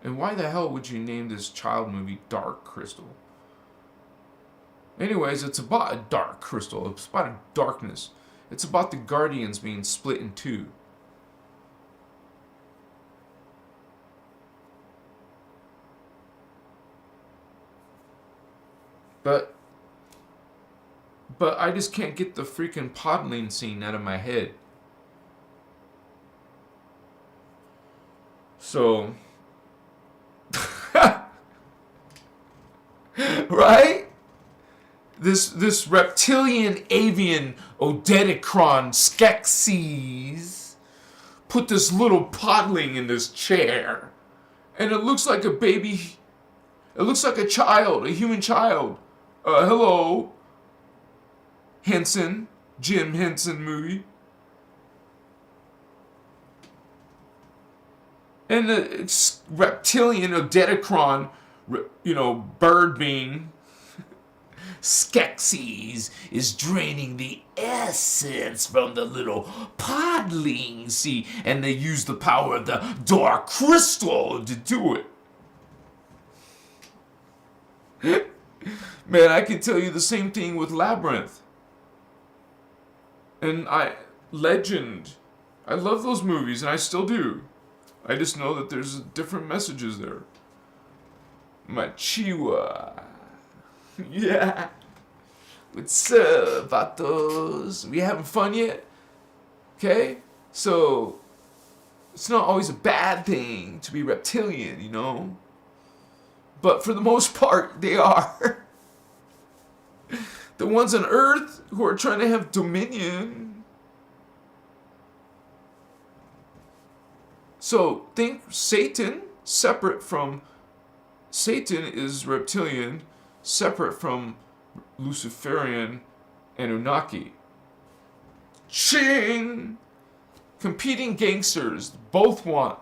[SPEAKER 1] and why the hell would you name this child movie Dark Crystal? Anyways, it's about a dark crystal. It's about a darkness. It's about the guardians being split in two. But I just can't get the freaking podling scene out of my head. So, right? this reptilian avian Drakon Skeksis put this little podling in this chair, and it looks like a baby. It looks like a child, a human child. Hello, Henson, Jim Henson movie. And the reptilian Drakon, bird being Skeksis is draining the essence from the little podlings, see, and they use the power of the dark crystal to do it. Man, I can tell you the same thing with Labyrinth. And Legend. I love those movies, and I still do. I just know that there's different messages there. Machiwa. Yeah. What's up, vatos? We having fun yet? Okay? So, it's not always a bad thing to be reptilian, you know? But for the most part, they are. The ones on Earth who are trying to have dominion. So, think Satan, Satan is reptilian, separate from Luciferian and Unaki. Ching! Competing gangsters both want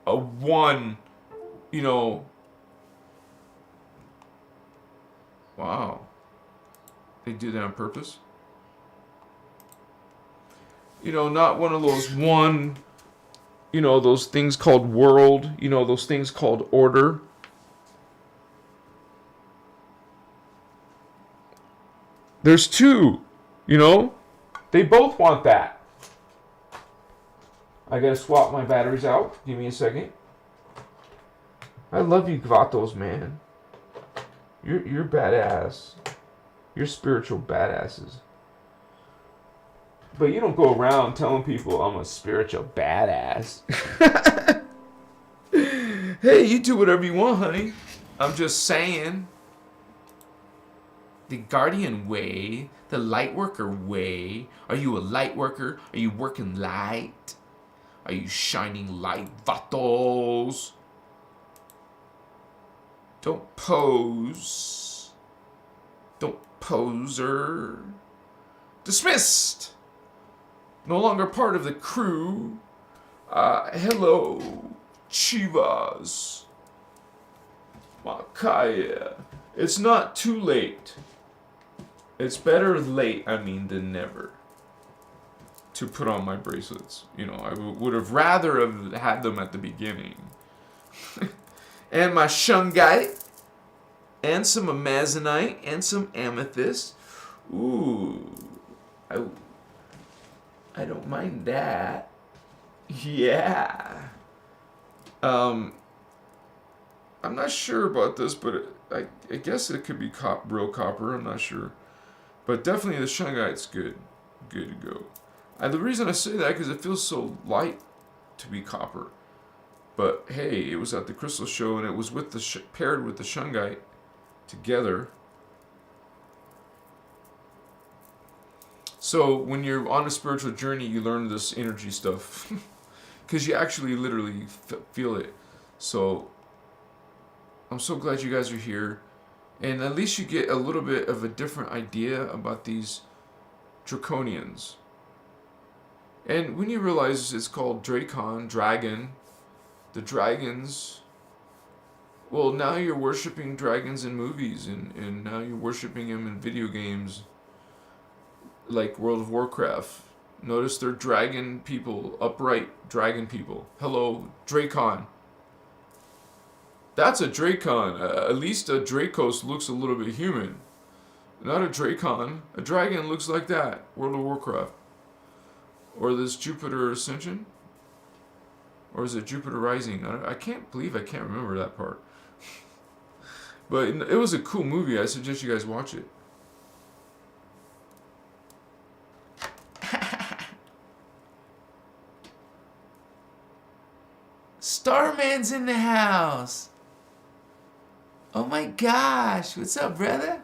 [SPEAKER 1] a one, wow. They do that on purpose? Not one of those one, those things called world, those things called order. There's two, They both want that. I gotta swap my batteries out. Give me a second. I love you, Gvatos, man. You're badass. You're spiritual badasses. But you don't go around telling people I'm a spiritual badass. Hey, you do whatever you want, honey. I'm just saying. The Guardian way, the Lightworker way. Are you a Lightworker? Are you working light? Are you shining light, vatos? Don't pose. Don't poser. Dismissed. No longer part of the crew. Hello, Chivas. Makaya. It's not too late. It's better late, than never, to put on my bracelets. I would have rather have had them at the beginning. And my shungite, and some amazonite, and some amethyst. Ooh, I don't mind that. Yeah. I'm not sure about this, but I guess it could be real copper. I'm not sure. But definitely the shungite's good. Good to go. The reason I say that because it feels so light to be copper. But hey, it was at the crystal show and it was with the paired with the shungite together. So when you're on a spiritual journey, you learn this energy stuff because you actually literally feel it. So I'm so glad you guys are here. And at least you get a little bit of a different idea about these Drakonians. And when you realize it's called Drakon, dragon, the dragons, well, now you're worshipping dragons in movies, and now you're worshipping them in video games like World of Warcraft. Notice they're dragon people, upright dragon people. Hello, Drakon. That's a Drakon. At least a Drakos looks a little bit human. Not a Drakon. A dragon looks like that. World of Warcraft. Or this Jupiter Ascension? Or is it Jupiter Rising? I can't believe I can't remember that part. But it was a cool movie. I suggest you guys watch it. Starman's in the house. Oh my gosh, what's up, brother?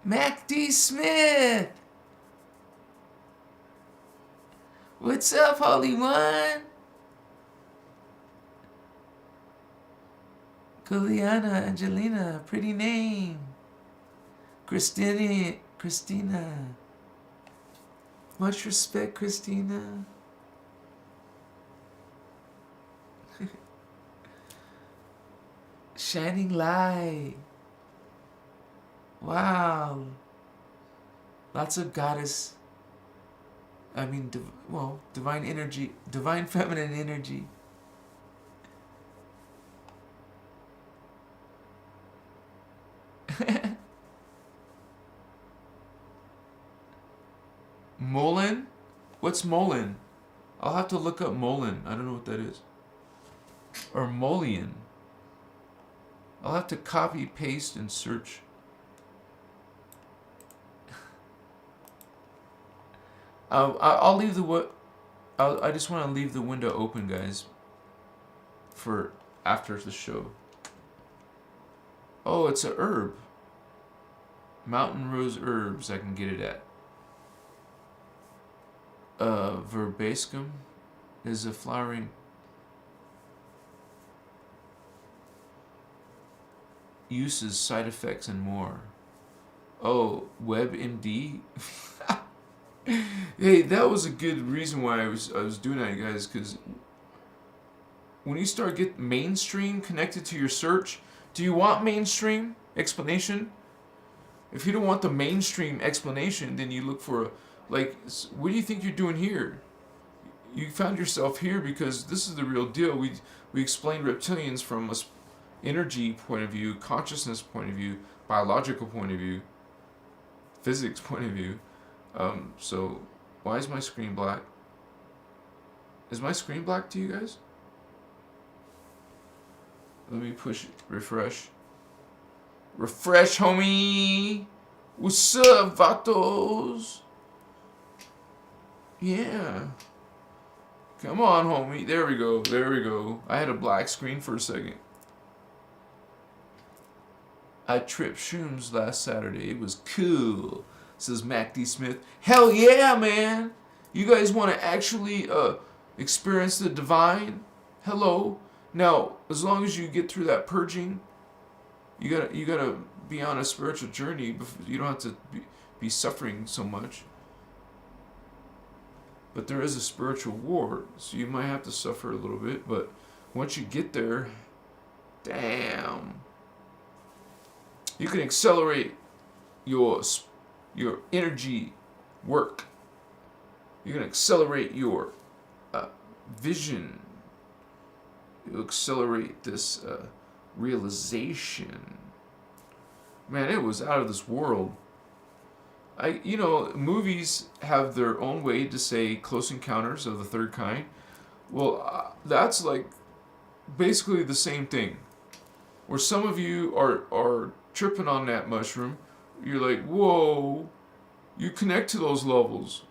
[SPEAKER 1] Mac D. Smith. What's up, Holy One? Juliana Angelina, pretty name. Christina. Much respect, Christina. Shining light. Wow. Lots of goddess. Divine energy, divine feminine energy. Molin? What's Molin? I'll have to look up Molin. I don't know what that is. Or Molian. I'll have to copy, paste, and search. I'll leave I just want to leave the window open, guys, for after the show. Oh, it's a herb. Mountain Rose Herbs. I can get it at. Verbascum is a flowering. Uses, side effects, and more. Oh, WebMD. Hey, that was a good reason why I was doing that, guys, because when you start getting mainstream connected to your search, do you want mainstream explanation? If you don't want the mainstream explanation, then you look for what do you think you're doing here? You found yourself here because this is the real deal. We explain reptilians from a energy point of view, consciousness point of view, biological point of view, physics point of view. So why is my screen black? Is my screen black to you guys? Let me push refresh. Refresh, homie. What's up, vatos? Yeah. Come on, homie. There we go. There we go. I had a black screen for a second. I tripped shrooms last Saturday. It was cool, says Mac D. Smith. Hell yeah, man. You guys want to actually experience the divine? Hello. Now, as long as you get through that purging, you gotta be on a spiritual journey. You don't have to be suffering so much. But there is a spiritual war, so you might have to suffer a little bit. But once you get there, damn, you can accelerate your energy work. You can accelerate your vision. You accelerate this realization. Man, it was out of this world. Movies have their own way to say Close Encounters of the Third Kind. Well, that's like basically the same thing. Where some of you are tripping on that mushroom, you're like, whoa, you connect to those levels.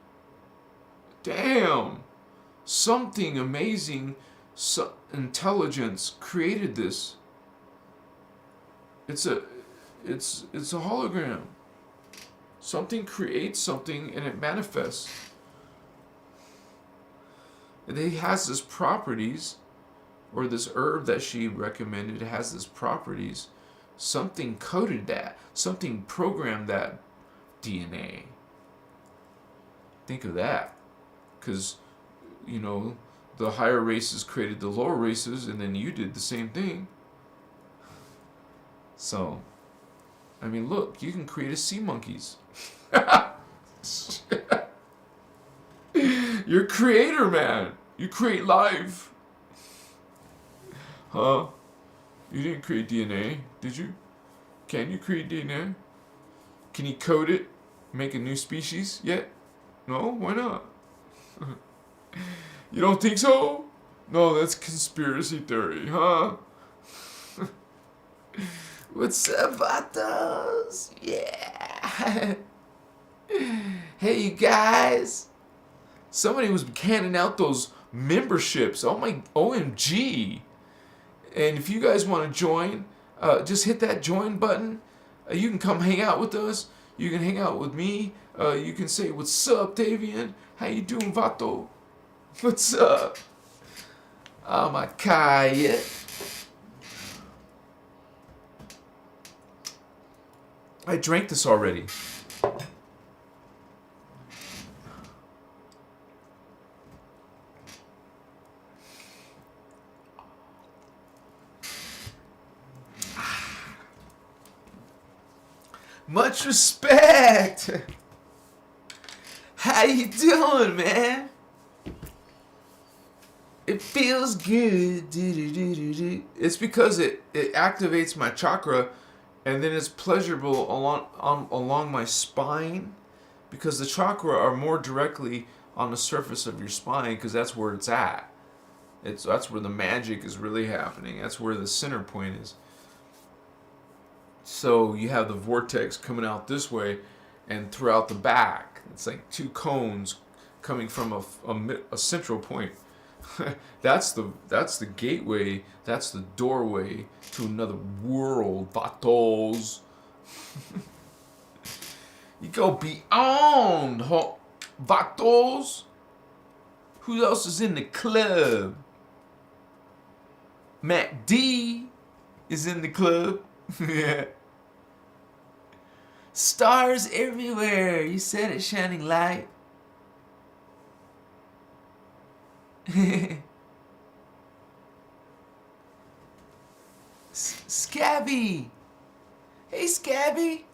[SPEAKER 1] Damn, something amazing, intelligence created this. It's a hologram. Something creates something and it manifests. And it has this properties, or this herb that she recommended has this properties. Something coded that. Something programmed that DNA. Think of that. Because, the higher races created the lower races, and then you did the same thing. So, look, you can create a sea monkeys. You're a creator, man. You create life. Huh? You didn't create DNA, did you? Can you create DNA? Can you code it? Make a new species yet? No? Why not? You don't think so? No, that's conspiracy theory, huh? What's up, vatos? Yeah. Hey, you guys. Somebody was handing out those memberships. Oh my, OMG. And if you guys want to join, just hit that join button. You can come hang out with us.
[SPEAKER 2] You can hang out with me. You can say, what's up, Davian? How you doing, Vato? What's up? I'm a Kaya. I drank this already. Much respect. How you doing, man? It feels good. It's because it activates my chakra, and then it's pleasurable along my spine, because the chakra are more directly on the surface of your spine, because that's where it's at. That's where the magic is really happening. That's where the center point is. So you have the vortex coming out this way and throughout the back. It's like two cones coming from a central point. That's the gateway. That's the doorway to another world, vatos. You go beyond, vatos. Who else is in the club? Mac D is in the club. Yeah. Stars everywhere. You said it, shining light. Scabby. Hey, Scabby.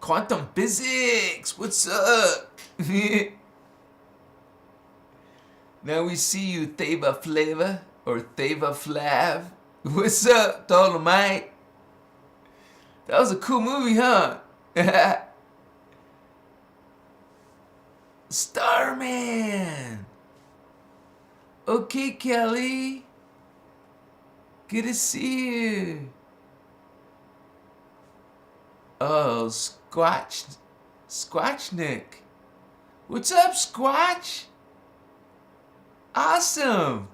[SPEAKER 2] Quantum physics. What's up? Now we see you, Theva Flavor or Theva Flav. What's up, Dolomite? That was a cool movie, huh? Starman. Okay, Kelly. Good to see you. Oh, Squatchnik. What's up, Squatch? Awesome.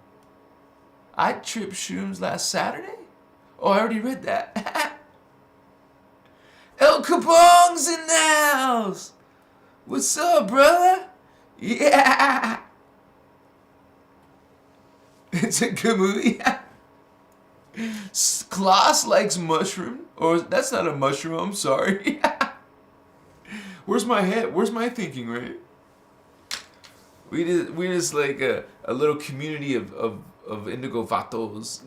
[SPEAKER 2] I tripped shrooms last Saturday? Oh, I already read that. El Capong's in the house. What's up, brother? Yeah. It's a good movie. Klaus likes mushroom. Or that's not a mushroom, I'm sorry. Where's my head? Where's my thinking, right? We're just like a little community of indigo vatos.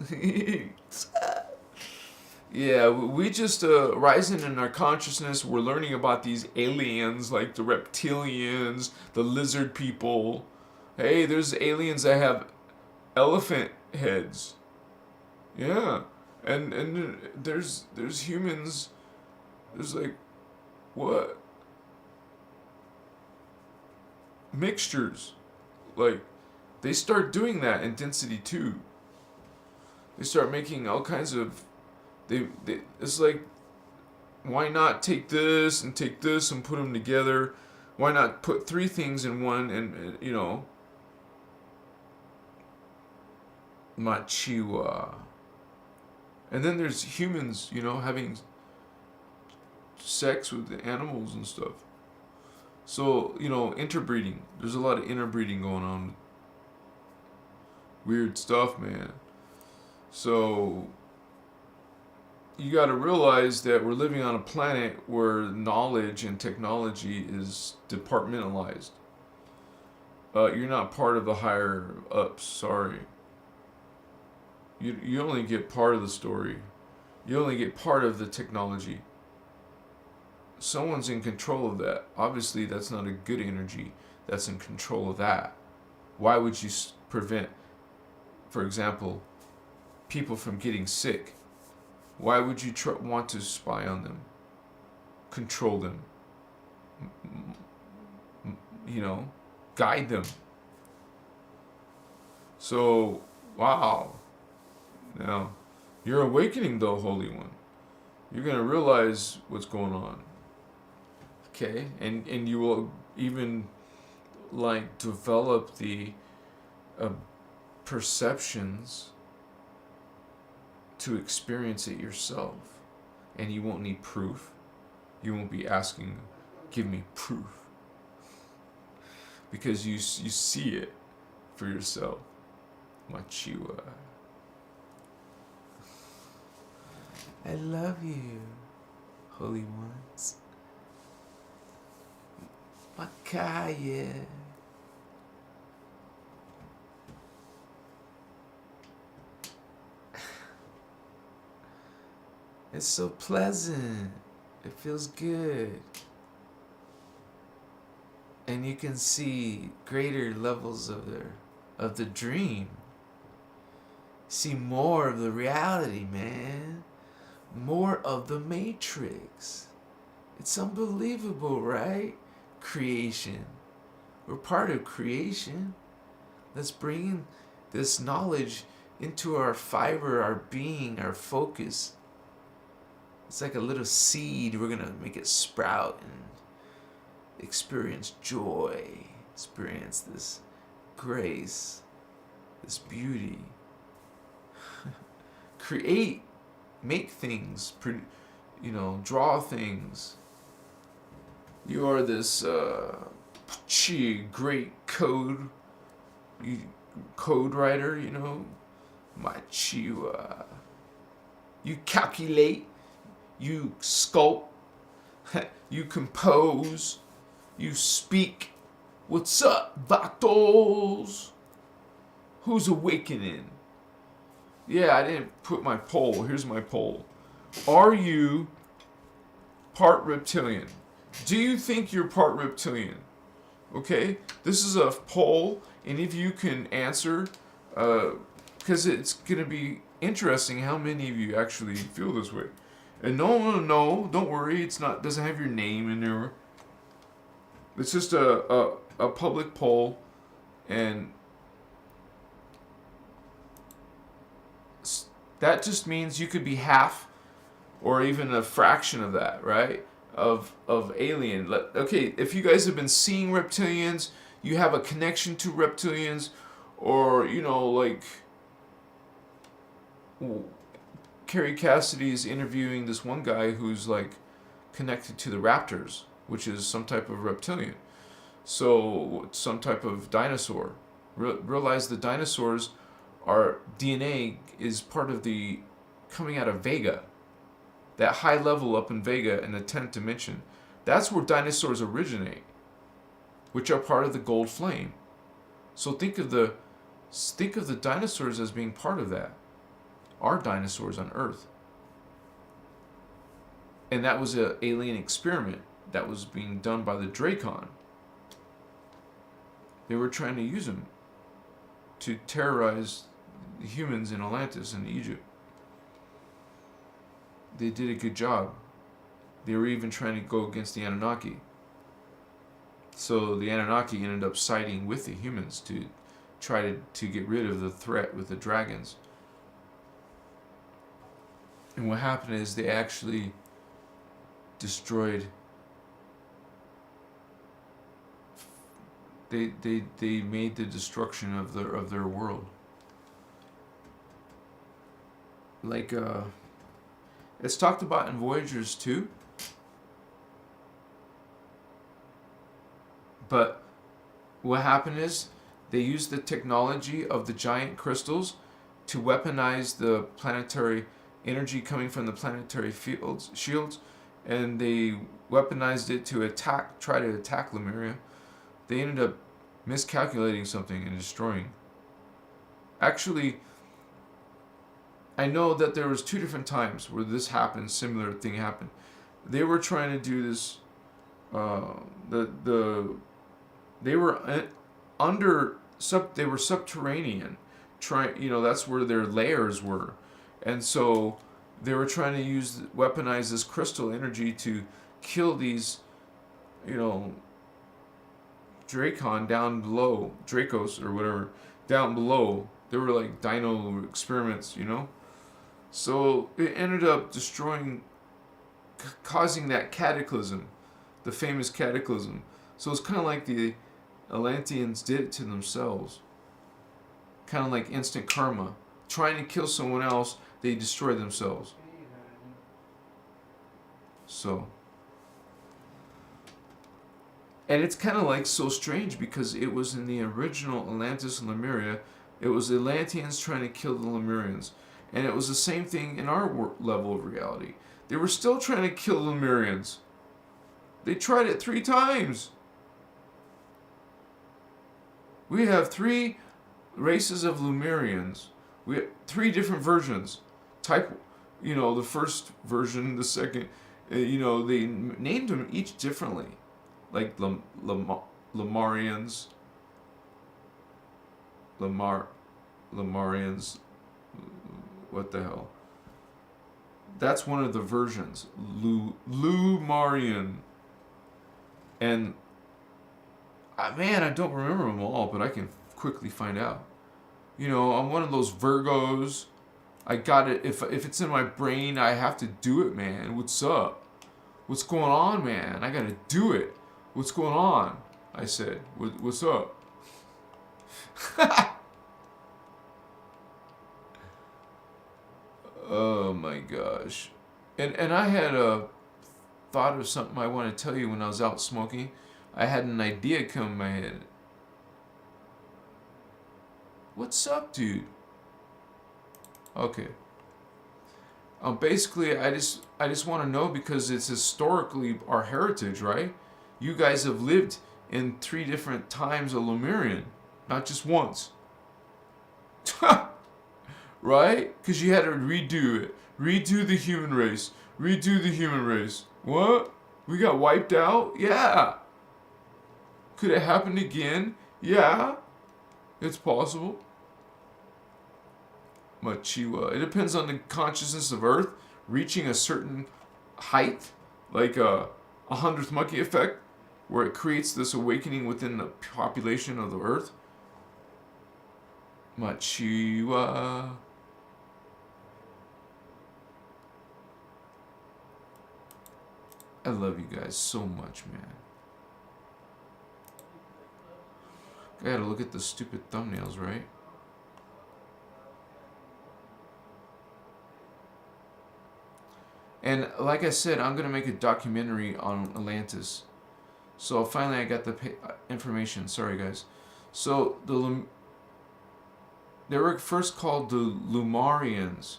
[SPEAKER 2] Yeah, we just rising in our consciousness. We're learning about these aliens, like the reptilians, the lizard people. Hey, there's aliens that have elephant heads. Yeah, and there's humans. There's like, what? Mixtures. Like, they start doing that in density 2. They start making all kinds of. It's like, why not take this and put them together? Why not put 3 things in one and you know, machiwa. And then there's humans, you know, having sex with the animals and stuff. So, you know, interbreeding. There's a lot of interbreeding going on. Weird stuff, man. So you got to realize that we're living on a planet where knowledge and technology is departmentalized. You're not part of the higher ups, sorry. You only get part of the story. You only get part of the technology. Someone's in control of that. Obviously, that's not a good energy that's in control of that. Why would you prevent, for example, people from getting sick? Why would you want to spy on them? Control them? You know, guide them. So, wow. Now, you're awakening, though, Holy One. You're going to realize what's going on. Okay? And you will even, like, develop the perceptions to experience it yourself. And you won't need proof. You won't be asking, give me proof. Because you see it for yourself. Machiwa. I love you, holy ones. Makaya. It's so pleasant. It feels good. And you can see greater levels of the dream. See more of the reality, man. More of the matrix. It's unbelievable, right? Creation. We're part of creation. Let's bring this knowledge into our fiber, our being, our focus. It's like a little seed. We're going to make it sprout and experience joy. Experience this grace, this beauty. Create, make things, draw things. You are this great code writer, Machiwa. You calculate, you sculpt, you compose, you speak. What's up, vatos? Who's awakening? Yeah, I didn't put my poll. Here's my poll. Are you part reptilian? Do you think you're part reptilian? Okay, this is a poll. Any of you can answer, because it's going to be interesting how many of you actually feel this way. And no, don't worry. It's not, doesn't have your name in there. It's just a public poll, and that just means you could be half or even a fraction of that, right? Of alien. Okay, if you guys have been seeing reptilians, you have a connection to reptilians, or, like Carrie Cassidy is interviewing this one guy who's like connected to the raptors, which is some type of reptilian. So, some type of dinosaur. Realize the dinosaurs, our DNA is part of the coming out of Vega. That high level up in Vega in the 10th dimension. That's where dinosaurs originate, which are part of the Gold Flame. So think of the dinosaurs as being part of that. Our dinosaurs on Earth. And that was an alien experiment that was being done by the Drakon. They were trying to use them to terrorize the humans in Atlantis and Egypt. They did a good job. They were even trying to go against the Anunnaki. So the Anunnaki ended up siding with the humans to try to get rid of the threat with the dragons. And what happened is they actually destroyed. They made the destruction of their world. Like it's talked about in Voyagers too. But what happened is they used the technology of the giant crystals to weaponize the planetary energy coming from the planetary shields, and they weaponized it to try to attack Lemuria. They ended up miscalculating something and destroying. Actually, I know that there was 2 different times where this happened, similar thing happened. They were trying to do this. They were they were subterranean. That's where their layers were, and so they were trying to weaponize this crystal energy to kill these, Drakon down below, Dracos or whatever, down below. They were like dino experiments, So it ended up destroying, causing that cataclysm, the famous cataclysm. So it's kind of like the Atlanteans did it to themselves. Kind of like instant karma. Trying to kill someone else, they destroy themselves. So,
[SPEAKER 1] And it's kind of like so strange because it was in the original Atlantis and Lemuria. It was the Atlanteans trying to kill the Lemurians. And it was the same thing in our level of reality. They were still trying to kill the Lemurians. They tried it 3 times. We have 3 races of Lemurians. We have 3 different versions. Type, the first version, the second, they named them each differently. Like Lemurians, Lemurians, what the hell? That's one of the versions. Lumarian. And, man, I don't remember them all, but I can quickly find out. I'm one of those Virgos. I got it. If it's in my brain, I have to do it, man. What's up? What's going on, man? I gotta do it. What's going on? I said. What's up? Oh my gosh. And I had a thought of something I want to tell you when I was out smoking. I had an idea come in my head. What's up, dude? Okay. Basically, I just want to know because it's historically our heritage, right? You guys have lived in 3 different times of Lemurian, not just once. Right? Because you had to redo it. Redo the human race. Redo the human race. What? We got wiped out? Yeah. Could it happen again? Yeah. It's possible. Machiwa. It depends on the consciousness of Earth reaching a certain height, like a 100th monkey effect, where it creates this awakening within the population of the Earth. Machiwa. I love you guys so much, man. I gotta look at the stupid thumbnails, right? And like I said, I'm gonna make a documentary on Atlantis. So finally, I got the information. Sorry, guys. So they were first called the Lumarians.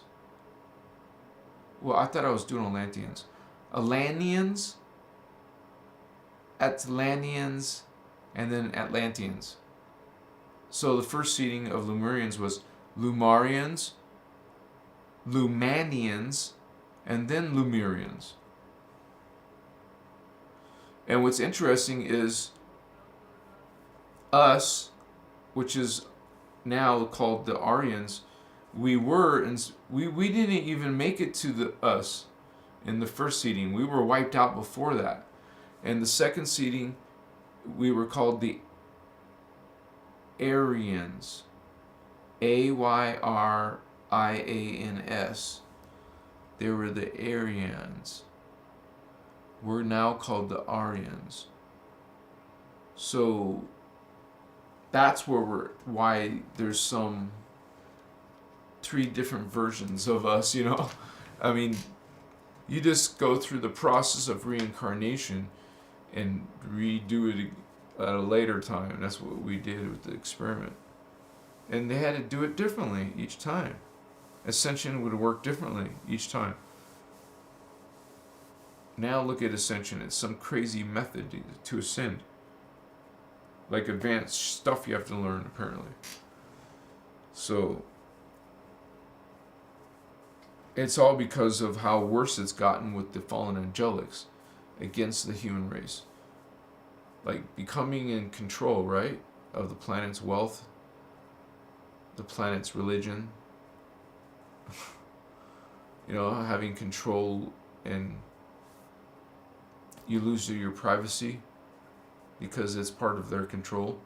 [SPEAKER 1] Well, I thought I was doing Atlanteans. Atlanteans, Atlanteans, and then Atlanteans. So the first seeding of Lemurians was Lumarians, Lumanians, and then Lemurians. And what's interesting is us, which is now called the Aryans, we didn't even make it to the us in the first seeding. We were wiped out before that. And the second seeding, we were called the Aryans. Aryans. They were the Aryans. We're now called the Aryans. So that's why there's some 3 different versions of us, I mean, you just go through the process of reincarnation and redo it at a later time. That's what we did with the experiment. And they had to do it differently each time. Ascension would work differently each time. Now look at Ascension. It's some crazy method to ascend. Like advanced stuff you have to learn, apparently. So it's all because of how worse it's gotten with the fallen angelics against the human race. Like becoming in control, right? Of the planet's wealth, the planet's religion. Having control, and you lose your privacy because it's part of their control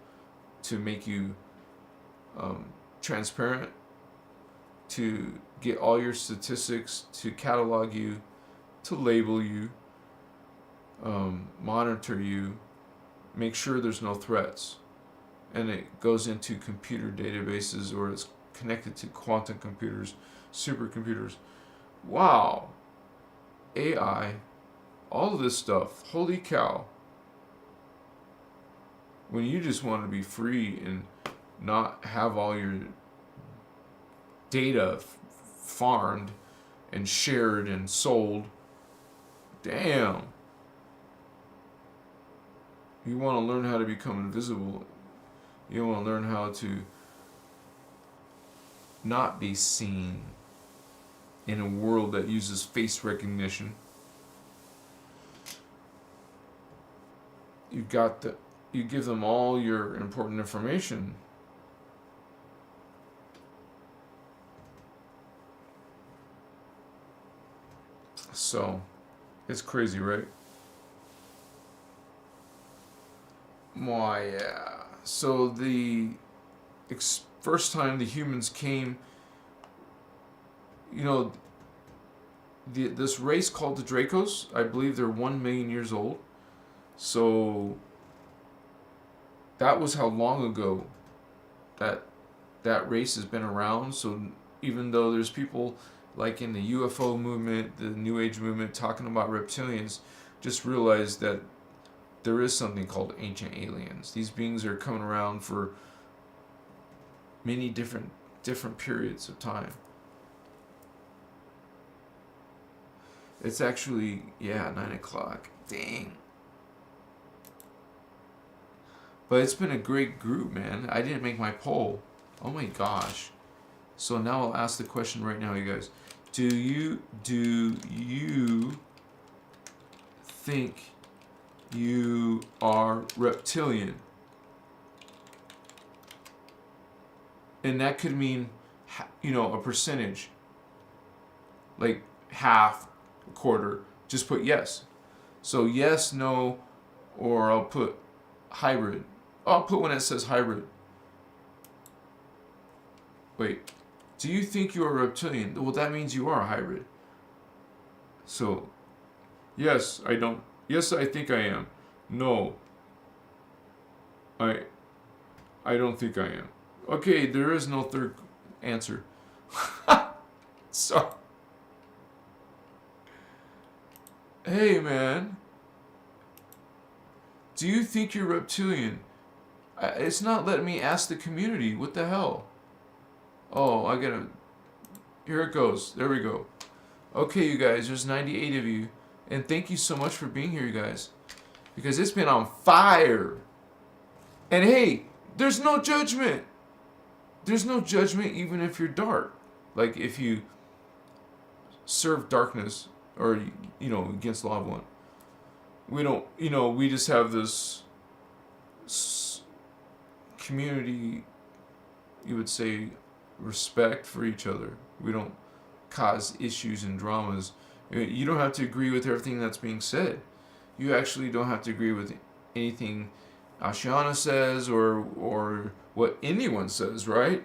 [SPEAKER 1] to make you transparent, to get all your statistics, to catalog you, to label you, monitor you, make sure there's no threats. And it goes into computer databases, or it's connected to quantum computers, supercomputers. Wow. AI, all of this stuff. Holy cow. when you just want to be free and not have all your data farmed and shared and sold. Damn. You want to learn how to become invisible. You want to learn how to not be seen in a world that uses face recognition. You give them all your important information. So, it's crazy, right? Why, yeah. So the first time the humans came, this race called the Drakos, I believe they're 1 million years old. So that was how long ago that race has been around. So even though there's people like in the UFO movement, the New Age movement, talking about reptilians, just realize that there is something called ancient aliens. These beings are coming around for many different periods of time. It's actually, 9 o'clock. Dang. But it's been a great group, man. I didn't make my poll. Oh my gosh. So now I'll ask the question right now, you guys. Do you think you are reptilian? And that could mean, a percentage. Like half, a quarter. Just put yes. So yes, no, or I'll put hybrid. I'll put one that says hybrid. Wait. Do you think you're a reptilian? Well, that means you are a hybrid. So, yes, I don't. Yes, I think I am. No. I don't think I am. Okay, there is no third answer. So, hey, man. Do you think you're reptilian? It's not letting me ask the community. What the hell? Oh, I gotta... Here it goes. There we go. Okay, you guys. There's 98 of you. And thank you so much for being here, you guys. Because it's been on fire. And hey, there's no judgment. There's no judgment even if you're dark. Like if you serve darkness or, against law of one. We don't, we just have this community, you would say, respect for each other. We don't cause issues and dramas. You don't have to agree with everything that's being said. You actually don't have to agree with anything Ashiana says or what anyone says, right?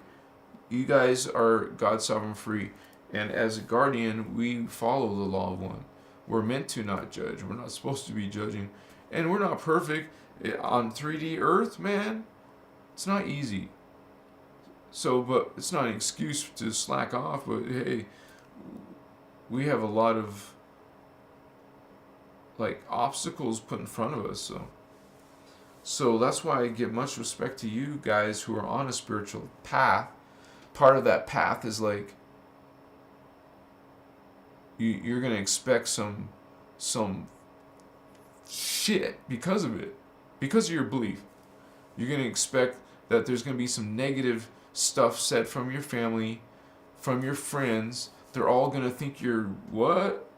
[SPEAKER 1] You guys are God sovereign free. And as a guardian, we follow the law of one. We're meant to not judge. We're not supposed to be judging. And we're not perfect. On 3D Earth, man, it's not easy. So, but it's not an excuse to slack off. But hey, we have a lot of obstacles put in front of us. So that's why I give much respect to you guys who are on a spiritual path. Part of that path is you're gonna expect some shit because of it, because of your belief. You're gonna expect that there's gonna be some negative stuff said from your family, from your friends. They're all gonna think you're what?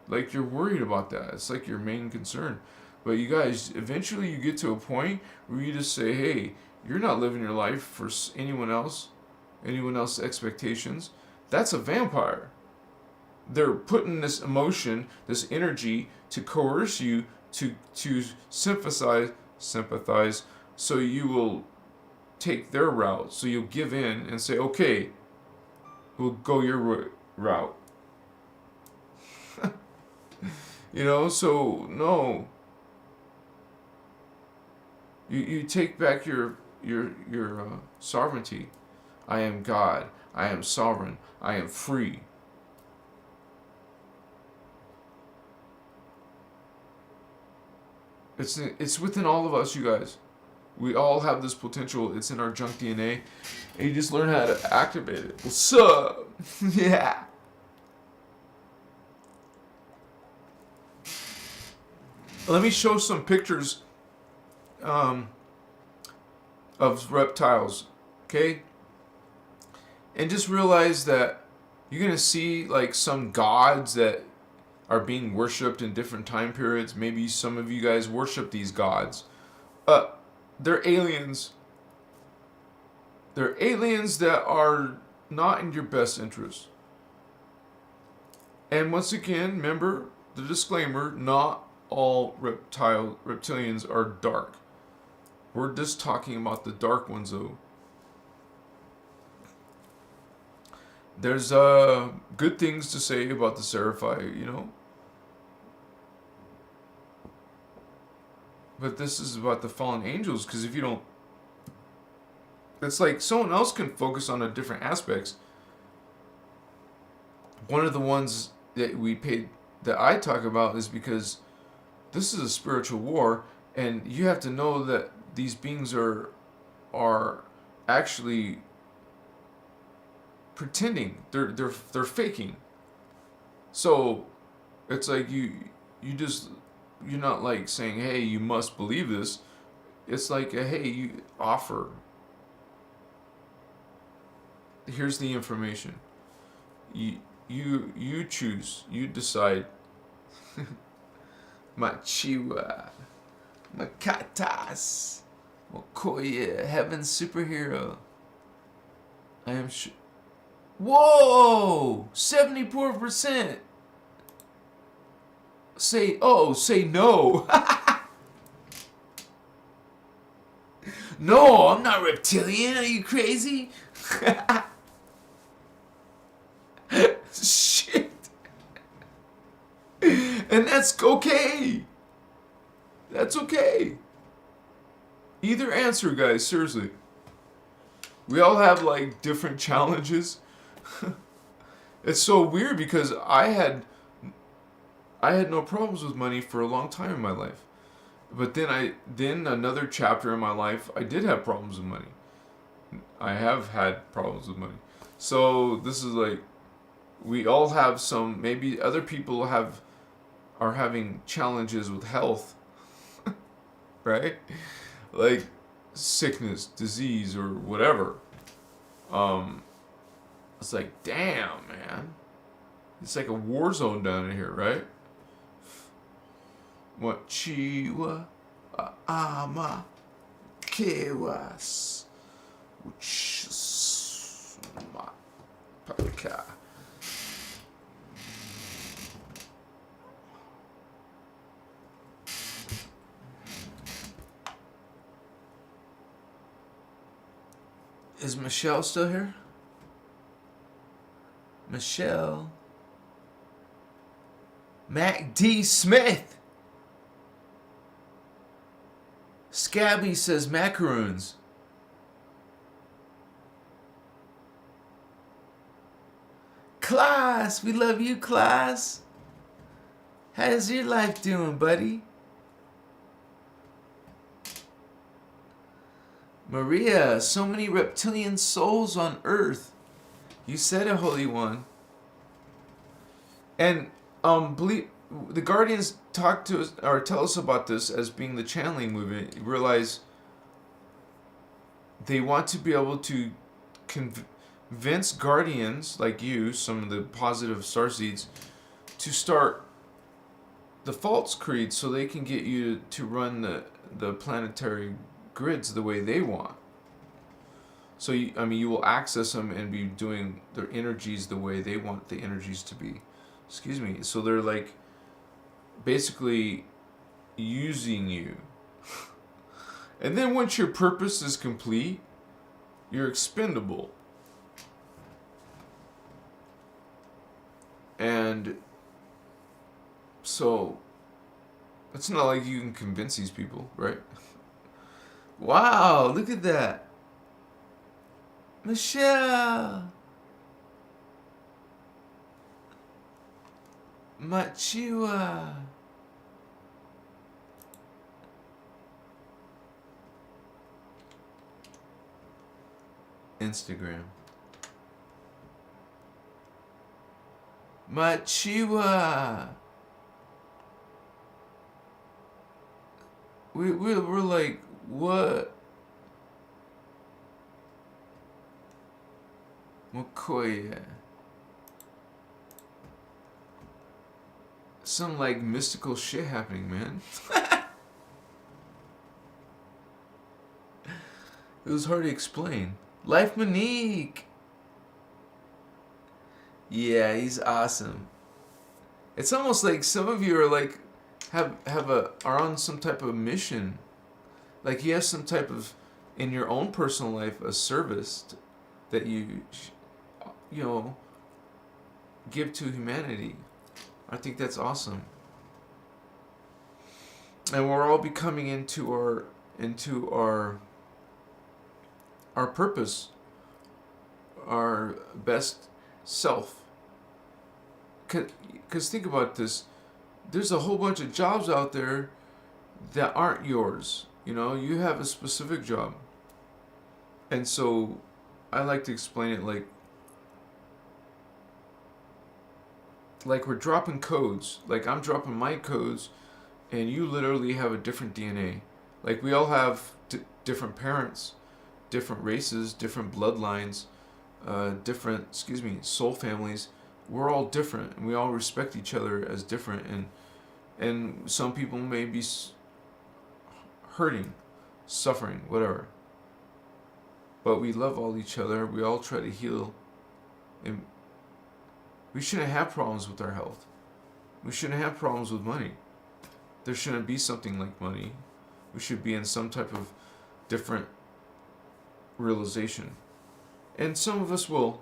[SPEAKER 1] Like you're worried about that. It's like your main concern. But you guys, eventually you get to a point where you just say, hey, you're not living your life for anyone else's expectations. That's a vampire. They're putting this emotion, this energy to coerce you to sympathize, so you will take their route. So you'll give in and say, okay, we'll go your route. So no. You take back your sovereignty. I am God. I am sovereign. I am free. It's within all of us, you guys.
[SPEAKER 2] We all have this potential. It's in our junk DNA. And you just learn how to activate it. What's up? Yeah. Let me show some pictures of reptiles, okay? And just realize that you're going to see like some gods that are being worshipped in different time periods. Maybe some of you guys worship these gods. They're aliens. They're aliens that are not in your best interest. And once again, remember the disclaimer, not all reptilians are dark. We're just talking about the dark ones though. There's good things to say about the Seraphei, you know. But this is about the fallen angels, because if you don't, it's like someone else can focus on a different aspects. One of the ones that I talk about is because this is a spiritual war, and you have to know that these beings are actually pretending. They're faking. So it's like you're not like saying, hey, you must believe this. It's like hey, you offer. Here's the information. You choose. You decide. Machiwa, Makatas, Mokoye, heaven superhero. I am sure. Whoa! 74%. Say no. No, I'm not reptilian. Are you crazy? Shit. And that's okay. That's okay. Either answer, guys, seriously. We all have like different challenges. It's so weird because I had no problems with money for a long time in my life. But then another chapter in my life, I did have problems with money. I have had problems with money. So this is like, we all have some, maybe other people are having challenges with health, right? Like sickness, disease, or whatever. It's like, damn, man. It's like a war zone down in here, right? What chiwa ama kewas ma paka. Is Michelle still here? Michelle. Mac D. Smith. Scabby says macaroons. Class, we love you, Class. How's your life doing, buddy? Maria, so many reptilian souls on Earth. You said it, Holy One. And believe the Guardians talk to us or tell us about this as being the channeling movement. You realize they want to be able to convince Guardians like you, some of the positive starseeds, to start the false creed so they can get you to run the planetary grids the way they want. So you will access them and be doing their energies the way they want the energies to be. Excuse me. So they're like basically using you. And then once your purpose is complete, you're expendable. And so it's not like you can convince these people, right? Wow, look at that. Michelle. Machiwa. Instagram. Machiwa. We're like, what? Mokoya. Some like mystical shit happening, man. It was hard to explain. Life Monique. Yeah, he's awesome. It's almost like some of you are like are on some type of mission. Like you have some type of, in your own personal life, a service that you know, give to humanity. I think that's awesome. And we're all becoming into our purpose, our best self. Because think about this. There's a whole bunch of jobs out there that aren't yours. You know, you have a specific job. And so I like to explain it like we're dropping codes. Like I'm dropping my codes and you literally have a different DNA. Like we all have different parents, different races, different bloodlines, different, soul families. We're all different, and we all respect each other as different, and some people may be hurting, suffering, whatever. But we love all each other. We all try to heal, and we shouldn't have problems with our health. We shouldn't have problems with money. There shouldn't be something like money. We should be in some type of different realization. And some of us will.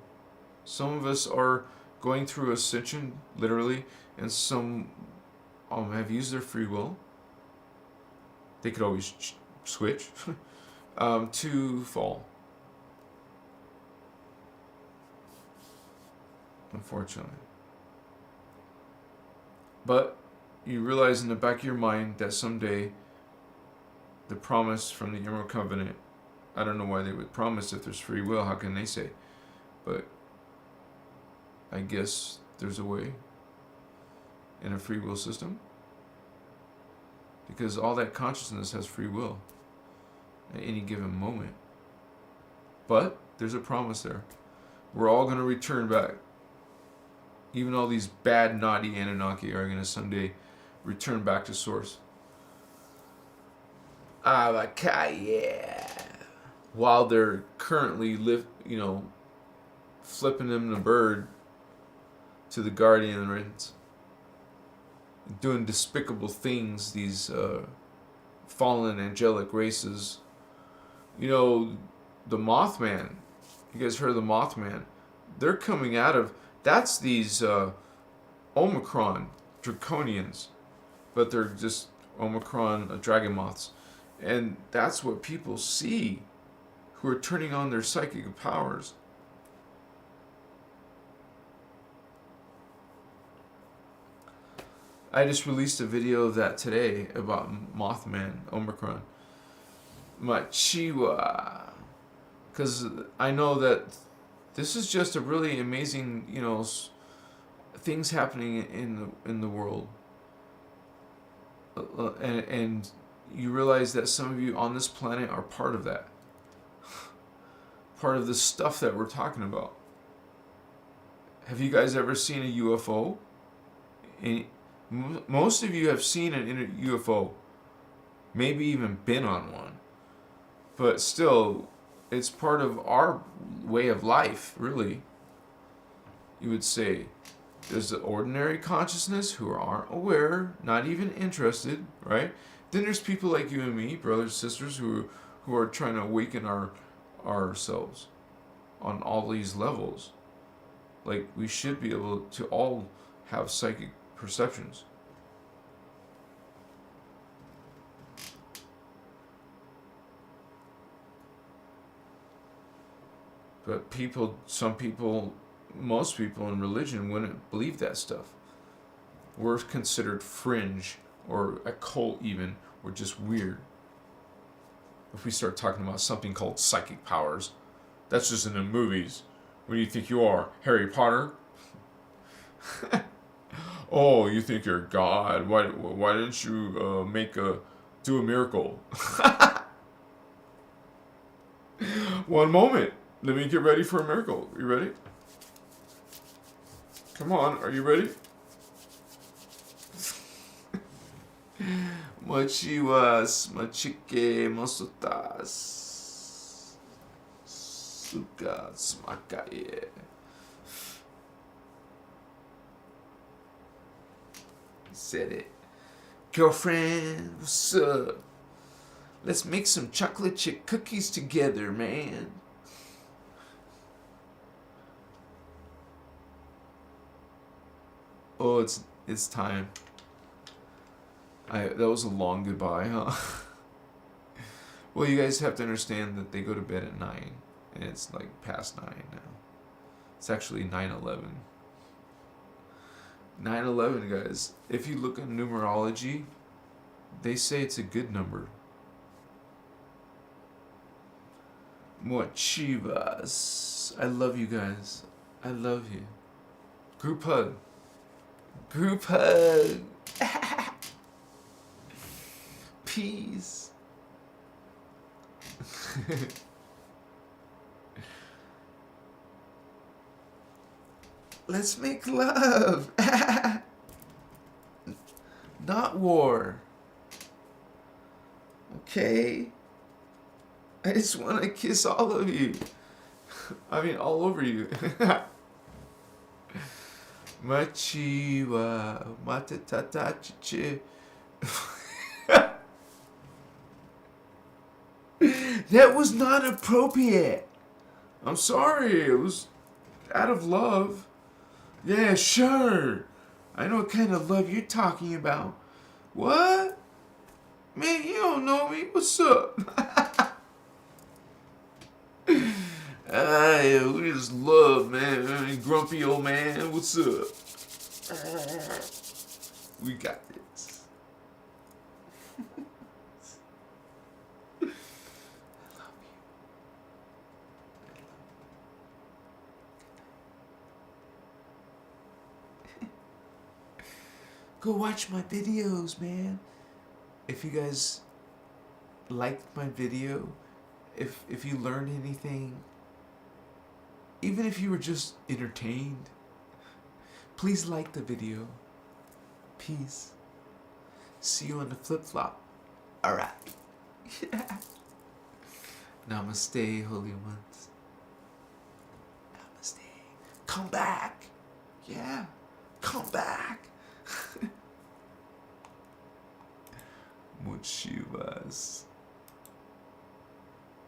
[SPEAKER 2] Some of us are going through ascension, literally, and some have used their free will. They could always switch to fall. Unfortunately. But you realize in the back of your mind that someday the promise from the Emerald Covenant, I don't know why they would promise if there's free will, how can they say? But I guess there's a way in a free will system. Because all that consciousness has free will at any given moment. But there's a promise there. We're all going to return back. Even all these bad, naughty Anunnaki are going to someday return back to source. Yeah. While they're currently flipping them the bird to the guardians, doing despicable things, these fallen angelic races. You know, the Mothman. You guys heard of the Mothman? They're coming out of, that's these Omicron Drakonians, but they're just Omicron dragon moths. And that's what people see who are turning on their psychic powers. I just released a video of that today about Mothman, Omicron. Machiwa. Because I know that this is just a really amazing, things happening in the world. And you realize that some of you on this planet are part of that. Part of the stuff that we're talking about. Have you guys ever seen a UFO? Most of you have seen an UFO, maybe even been on one, but still, it's part of our way of life, really. You would say, there's the ordinary consciousness who aren't aware, not even interested, right? Then there's people like you and me, brothers, sisters, who are trying to awaken ourselves on all these levels. Like, we should be able to all have psychic perceptions. But some people, most people in religion wouldn't believe that stuff. We're considered fringe or occult even. We're just weird. If we start talking about something called psychic powers, That's just in the movies. What do you think you are, Harry Potter? Oh, you think you're God? Why didn't you do a miracle? One moment. Let me get ready for a miracle. You ready? Come on, are you ready? Mochiwas, machike, mosutas. Sukas, makaye. Said it. Girlfriend, what's up? Let's make some chocolate chip cookies together, man. Oh, it's time. That was a long goodbye, huh? Well, you guys have to understand that they go to bed at 9, and it's like past 9 now. It's actually 9:11. 9/11, guys. If you look at numerology, they say it's a good number. Mochivas. I love you guys. I love you. Group hug. Group hug. Peace. Let's make love. Not war. Okay? I just want to kiss all of you. I mean, all over you. Machiwa, matatatachiche. That was not appropriate. I'm sorry. It was out of love. Yeah, sure. I know what kind of love you're talking about. What? Man, you don't know me. What's up? Yeah, we just love, man. Grumpy old man. What's up? We got this. Go watch my videos, man. If you guys liked my video, if you learned anything, even if you were just entertained, please like the video. Peace. See you on the flip-flop. Alright. Namaste, holy ones. Namaste. Come back. Yeah. Come back. Mochivas.